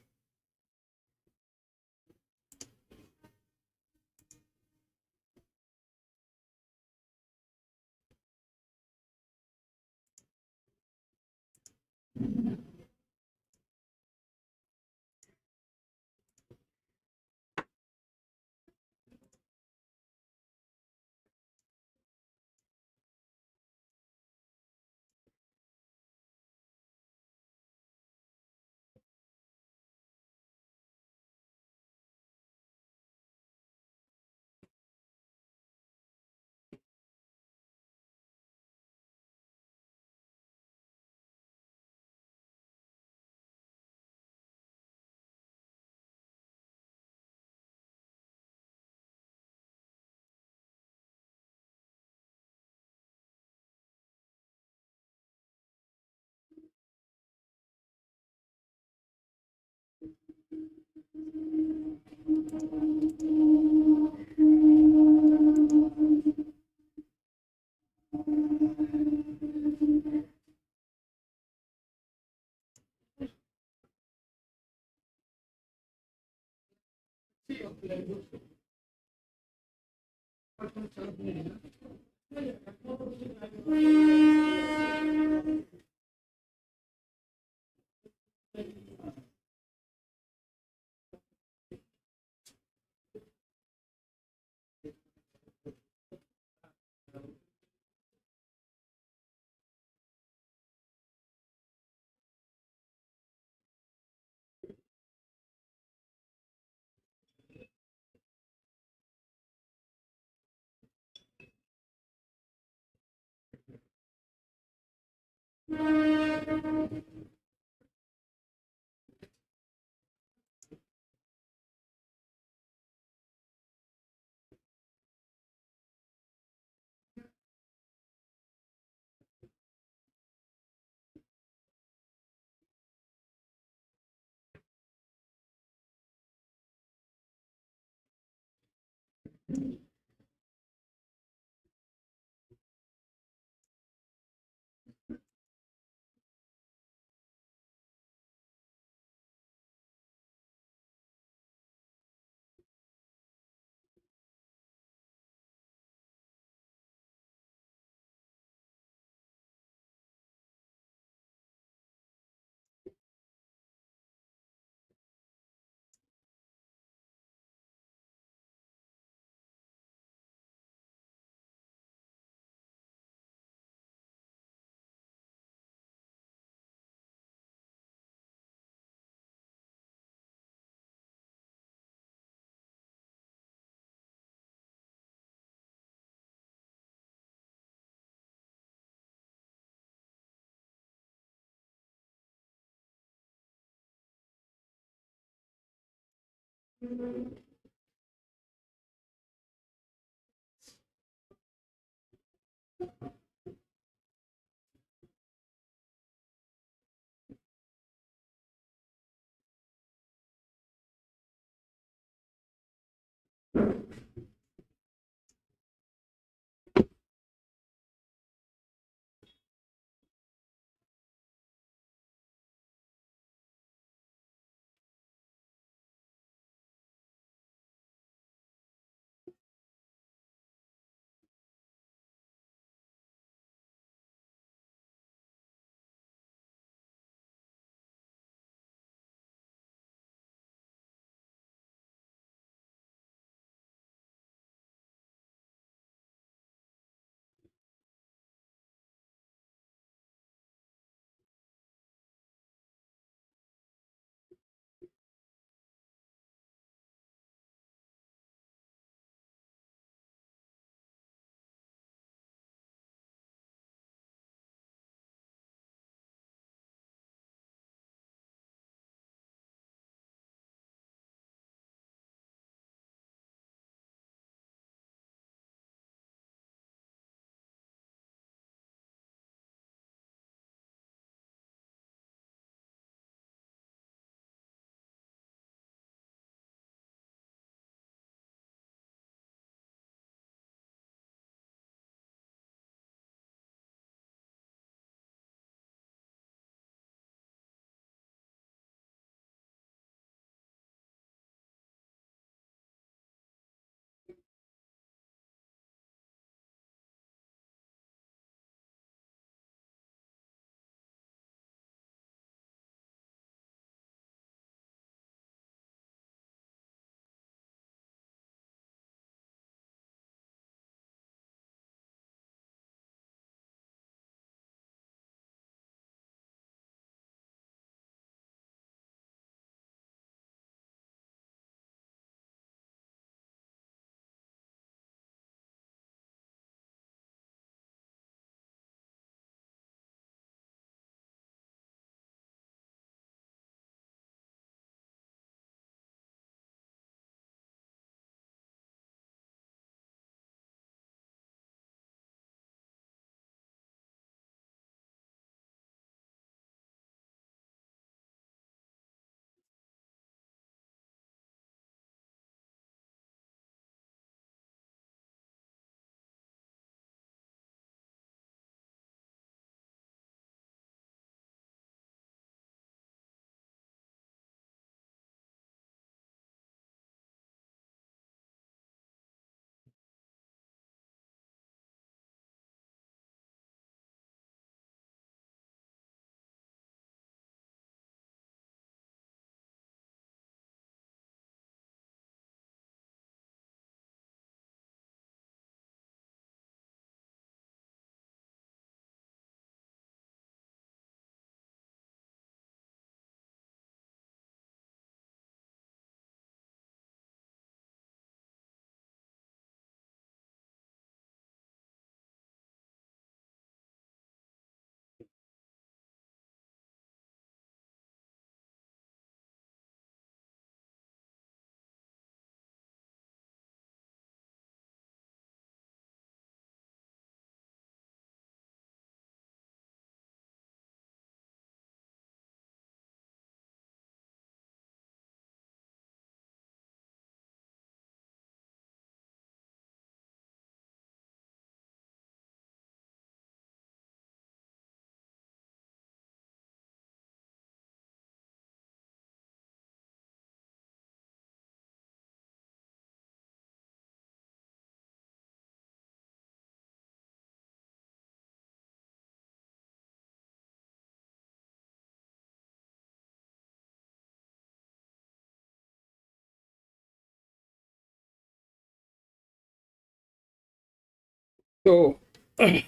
S2: So the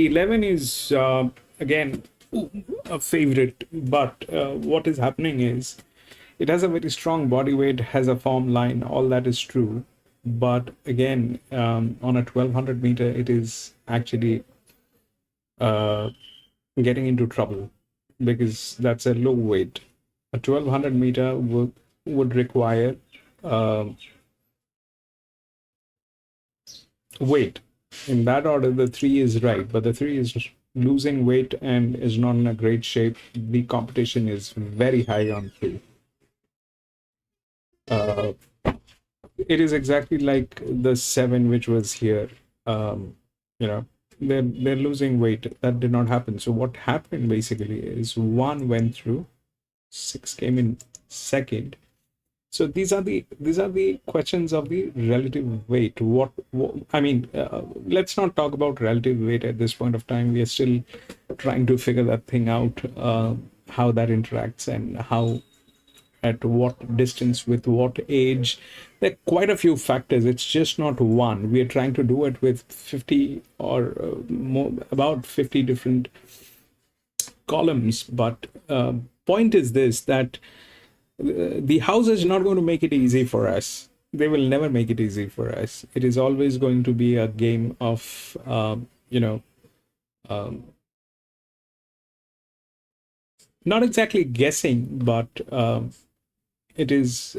S2: 11 is again a favorite, but what is happening is it has a very strong body weight, has a form line, all that is true. But again, on a 1200 meter, it is actually getting into trouble because that's a low weight. A 1200 meter would require weight. In that order, the 3 is right, but the 3 is losing weight and is not in a great shape. The competition is very high on 3. It is exactly like the 7 which was here. You know, they're losing weight. That did not happen. So what happened basically is 1 went through, 6 came in second. So these are the questions of the relative weight. What I mean, let's not talk about relative weight at this point of time. We are still trying to figure that thing out, how that interacts and how, at what distance, with what age. There are quite a few factors. It's just not one. We are trying to do it with 50 or more, about 50 different columns. But point is this, that the house is not going to make it easy for us. They will never make it easy for us. It is always going to be a game of, not exactly guessing, but it is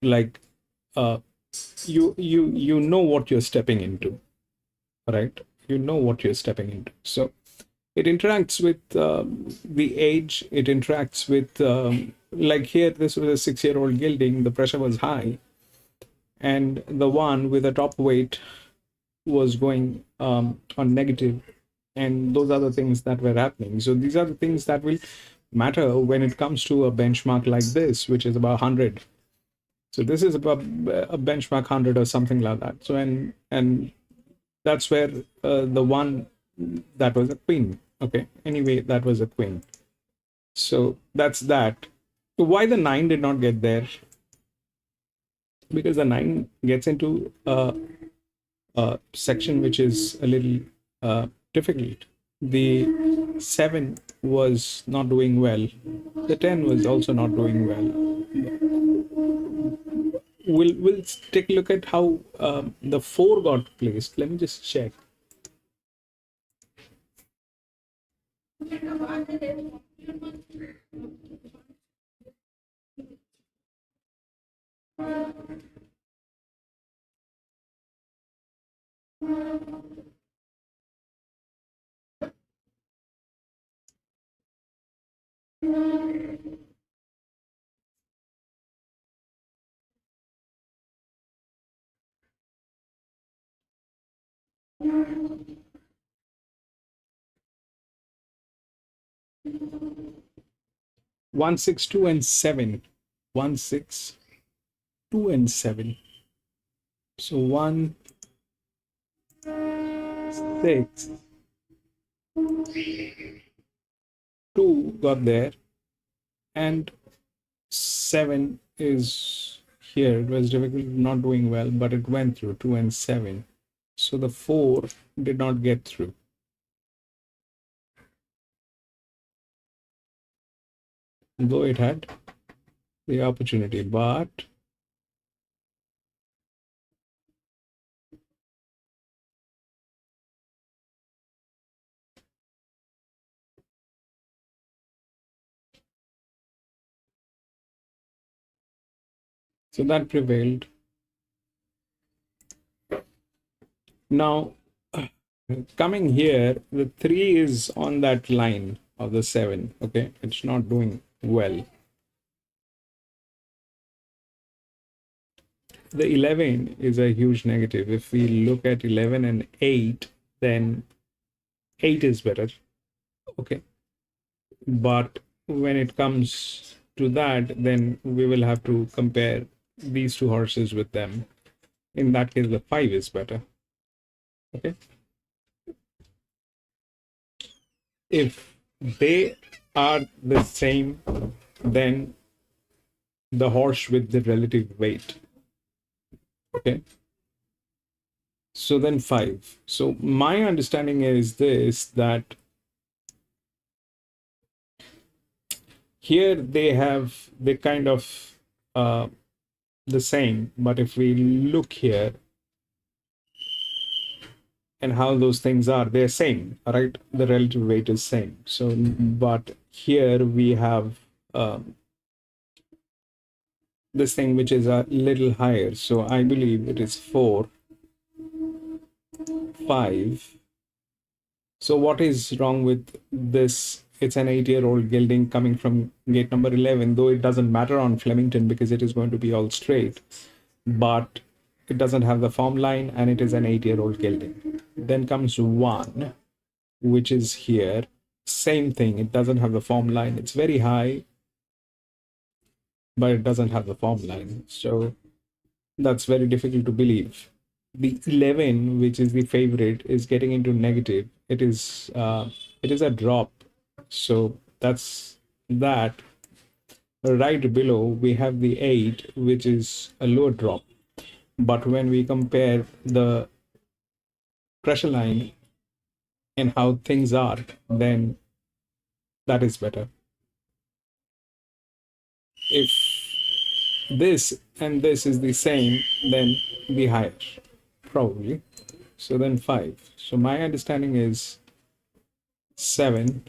S2: like you know what you're stepping into, right? You know what you're stepping into. So it interacts with the age. It interacts with, like here, this was a 6-year-old gelding. The pressure was high, and the one with a top weight was going on negative, and those are the things that were happening. So these are the things that will matter when it comes to a benchmark like this, which is about 100. So this is about a benchmark 100 or something like that. So and that's where the one that was a queen. Okay, anyway, that was a queen. So that's that. Why the 9 did not get there? Because the 9 gets into a section which is a little difficult. The 7 was not doing well. The 10 was also not doing well. We'll take a look at how the 4 got placed. Let me just check. One, 6, 2, and 7. 1, 6, 2, and 7. So 1, 6, 2 got there, and 7 is here. It was difficult, not doing well, but it went through 2 and 7. So the 4 did not get through. Though it had the opportunity, but so that prevailed. Now, coming here, the 3 is on that line of the 7. Okay, it's not doing well. The 11 is a huge negative. If we look at 11 and 8, then 8 is better. Okay, but when it comes to that, then we will have to compare these 2 horses with them. In that case, the 5 is better. Okay, if they are the same, then the horse with the relative weight. Okay, so then 5. So my understanding is this, that here they kind of the same, but if we look here and how those things are, they're same, right? The relative weight is same. So, but here we have this thing which is a little higher. So I believe it is 4, 5. So what is wrong with this? It's an 8-year-old gelding coming from gate number 11, though it doesn't matter on Flemington because it is going to be all straight. But it doesn't have the form line and it is an 8-year-old gelding. Then comes 1, which is here. Same thing, it doesn't have the form line. It's very high, but it doesn't have the form line. So that's very difficult to believe. The 11, which is the favorite, is getting into negative. It is a drop. So that's that. Right below, we have the 8, which is a lower drop. But when we compare the pressure line and how things are, then that is better. If this and this is the same, then the higher, probably. So then 5. So my understanding is 7,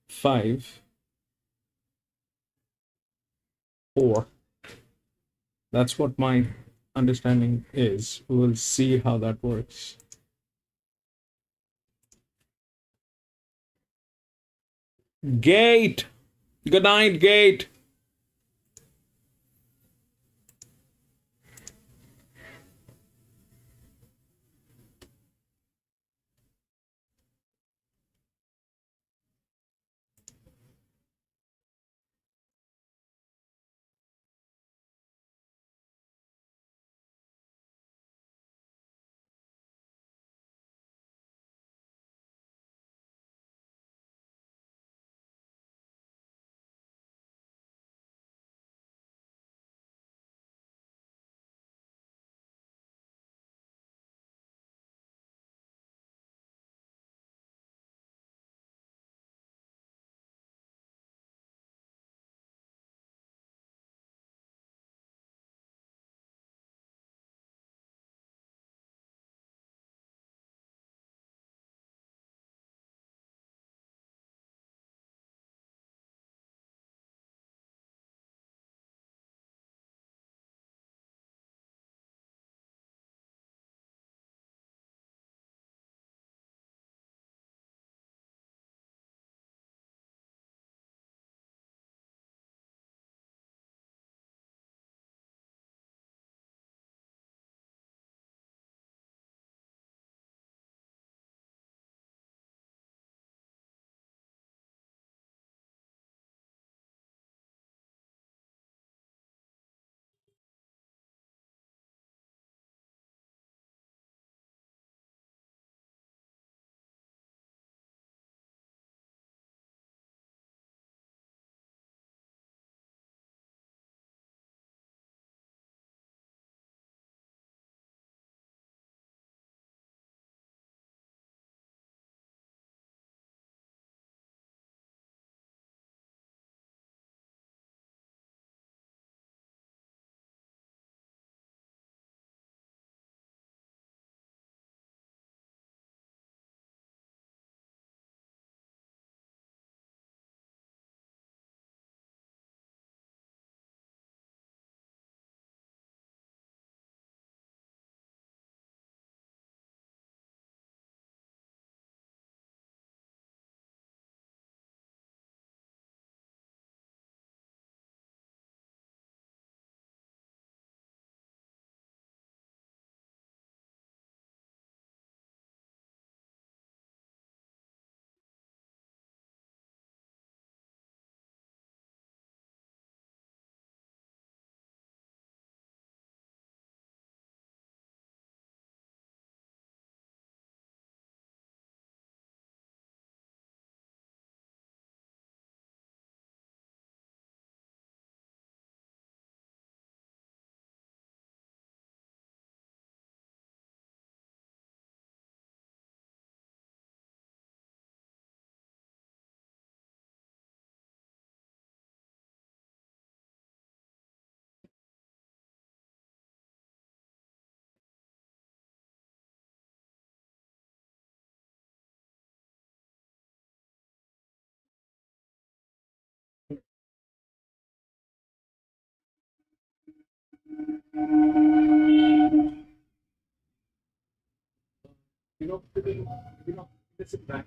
S2: 5, 4. That's what my understanding is. We'll see how that works. Gate. Good night, Gate. Listen back.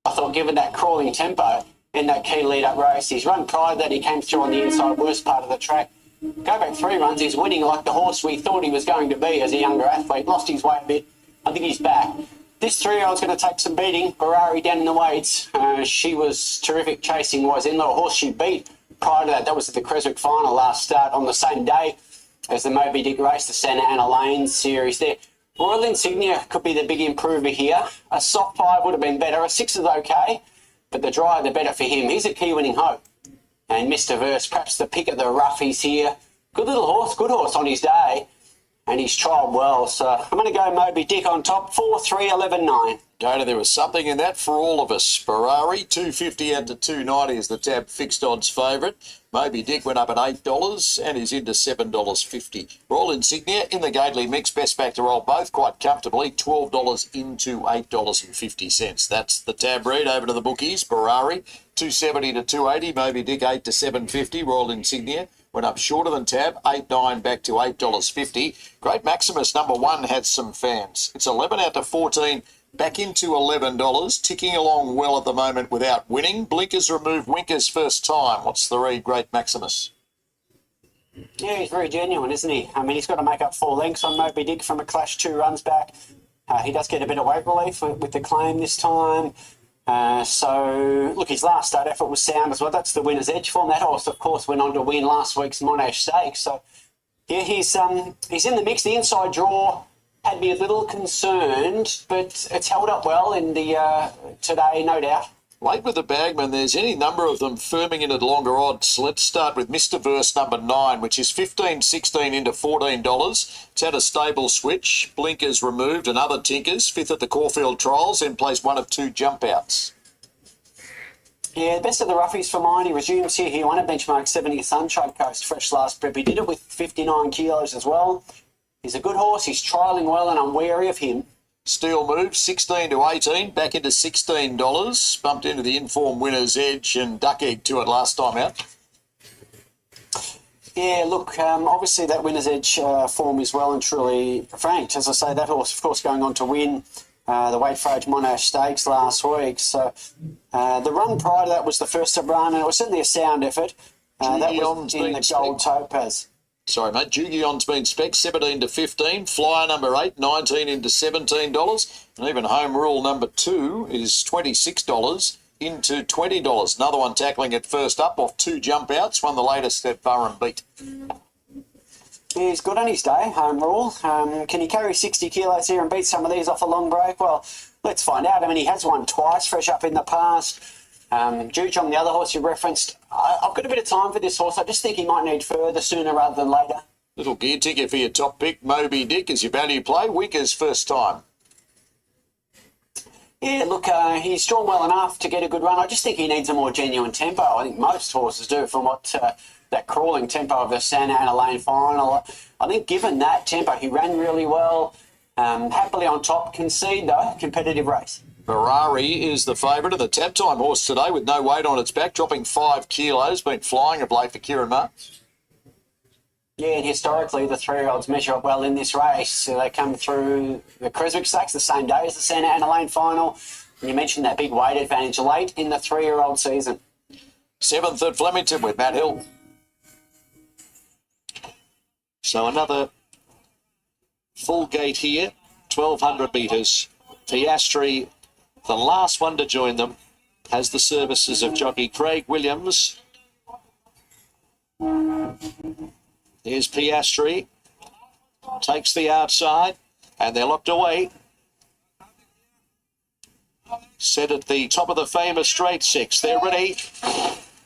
S3: I thought, given that crawling tempo in that key lead-up race, his run prior that he came through on the inside worst part of the track. Go back 3 runs, he's winning like the horse we thought he was going to be as a younger athlete. Lost his way a bit. I think he's back. This 3-year-old's going to take some beating. Ferrari down in the weights. She was terrific chasing wise. In the horse she beat prior to that, that was at the Creswick final last start on the same day as the Moby Dick race, the Santa Ana Lane series there. Royal Insignia could be the big improver here. A soft 5 would have been better. A 6 is okay, but the drier the better for him. He's a key winning hope. And Mr. Verse, perhaps the pick of the roughies here. Good little horse, good horse on his day. And he's trialled well. So I'm going to go Moby Dick on top. 4, 3, 11, 9.
S4: Gator, there was something in that for all of us. Ferrari, 250 out to 290 is the tab fixed odds favourite. Moby Dick went up at $8 and is into $7.50. Royal Insignia in the Gately mix, best back to roll both quite comfortably, $12 into $8.50. That's the tab read over to the bookies. Ferrari, 270 to 280. Moby Dick, 8 to 750. Royal Insignia went up shorter than tab, 8.9 back to $8.50. Great Maximus, number 1, had some fans. It's 11 out to 14. Back into $11, ticking along well at the moment without winning. Blinkers removed, Winkers first time. What's the read, Great Maximus?
S3: Yeah, he's very genuine, isn't he? I mean, he's got to make up 4 lengths on Moby Dick from a clash 2 runs back. He does get a bit of weight relief with the claim this time. So, look, his last start effort was sound as well. That's the winner's edge for him. That horse, of course, went on to win last week's Monash Stakes. So, yeah, he's in the mix. The inside draw had me a little concerned, but it's held up well in the today, no doubt.
S4: Late with the bagman, there's any number of them firming in at longer odds. Let's start with Mr. Verse number 9, which is 15, 16 into $14. It's had a stable switch, blinkers removed and other tinkers. 5th at the Caulfield Trials, then placed 1 of 2 jump outs.
S3: Yeah, the best of the roughies for mine. He resumes here. He won a benchmark 70 Sunshine Coast fresh last prep. He did it with 59 kilos as well. He's a good horse. He's trialling well, and I'm wary of him.
S4: Steel move, 16 to 18, back into $16. Bumped into the informed winner's edge and duck egg to it last time out.
S3: Yeah, look, obviously that winner's edge form is well and truly franked. As I say, that horse, of course, going on to win the Waitrose Monash Stakes last week. So the run prior to that was the first to run, and it was certainly a sound effort. That was in the Gold Topaz.
S4: Sorry, mate. Jugion's been spec 17 to 15. Flyer number 8, 19 into $17. And even Home Rule number 2 is $26 into $20. Another one tackling it first up off 2 jump outs. Won the latest at Burren Beat.
S3: He's good on his day, Home Rule. Can he carry 60 kilos here and beat some of these off a long break? Well, let's find out. I mean, he has won twice, fresh up in the past. Jujong, the other horse you referenced, I've got a bit of time for this horse. I just think he might need further sooner rather than later.
S4: Little gear ticket for your top pick. Moby Dick as your value play. Winker's first time.
S3: Yeah, look, he's drawn well enough to get a good run. I just think he needs a more genuine tempo. I think most horses do from what that crawling tempo of the Santa Ana Lane final. I think given that tempo, he ran really well. Happily on top, concede though, competitive race.
S4: Ferrari is the favourite of the tap time horse today with no weight on its back, dropping 5 kilos. Been flying of late for Kieran Marr.
S3: Yeah, and historically, the 3-year-olds measure up well in this race. So they come through the Creswick Stakes the same day as the Santa Ana Lane final. And you mentioned that big weight advantage late in the 3-year-old season.
S4: 7th at Flemington with Matt Hill.
S5: So another full gate here, 1,200 metres. Piastri, the last one to join them, has the services of jockey Craig Williams. Here's Piastri, takes the outside, and they're locked away. Set at the top of the famous straight 6. They're ready.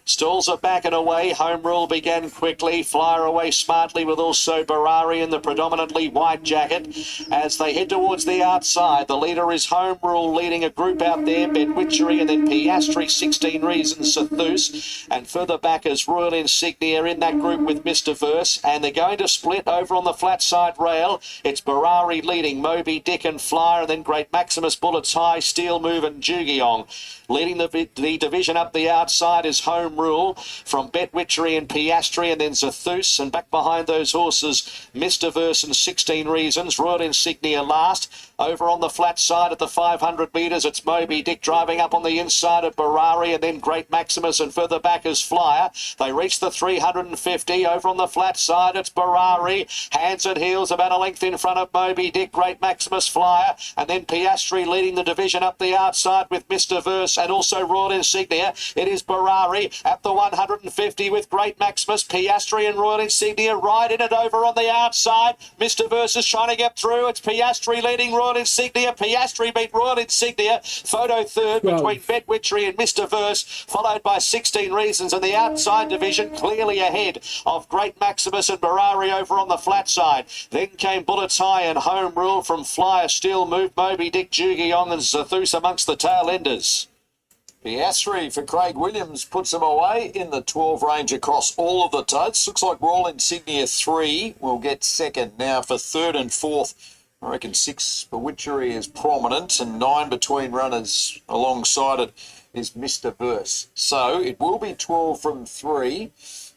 S5: Stalls are back and away. Home Rule began quickly. Flyer away smartly with also Barari in the predominantly white jacket. As they head towards the outside, the leader is Home Rule leading a group out there. Bedwitchery and then Piastri, 16 Reasons, Sathus. And further back is Royal Insignia in that group with Mr. Verse. And they're going to split over on the flat side rail. It's Barari leading, Moby Dick and Flyer, and then Great Maximus, Bullets High, Steel Move and Jugiong. Leading the division up the outside is Home Rule from Betwitchery and Piastri, and then Zathus, and back behind those horses Mr. Verse and 16 Reasons. Royal Insignia last. Over on the flat side at the 500 metres, it's Moby Dick driving up on the inside of Barari, and then Great Maximus, and further back is Flyer. They reach the 350. Over on the flat side, it's Barari. Hands and heels about a length in front of Moby Dick, Great Maximus, Flyer, and then Piastri leading the division up the outside with Mr. Verse and also Royal Insignia. It is Barari at the 150 with Great Maximus, Piastri and Royal Insignia right in it over on the outside. Mr. Verse is trying to get through. It's Piastri leading Royal Insignia. Piastri beat Royal Insignia. Photo third between Betwitchery and Mr. Verse, followed by 16 Reasons, and the outside division clearly ahead of Great Maximus and Barari over on the flat side. Then came Bullets High and Home Rule from Flyer, Steel Move, Moby Dick, Jugiong and Zathus amongst the tail enders.
S4: Piastri for Craig Williams puts them away in the 12 range across all of the totes. Looks like Royal Insignia 3 will get second. Now for third and fourth, I reckon 6 for Witchery is prominent, and 9 between runners alongside it is Mr. Verse. So it will be 12 from 3,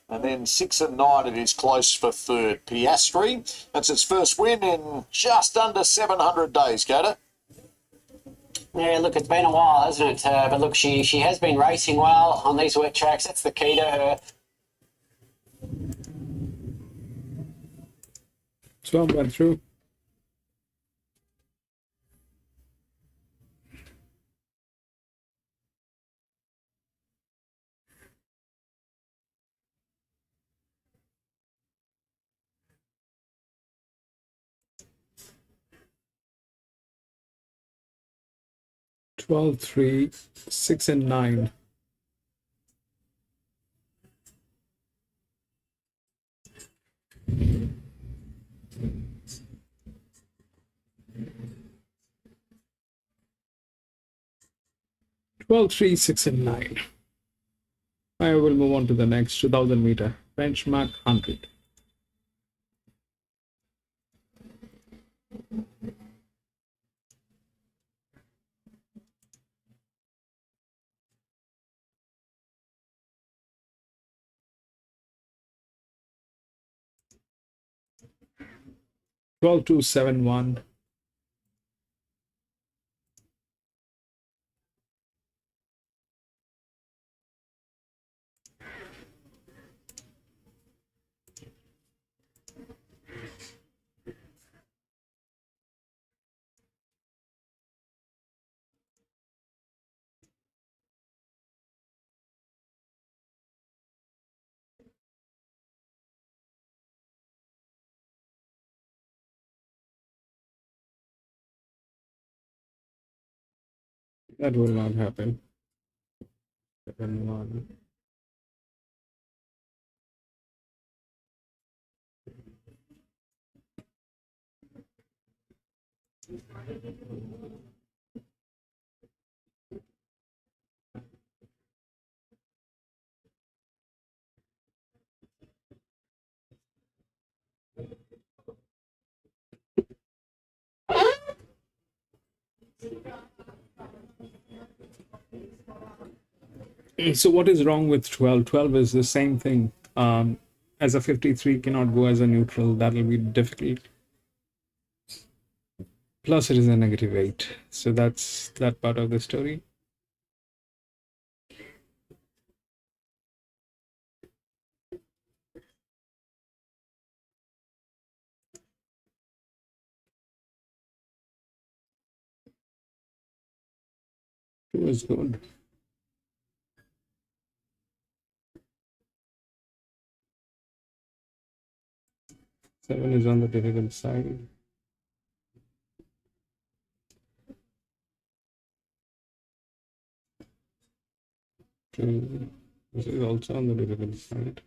S4: and then 6 and 9 it is close for third. Piastri, that's its first win in just under 700 days, Gator.
S3: Yeah, look, it's been a while, hasn't it? But look, she has been racing well on these wet tracks. That's the key to her.
S2: 12 went through. Twelve, 3, 6 and 9. Twelve, 3, 6 and 9. I will move on to the next 2000 meter benchmark 100. Twelve two seven one. That will not happen. 7-1. So what is wrong with 12? 12 is the same thing. As a 53 cannot go as a neutral. That will be difficult. Plus it is a negative 8. So that's that part of the story. It was good. Seven is on the difficult side. Two. This is also on the difficult side.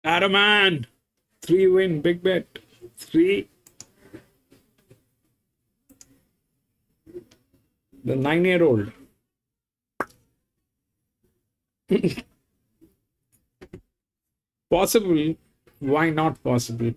S2: Adaman! 3 win, big bet. 3. The 9-year-old. Possible. Why not possible?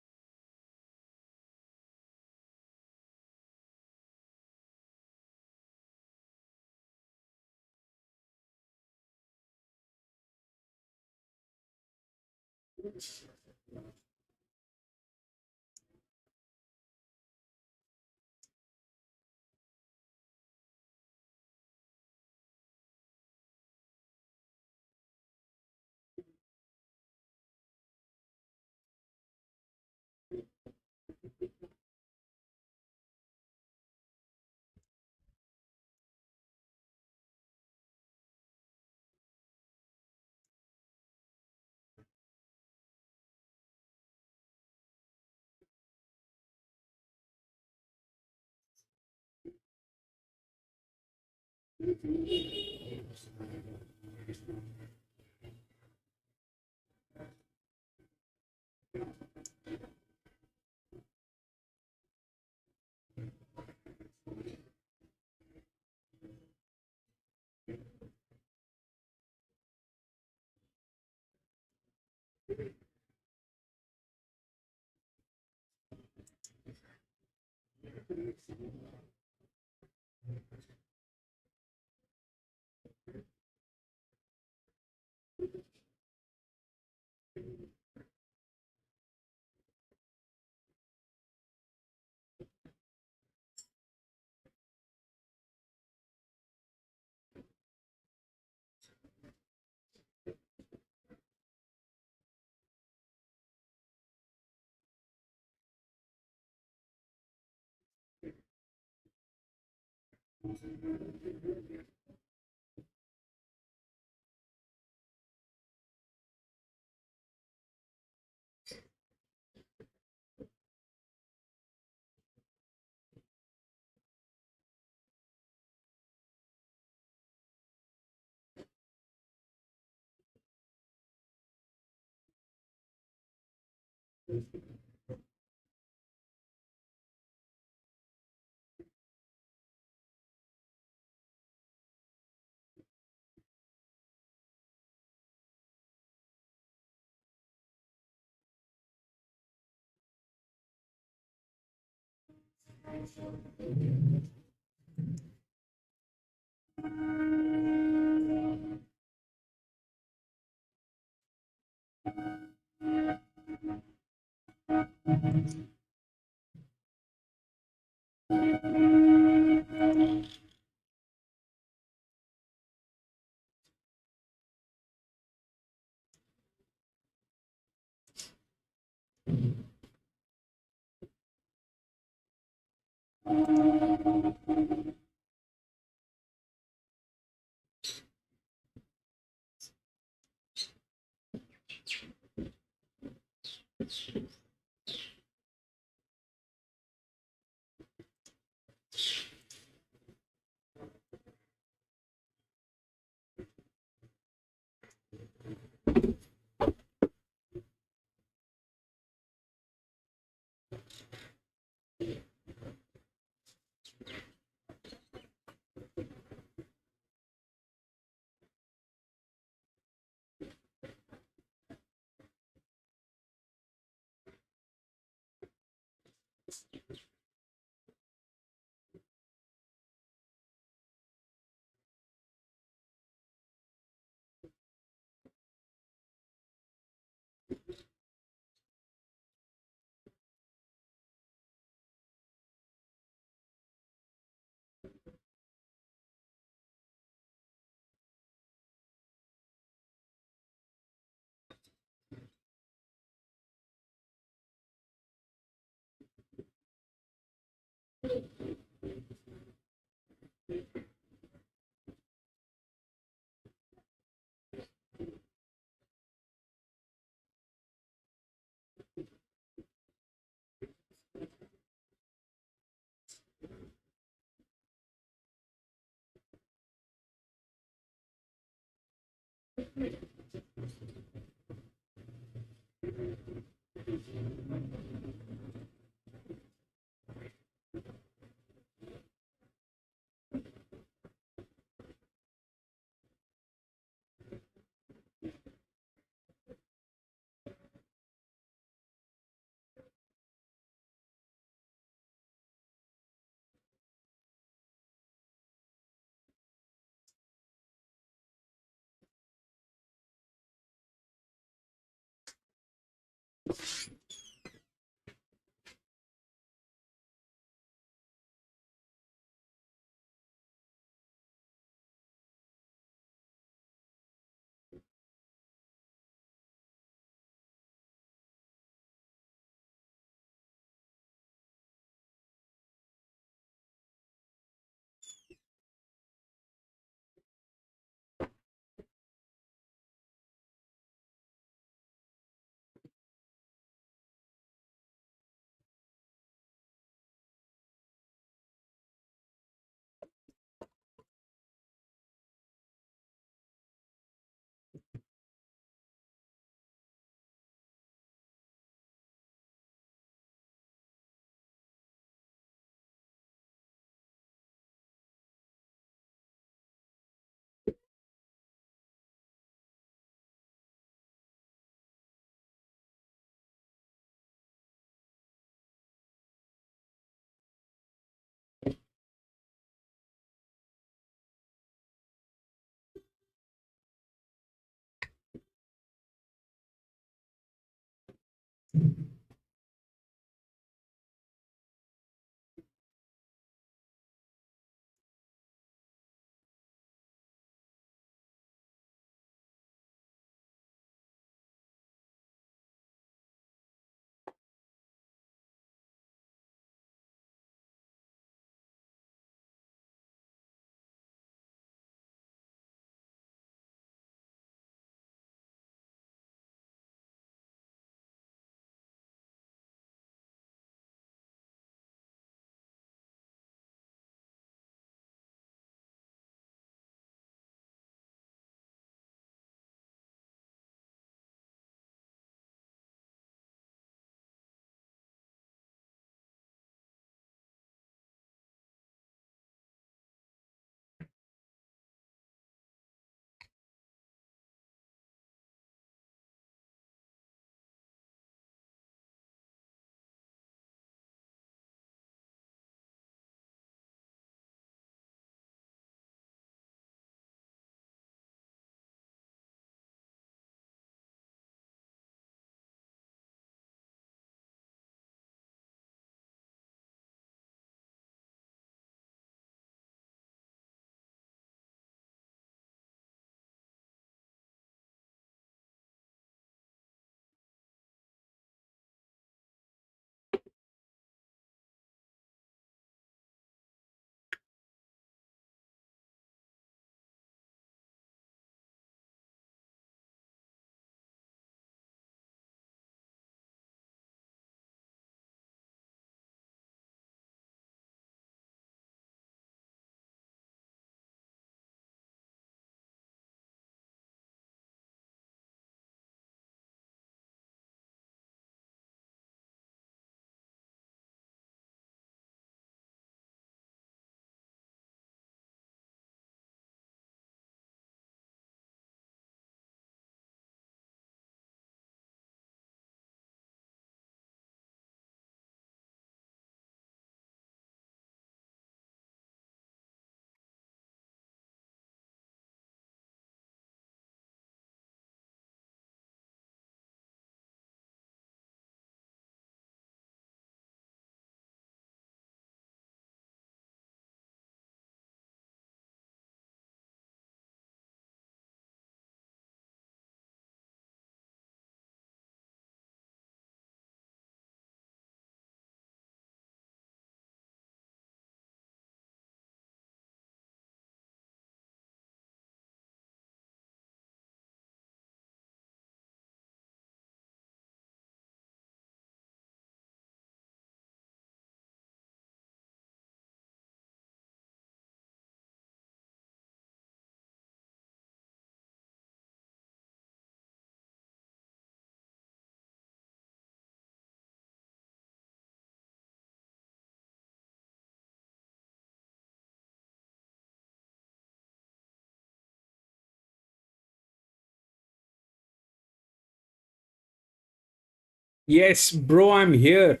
S2: Yes, bro, I'm here.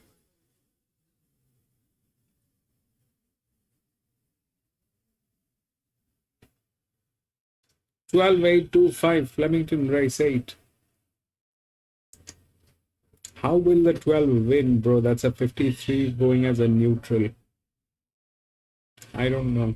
S2: 12,825 Flemington race 8. How will the 12 win, bro? That's a 53 going as a neutral. I don't know.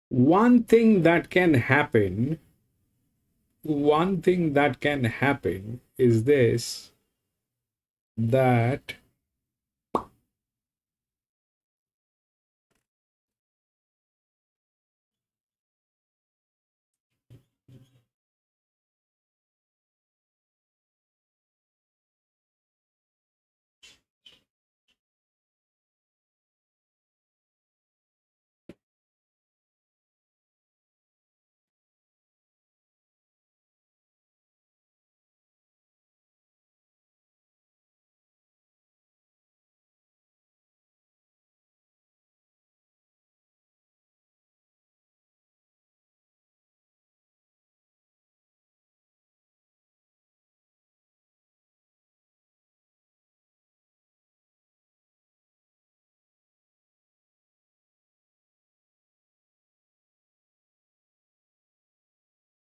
S2: One thing that can happen is this, that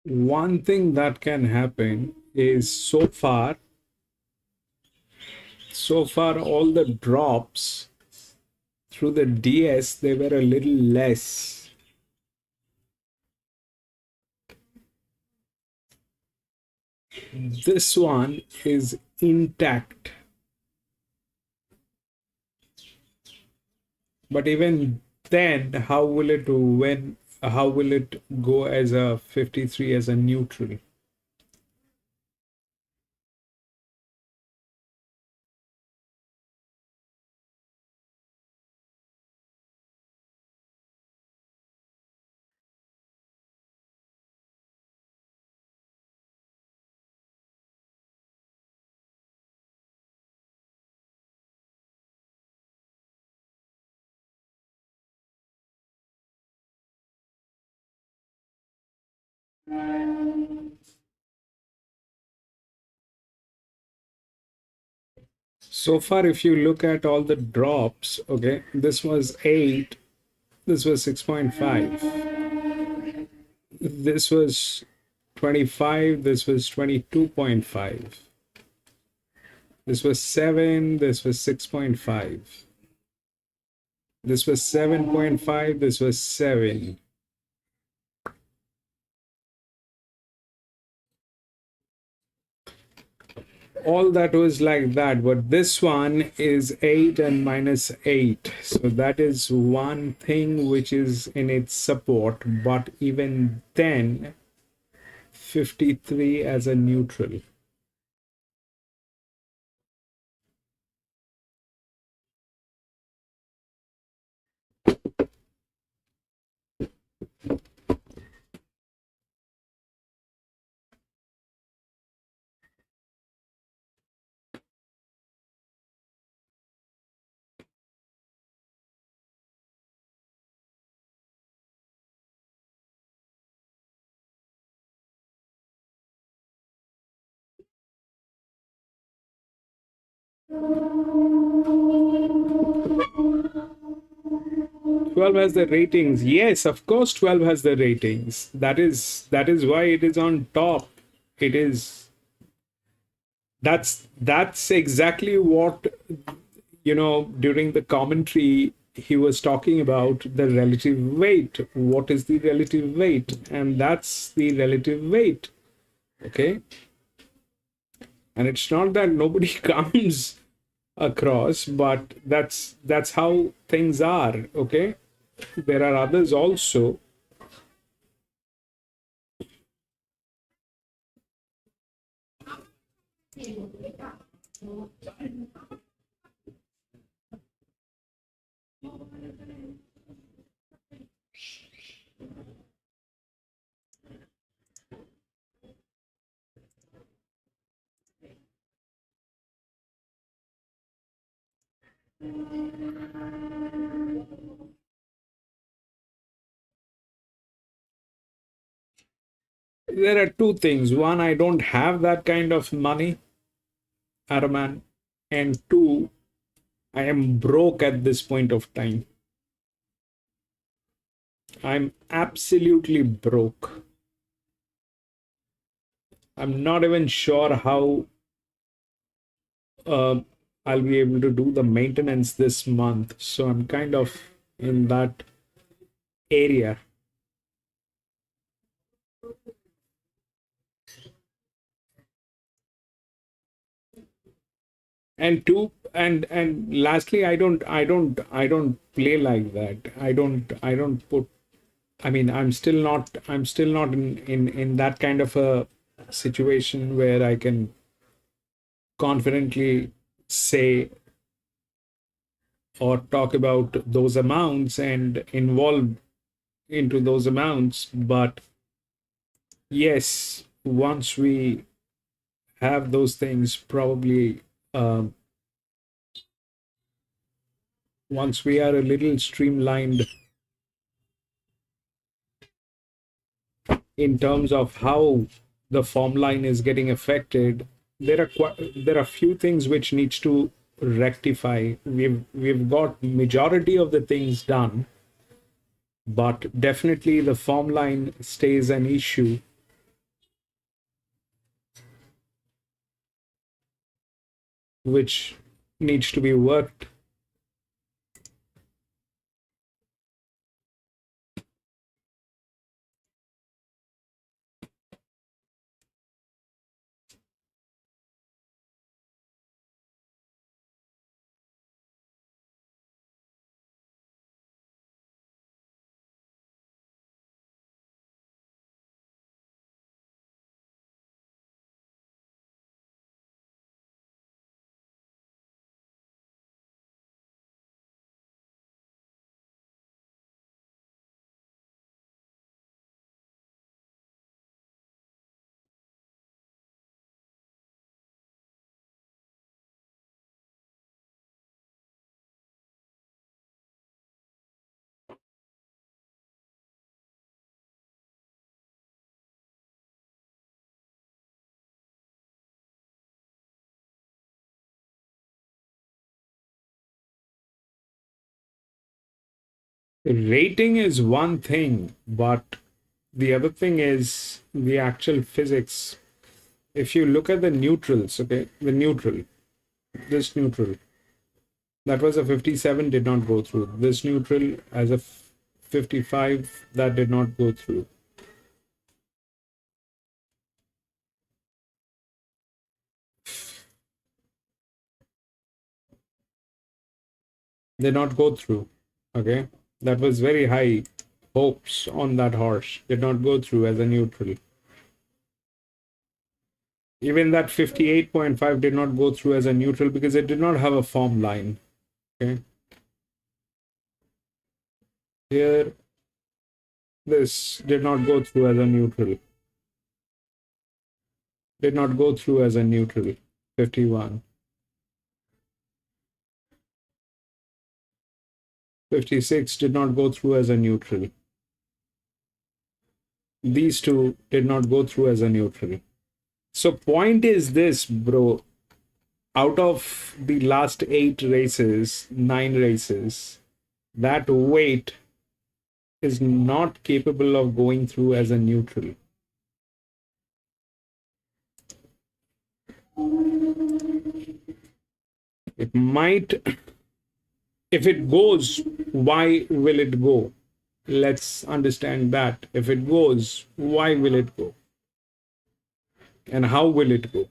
S2: One thing that can happen is so far all the drops through the DS, they were a little less. This one is intact. But even then, how will it go as a 53 as a neutral? So far, if you look at all the drops, okay, this was 8, this was 6.5, this was 25, this was 22.5, this was 7, this was 6.5, this was 7.5, this was 7. All that was like that, but this one is 8 and minus 8, so that is one thing which is in its support. But even then, 53 as a neutral. Twelve has the ratings. Yes, of course 12 has the ratings. That is why it is on top. It is that's exactly what, during the commentary he was talking about the relative weight. What is the relative weight? And that's the relative weight. Okay. And it's not that nobody comes across, but that's how things are. Okay. There are others also. There are two things. One, I don't have that kind of money, Araman. And two, I am broke at this point of time. I'm absolutely broke. I'm not even sure how I'll be able to do the maintenance this month. So I'm kind of in that area. And two, and lastly, I don't play like that. I don't put, I mean, I'm still not in that kind of a situation where I can confidently say or talk about those amounts and involve into those amounts. But yes, once we have those things, probably once we are a little streamlined in terms of how the form line is getting affected, there are few things which needs to rectify. We've got majority of the things done, but definitely the form line stays an issue. which needs to be worked. Rating is one thing, but the other thing is the actual physics. If you look at the neutrals, okay, the neutral, this neutral, that was a 57, did not go through. This neutral as a 55, that did not go through. Did not go through, okay. That was very high hopes on that horse, did not go through as a neutral. Even that 58.5 did not go through as a neutral because it did not have a form line, okay. Here, this did not go through as a neutral. Did not go through as a neutral, 51. 56 did not go through as a neutral. These two did not go through as a neutral. So point is this, bro. Out of the last 8 races, 9 races, that weight is not capable of going through as a neutral. It might, if it goes, why will it go? Let's understand that. If it goes, why will it go? And how will it go?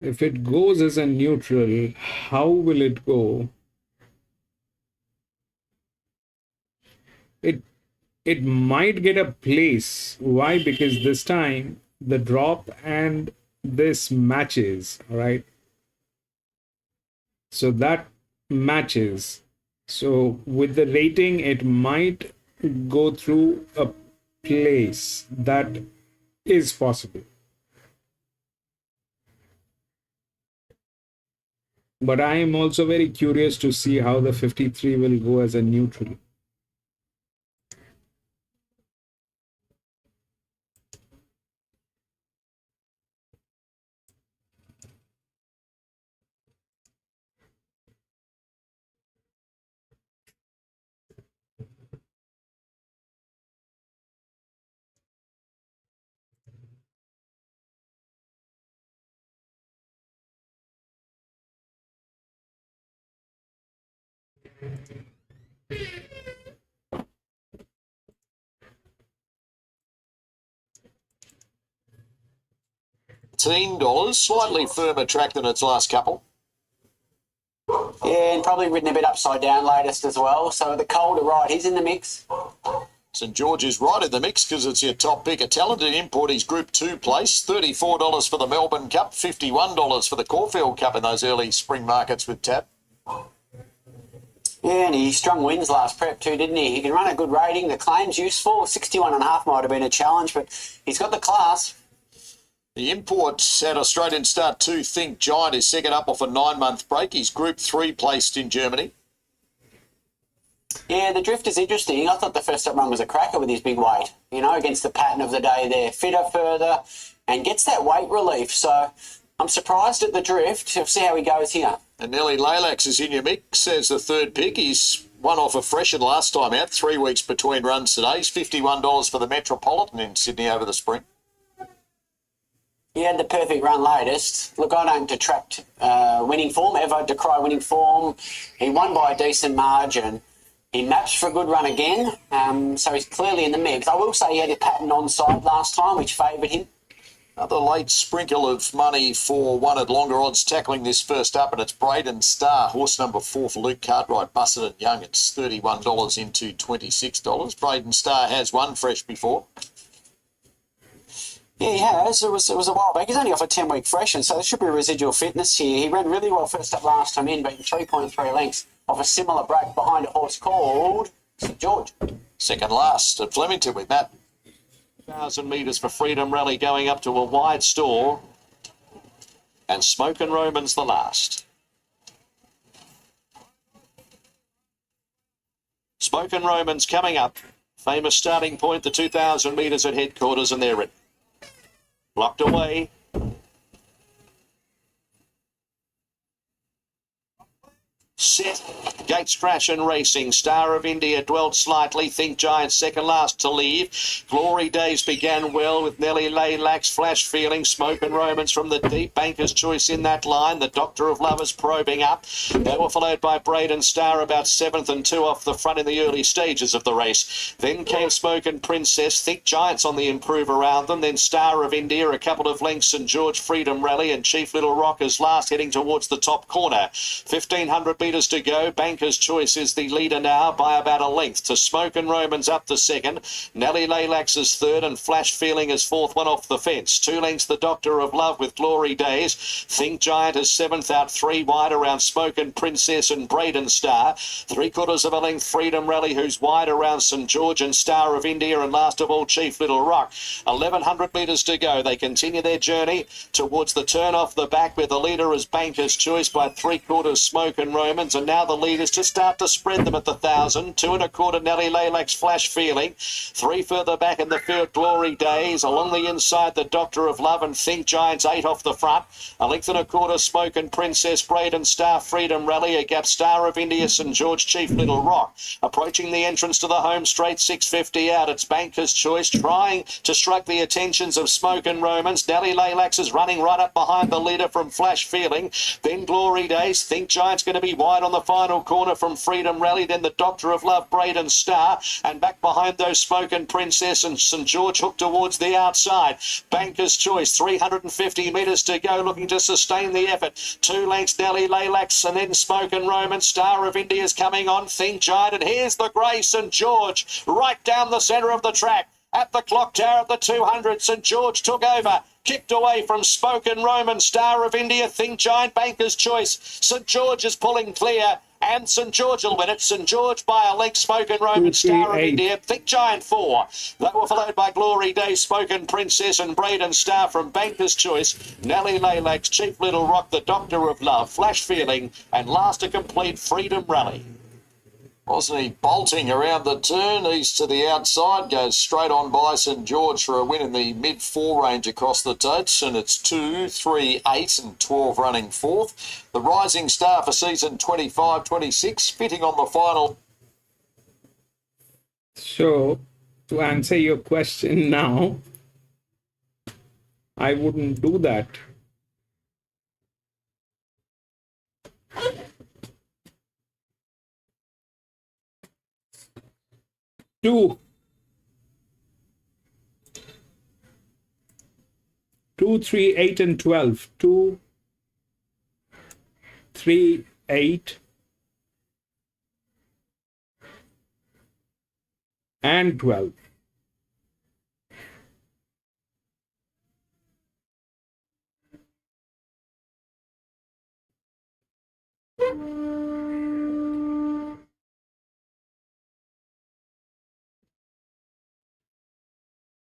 S2: If it goes as a neutral, how will it go? It might get a place. Why? Because this time the drop and this matches, right? So that matches. So with the rating, it might go through a place. That is possible. But I am also very curious to see how the 53 will go as a neutral.
S4: $10, slightly firmer track than its last couple.
S3: Yeah, and probably ridden a bit upside down latest as well. So the Calder ride, he's in the mix.
S4: St George is right in the mix because it's your top pick. A talented import, he's Group 2 place. $34 for the Melbourne Cup, $51 for the Caulfield Cup in those early spring markets with Tab.
S3: Yeah, and he strung wins last prep too, didn't he? He can run a good rating. The claim's useful. 61.5 might have been a challenge, but he's got the class.
S4: The imports at Australian Start 2, Think Giant, is second up off a 9-month break. He's Group 3 placed in Germany.
S3: Yeah, the drift is interesting. I thought the first up run was a cracker with his big weight, you know, against the pattern of the day there. Fitter further and gets that weight relief. So I'm surprised at the drift. We'll see how he goes here.
S4: And Nelly Laylax is in your mix as the third pick. He's one off a freshen last time out. 3 weeks between runs today. He's $51 for the Metropolitan in Sydney over the spring.
S3: He had the perfect run latest. Look, I don't detract winning form, ever decry winning form. He won by a decent margin. He maps for a good run again, so he's clearly in the mix. I will say he had a pattern onside last time, which favoured him.
S4: Another late sprinkle of money for one at longer odds tackling this first up, and it's Braden Star, horse number 4 for Luke Cartwright, Busset and Young. It's $31 into $26. Braden Star has won fresh before.
S3: Yeah, he has. It was a while back. He's only off a 10-week fresh, and so there should be residual fitness here. He ran really well first up last time in, beating 3.3 lengths off a similar break behind a horse called St George.
S4: Second last at Flemington with Matt.
S5: 1,000 metres for Freedom Rally going up to a wide store. And Smoke and Roman's the last. Smoke and Roman's coming up. Famous starting point, the 2,000 metres at headquarters, and they're in. Blocked away. Set. Gates crash and racing. Star of India dwelt slightly. Think Giant second last to leave. Glory Days began well with Nelly Laylax, Flash Feeling, Smoke and Romans from the deep. Banker's Choice in that line. The Doctor of Lovers probing up. They were followed by Braden Star about 7th and 2 off the front in the early stages of the race. Then came Smoke and Princess. Think Giants on the improve around them. Then Star of India, a couple of lengths, St George Freedom Rally and Chief Little Rockers last, heading towards the top corner. 1,500 metres to go. Banker's Choice is the leader now by about a length to Smoke and Romans up to second. Nelly Laylax is third and Flash Feeling is fourth, one off the fence. 2 lengths the Doctor of Love with Glory Days. Think Giant is 7th out 3 wide around Smoke and Princess and Braden Star. 3/4 of a length Freedom Rally who's wide around St George and Star of India, and last of all Chief Little Rock. 1,100 metres to go. They continue their journey towards the turn off the back where the leader is Banker's Choice by 3/4 Smoke and Romans, and now the leaders just start to spread them at the 1,000. 2 1/4 Nelly Laylax, Flash Feeling. 3 further back in the field, Glory Days. Along the inside, the Doctor of Love and Think Giants, 8 off the front. 1.25 Smoke and Princess, Braden Star, Freedom Rally. A gap, Star of India, St George, Chief Little Rock. Approaching the entrance to the home straight, 6.50 out. It's Banker's Choice trying to strike the attentions of Smoke and Romans. Nelly Laylax is running right up behind the leader from Flash Feeling. Then Glory Days. Think Giant's going to be wide on the final corner from Freedom Rally. Then the Doctor of Love, Braden Star. And back behind those Smoke and Princess and St George hooked towards the outside. Banker's Choice, 350 metres to go, looking to sustain the effort. 2 lengths Nelly Laylax and then Smoke and Roman. Star of India's coming on. Think Giant, and here's the grey St George right down the centre of the track. At the clock tower at the 200, St George took over. Kicked away from Smoke and Roman. Star of India, Think Giant, Banker's Choice. St George is pulling clear. And St George will win it. St George by a length. Smoke and Roman, Star of India, Think Giant 4. They were followed by Glory Day, Smoke and Princess and Braden Star from Banker's Choice. Nelly Laylax, Chief Little Rock, the Doctor of Love, Flash Feeling, and last a complete Freedom Rally.
S4: Wasn't he bolting around the turn? East to the outside, goes straight on by St George for a win in the mid-4 range across the totes, and it's 2, 3, 8 and 12 running fourth. The rising star for season 25-26, fitting on the final.
S2: So, to answer your question now, I wouldn't do that. Two, 3, 8 and 12. 2, 3, 8 and 12.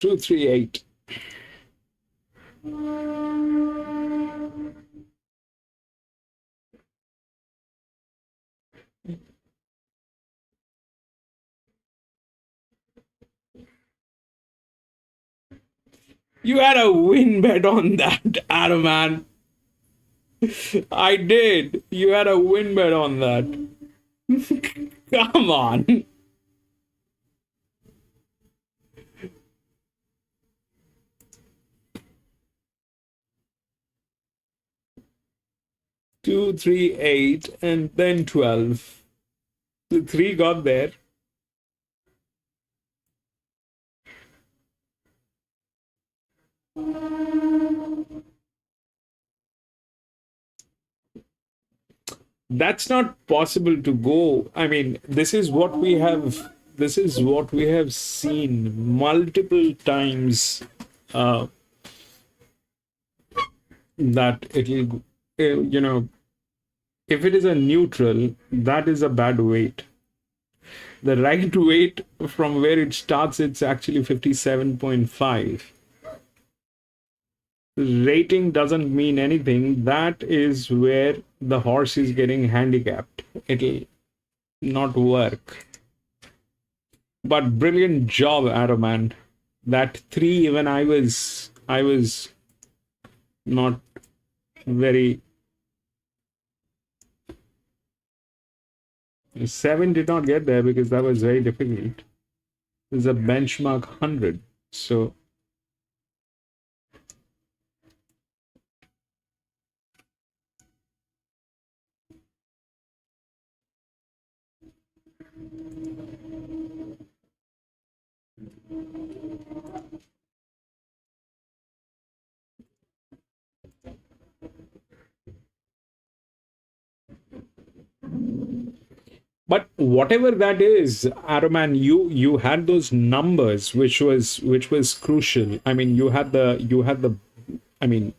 S2: Two, 3, 8. You had a win bet on that, Adam, man. I did. You had a win bet on that. Come on. Two, 3, 8, and then 12. The 3 got there. That's not possible to go. I mean, this is what we have seen multiple times, that it'll, if it is a neutral, that is a bad weight. The right weight from where it starts, it's actually 57.5. Rating doesn't mean anything. That is where the horse is getting handicapped. It'll not work. But brilliant job, Arrowman. That 3, even I was not very. 7 did not get there because that was very difficult. This is a benchmark 100. So but whatever that is, Araman, you had those numbers, which was crucial. I mean, you had the I mean,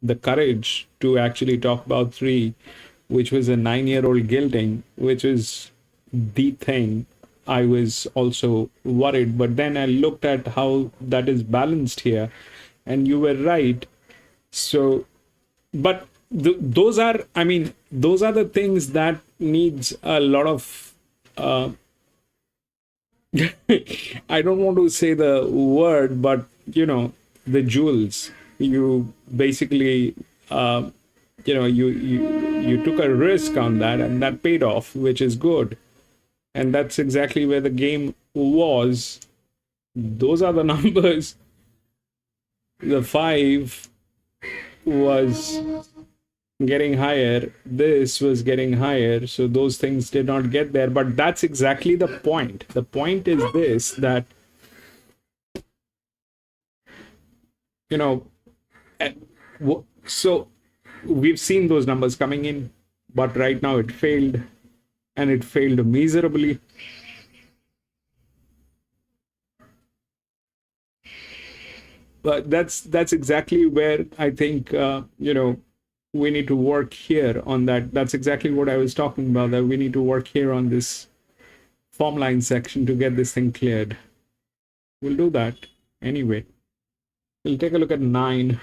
S2: the courage to actually talk about 3, which was a 9-year-old gilding, which is the thing. I was also worried, but then I looked at how that is balanced here, and you were right. So, but those are, I mean, those are the things that needs a lot of I don't want to say the word, but the jewels. You basically you took a risk on that, and that paid off, which is good. And that's exactly where the game was. Those are the numbers. The 5 was getting higher, this was getting higher, so those things did not get there. But that's exactly the point. The point is this, that so we've seen those numbers coming in, but right now it failed, and it failed miserably. But that's exactly where I think we need to work here on that. That's exactly what I was talking about, that we need to work here on this form line section to get this thing cleared. We'll do that anyway. We'll take a look at 9.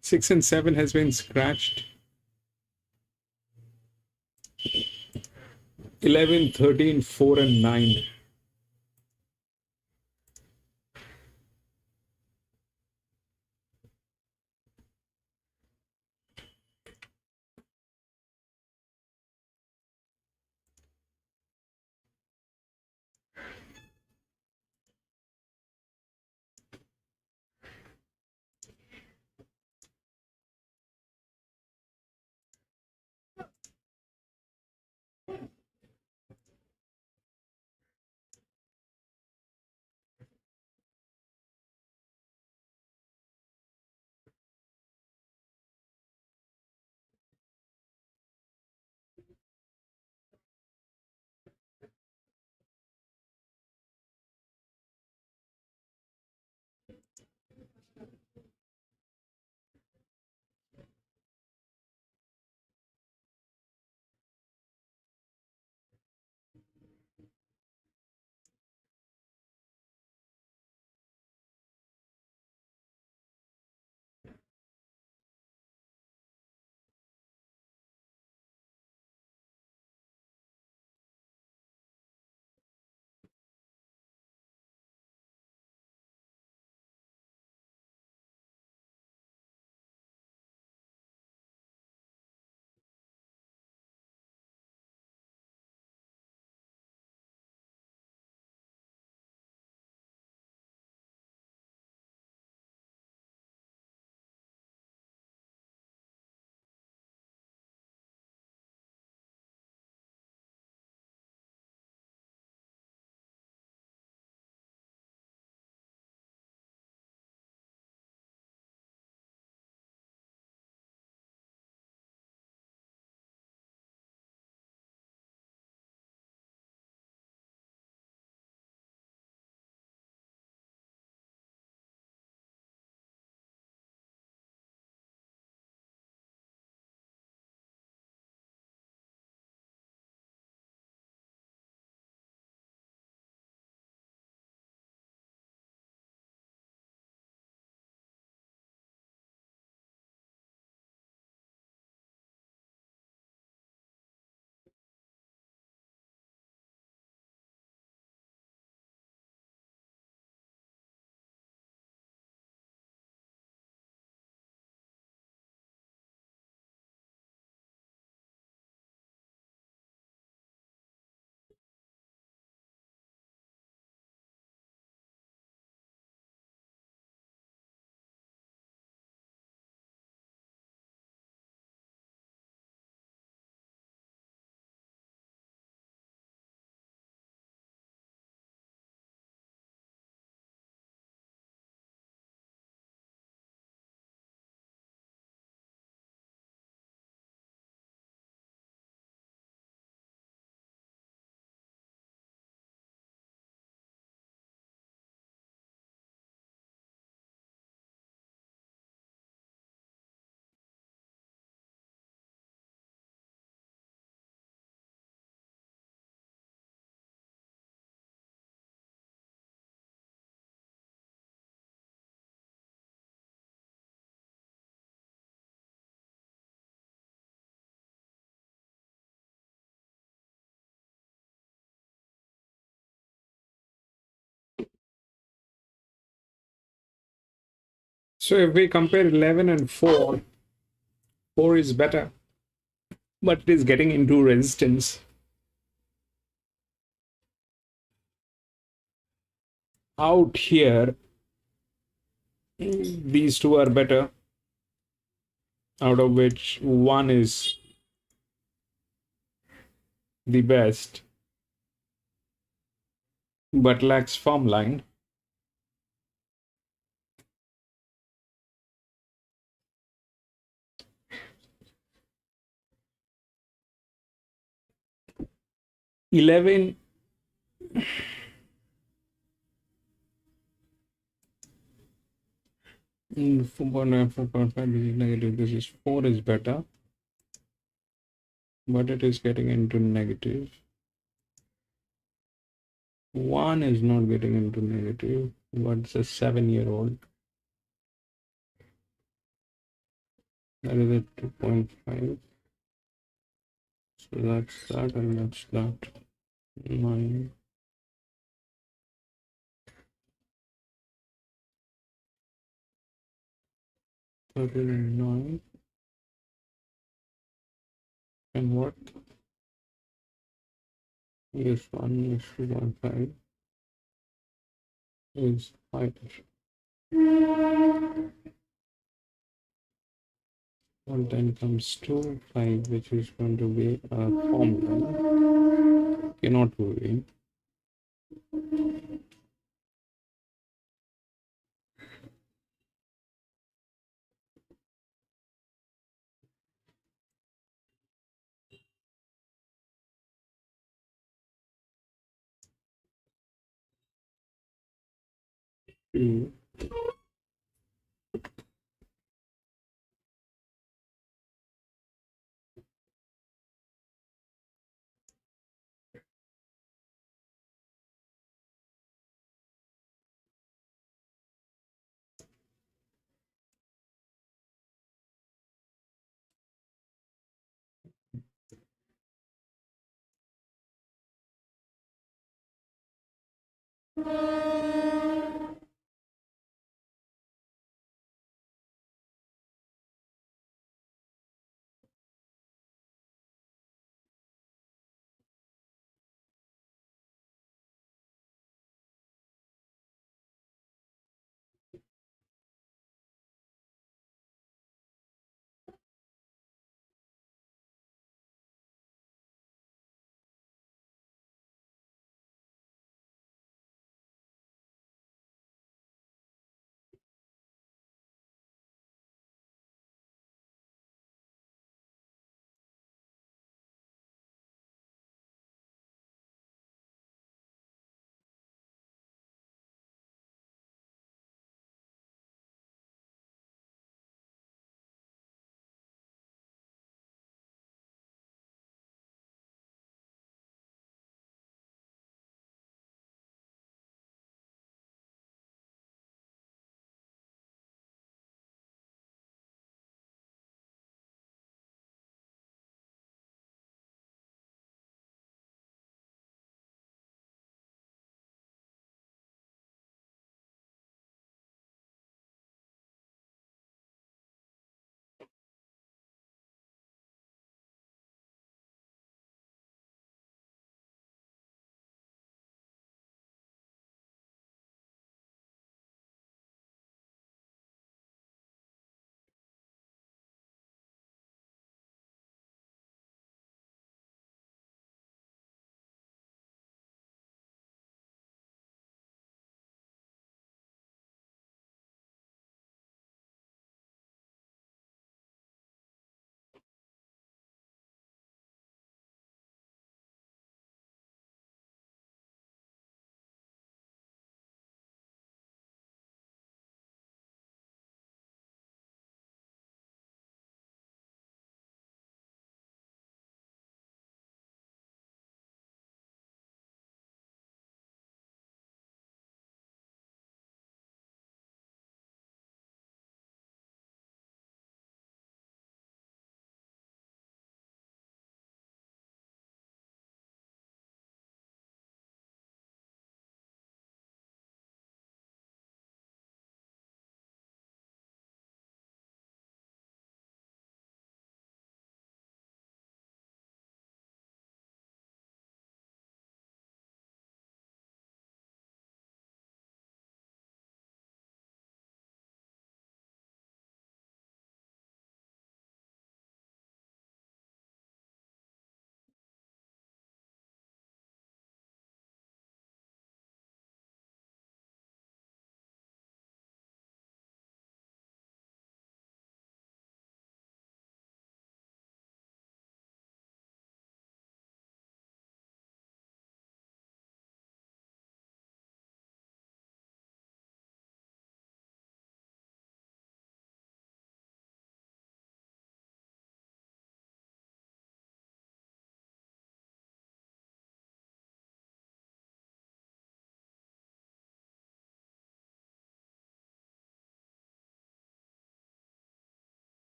S2: Six and 7 has been scratched. 11, 13, 4, and 9. So if we compare 11 and 4, 4 is better, but it is getting into resistance. Out here, these two are better, out of which one is the best, but lacks form line. Eleven. 4.9, 4.5, this is negative. This is 4 is better, but it is getting into negative. 1 is not getting into negative, but it's a 7-year-old. That is a 2.5. So that's that, and that's that. 9. And 9. And what? Yes, 1 is 2.5 is higher. And then comes 2, 5, which is going to be a formula. Cannot be. Two.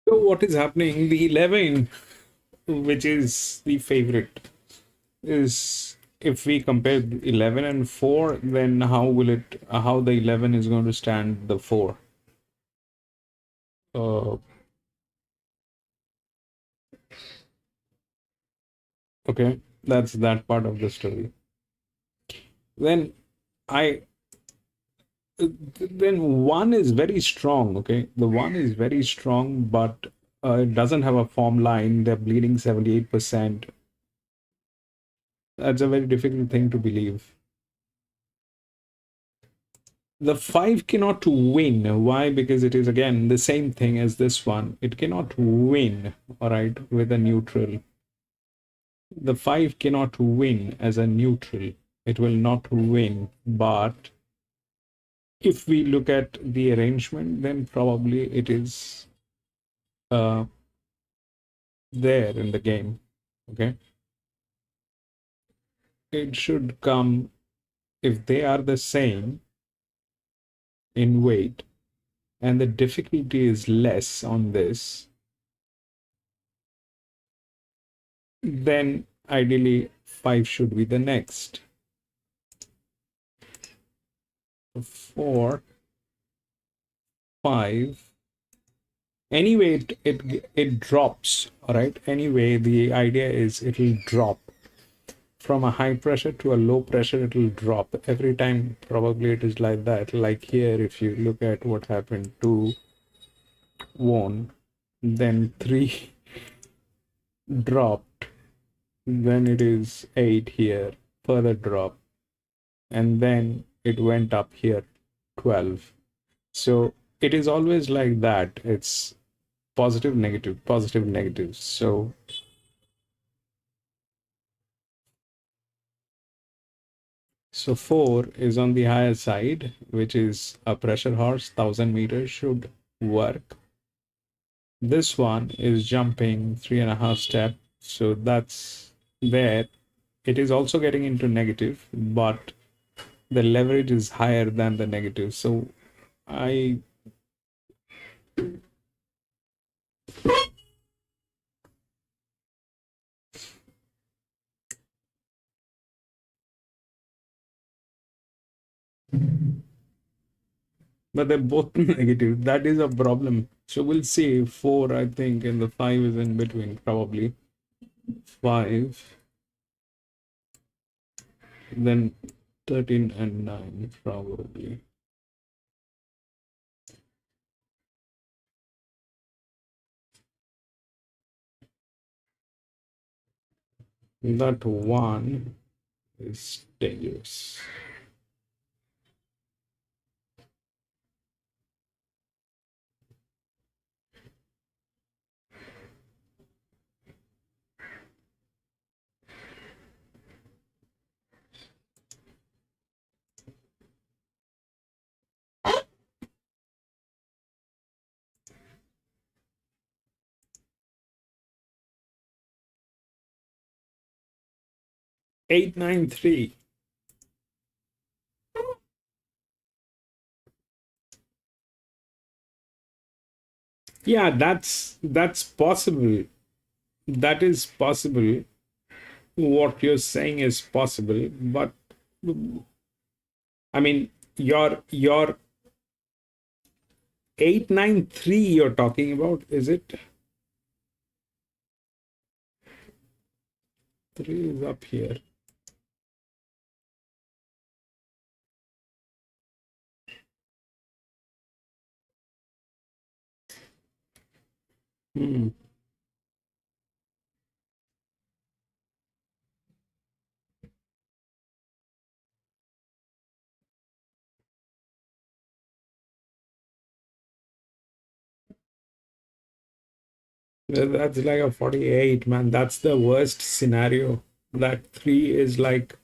S2: So what is happening? The 11, which is the favorite, is if we compare 11 and 4, then how the 11 is going to stand the 4? Okay, that's that part of the story. Then I then 1 is very strong. Okay, the 1 is very strong, but it doesn't have a form line. They're bleeding 78%. That's a very difficult thing to believe. The 5 cannot win. Why? Because it is again the same thing as this one. It cannot win, all right, with a neutral. The 5 cannot win as a neutral. It will not win. But if we look at the arrangement, then probably it is there in the game. Okay. It should come if they are the same in weight and the difficulty is less on this, then ideally 5 should be the next. 4, 5. Anyway, it drops. All right. Anyway, the idea is it will drop from a high pressure to a low pressure. It will drop every time. Probably it is like that. Like here, if you look at what happened to 1, then 3 dropped, then it is 8 here, further drop, and then it went up here 12. So it is always like that. It's positive, negative, positive, negative. So so 4 is on the higher side, which is a pressure horse, 1000 meters should work. This one is jumping 3.5 step, so that's there. It is also getting into negative, but the leverage is higher than the negative. So I but they're both negative. That is a problem. So we'll see. 4, I think, and the 5 is in between, probably. 5, then 13 and 9, probably. That 1 is dangerous. Eight, 9, 3. Yeah, that's possible. That is possible. What you're saying is possible, but I mean your 893 you're talking about, is it? 3 is up here. That's like a 48, man. That's the worst scenario. That 3 is like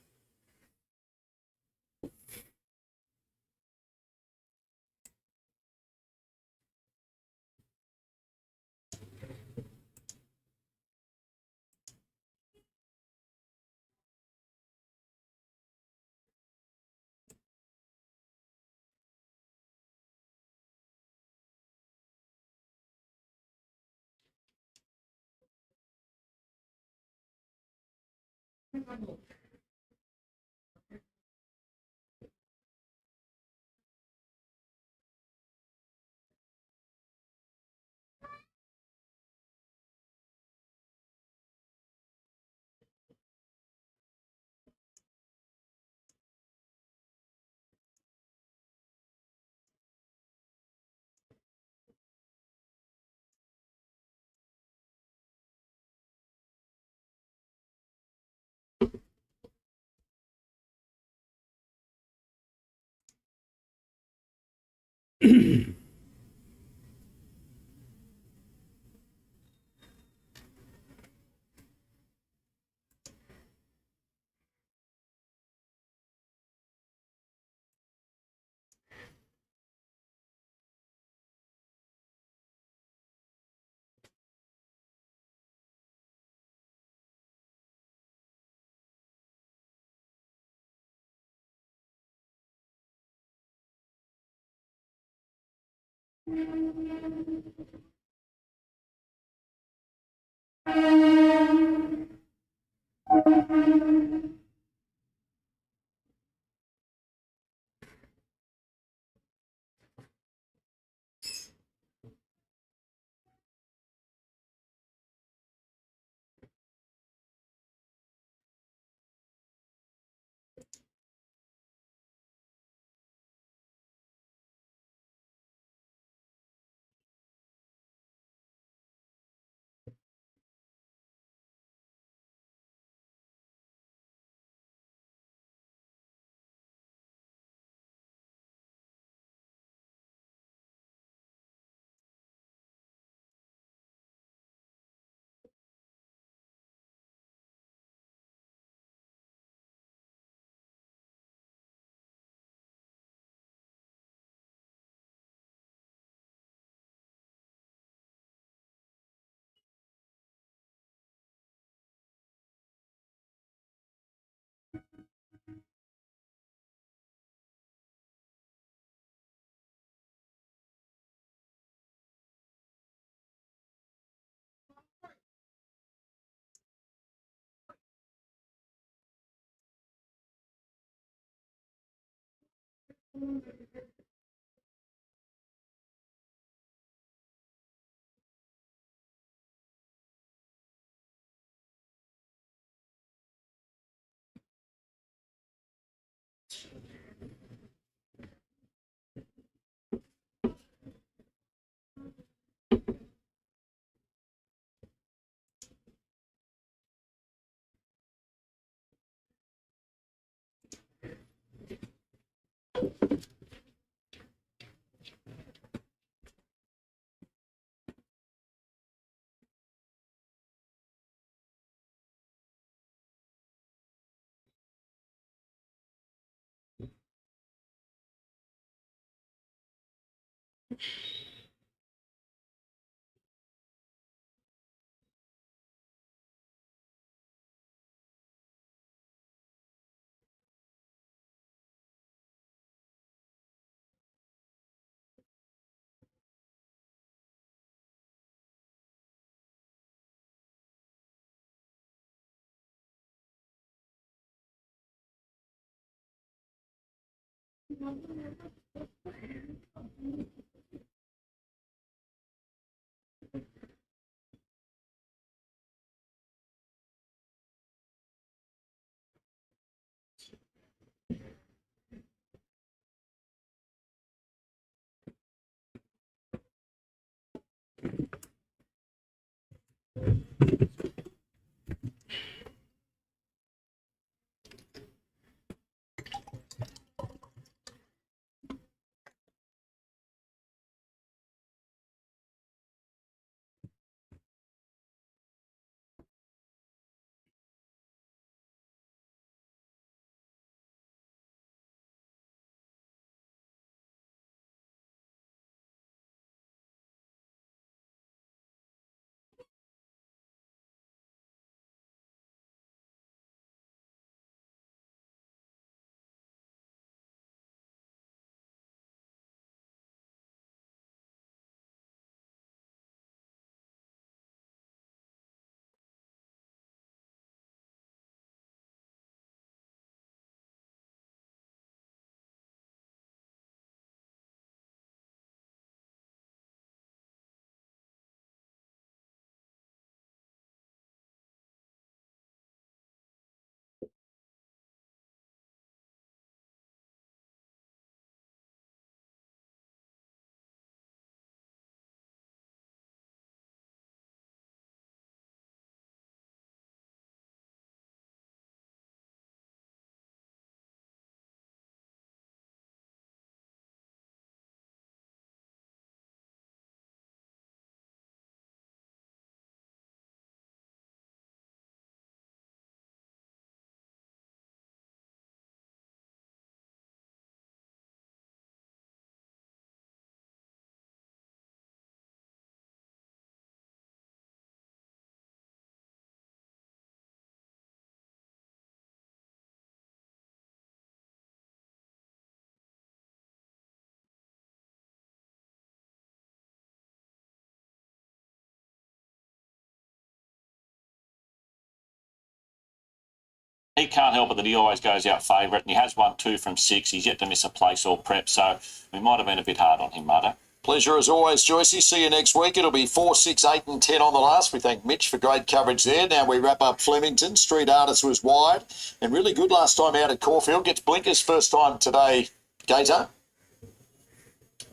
S5: He can't help it that he always goes out favourite, and he has won 2 from 6. He's yet to miss a place or prep, so we might have been a bit hard on him, Marto.
S4: Pleasure as always, Joycey. See you next week. It'll be 4, 6, 8 and 10 on the last. We thank Mitch for great coverage there. Now we wrap up Flemington. Street Artist was wide and really good last time out at Caulfield. Gets blinkers first time today, Gator.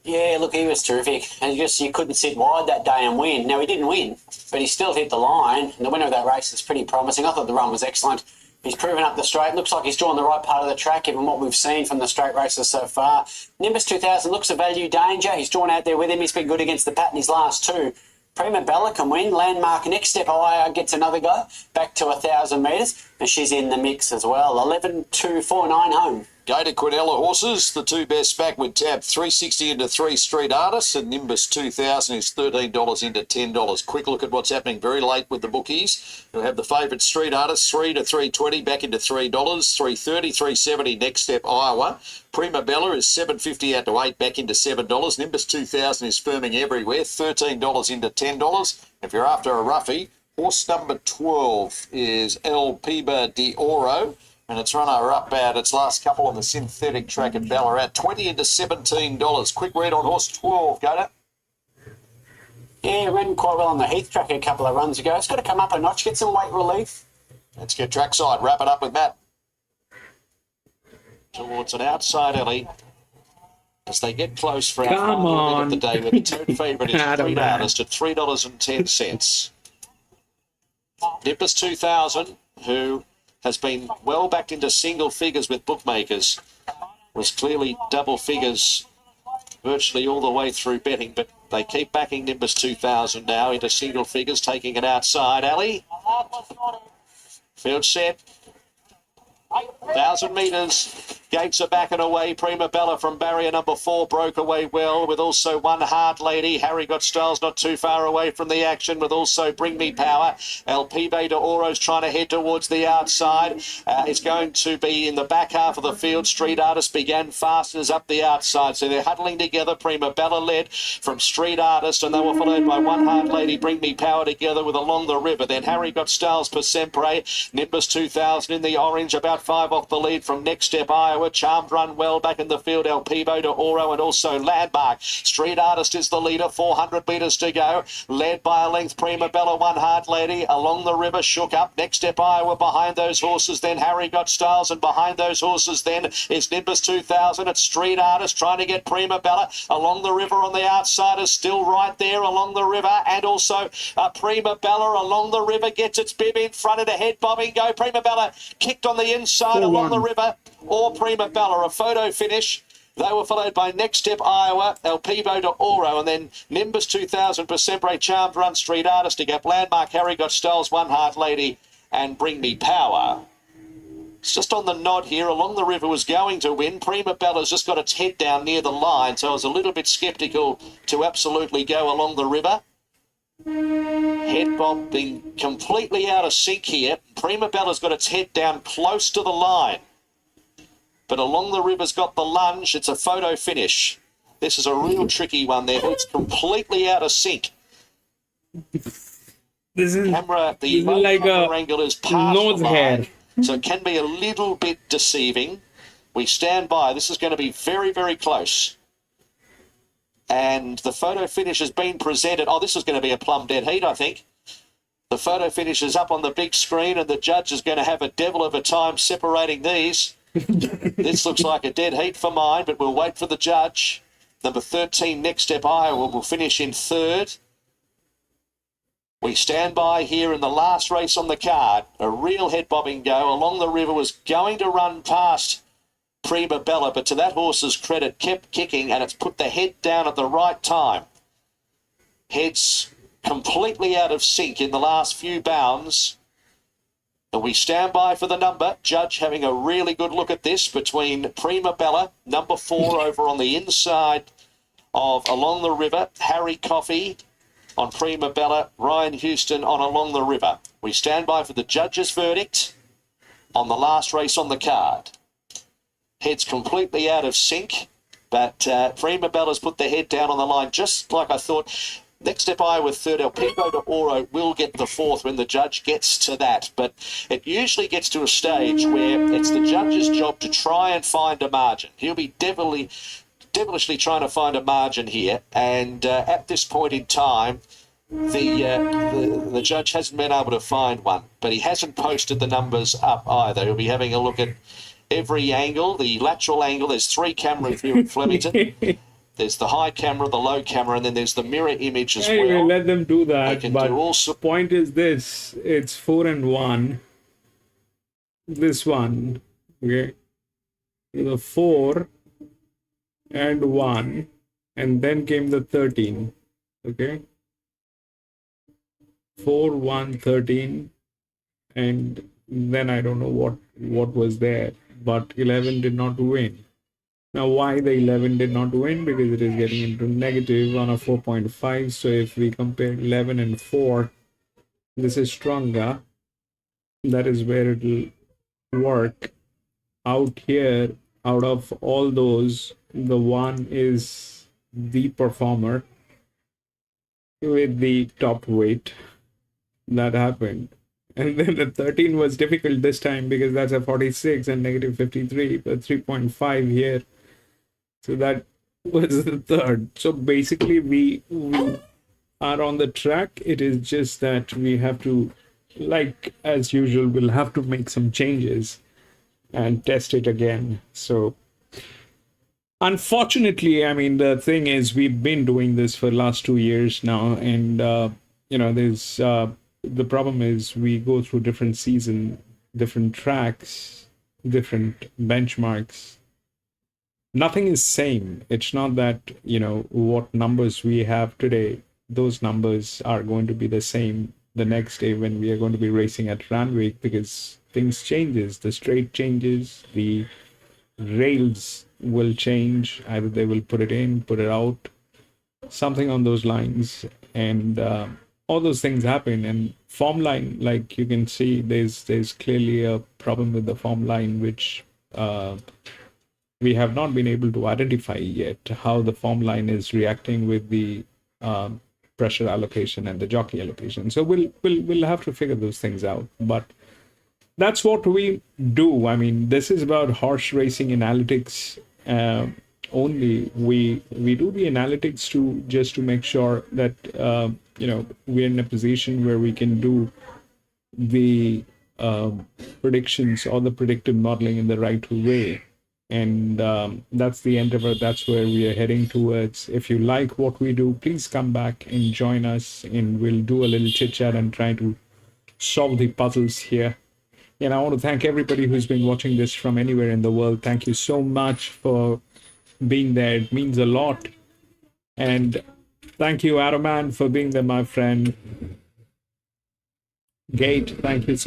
S3: Yeah, look, he was terrific. And you couldn't sit wide that day and win. Now, he didn't win, but he still hit the line. And the winner of that race is pretty promising. I thought the run was excellent. He's proven up the straight. Looks like he's drawn the right part of the track, given what we've seen from the straight races so far. Nimbus 2000 looks a value danger. He's drawn out there with him. He's been good against the pattern his last 2. Prima Bella can win. Landmark Next Step Higher gets another go. Back to 1,000 metres. And she's in the mix as well. 11.249 home.
S4: Gator Quinella horses, the 2 best back with tab 360 into 3 Street Artists, and Nimbus 2000 is $13 into $10. Quick look at what's happening very late with the bookies. You'll have the favourite Street Artists 3 to 320 back into $3, 330, 370 Next Step Iowa. Prima Bella is $7.50 out to 8 back into $7. Nimbus 2000 is firming everywhere, $13 into $10. If you're after a roughie, horse number 12 is El Piba de Oro. And it's runner up at its last couple on the synthetic track at Ballarat. $20 into $17. Quick read on horse 12, Gator.
S3: Yeah, ran quite well on the Heath track a couple of runs ago. It's got to come up a notch, get some weight relief.
S4: Let's get trackside. Wrap it up with Matt.
S5: Towards an outside alley. As they get close for our
S2: Come
S5: final
S2: on.
S5: of the day, with the tote favourite is
S2: Adam,
S5: Street
S2: man.
S5: Artist at $3.10. Nimbus 2000, who has been well backed into single figures with bookmakers, was clearly double figures virtually all the way through betting, but they keep backing Nimbus 2000 now into single figures, taking it outside alley. Field set. 1,000 metres. Gates are back and away. Prima Bella from barrier number 4 broke away well, with also One Hard Lady. Harry Got Styles not too far away from the action, with also Bring Me Power. El Pibe de Oro's trying to head towards the outside. It's going to be in the back half of the field. Street Artist began fast and is up the outside, so they're huddling together. Prima Bella led from Street Artist, and they were followed by One Hard Lady, Bring Me Power together with Along the River. Then Harry Got Styles per Sempre. Nimbus 2000 in the orange, about 5 off the lead from Next Step Iowa. Charmed run well back in the field. El Pibo de Oro and also Landmark. Street Artist is the leader. 400 metres to go. Led by a length. Prima Bella, One Hard Lady. Along the River, Shook Up. Next Step Iowa behind those horses. Then Harry Got Styles, and behind those horses then is Nimbus 2000. It's Street Artist trying to get Prima Bella. Along the River on the outside is still right there along the river, and also Prima Bella along the river gets its bib in front of the head bobbing go. Prima Bella kicked on the inside along the river, or Prima Bella, a photo finish. They were followed by Next Step Iowa, El Pibo de Oro, and then Nimbus 2000, per Sempre, Charmed Run, Street Artist to gap. Landmark, Harry Got Styles, One Heart Lady, and Bring Me Power. It's just on the nod here. Along the River was going to win. Prima Bella's just got its head down near the line, so I was a little bit sceptical to absolutely go Along the River. Head bob being completely out of sync here. Prima Bella's got its head down close to the line, but Along the River's got the lunge. It's a photo finish. This is a real tricky one there. It's completely out of sync.
S2: This is
S5: Camera, the
S2: like a
S5: angle is past
S2: nose
S5: the line,
S2: hair.
S5: so it can be a little bit deceiving. We stand by. This is going to be very, very close. And the photo finish has been presented. Oh, this is going to be a plumb dead heat, I think. The photo finish is up on the big screen, and the judge is going to have a devil of a time separating these. This looks like a dead heat for mine, but we'll wait for the judge. Number 13, Next Step Iowa, will finish in third. We stand by here in the last race on the card. A real head bobbing go. Along the River was going to run past Prima Bella, but to that horse's credit, kept kicking, and it's put the head down at the right time. Head's completely out of sync in the last few bounds. And we stand by for the number. Judge having a really good look at this between Prima Bella, number 4 over on the inside of Along the River, Harry Coffey on Prima Bella, Ryan Houston on Along the River. We stand by for the judge's verdict on the last race on the card. Head's completely out of sync, but Prima Bella's put the head down on the line, just like I thought. Next Step I with third, El Pico de Oro will get the fourth when the judge gets to that. But it usually gets to a stage where it's the judge's job to try and find a margin. He'll be devilishly trying to find a margin here. And at this point in time, the judge hasn't been able to find one. But he hasn't posted the numbers up either. He'll be having a look at every angle, the lateral angle. There's 3 cameras here at Flemington. There's the high camera, the low camera, and then there's the mirror image as
S2: Anyway,
S5: well.
S2: let them do that.
S5: can
S2: But
S5: do all
S2: the point is this: it's 4 and 1. This one, okay, the 4 and 1, and then came the 13. Okay, 4, 1, 13, and then I don't know what was there, but 11 did not win. Now, why the 11 did not win? Because it is getting into negative on a 4.5. So if we compare 11 and 4, this is stronger. That is where it will work. Out here, out of all those, the 1 is the performer with the top weight. That happened. And then the 13 was difficult this time because that's a 46 and negative 53, but 3.5 here. So that was the third. So basically we are on the track. It is just that we have to, like as usual, we'll have to make some changes and test it again. So unfortunately, I mean, the thing is, we've been doing this for the last 2 years now. And, there's the problem is we go through different seasons, different tracks, different benchmarks. Nothing is same. It's not that, what numbers we have today, those numbers are going to be the same the next day when we are going to be racing at Randwick, because things changes. The straight changes, the rails will change. Either they will put it in, put it out, something on those lines. And all those things happen. And form line, like you can see, there's clearly a problem with the form line, which we have not been able to identify yet how the form line is reacting with the pressure allocation and the jockey allocation. So we'll have to figure those things out. But that's what we do. I mean, this is about horse racing analytics only. We do the analytics to make sure that we're in a position where we can do the predictions or the predictive modeling in the right way. And that's the endeavor. That's where we are heading towards. If you like what we do, please come back and join us, and we'll do a little chit chat and try to solve the puzzles here. And I want to thank everybody who's been watching this from anywhere in the world. Thank you so much for being there. It means a lot. And thank you, Araman, for being there, my friend. Gate, thank you so much.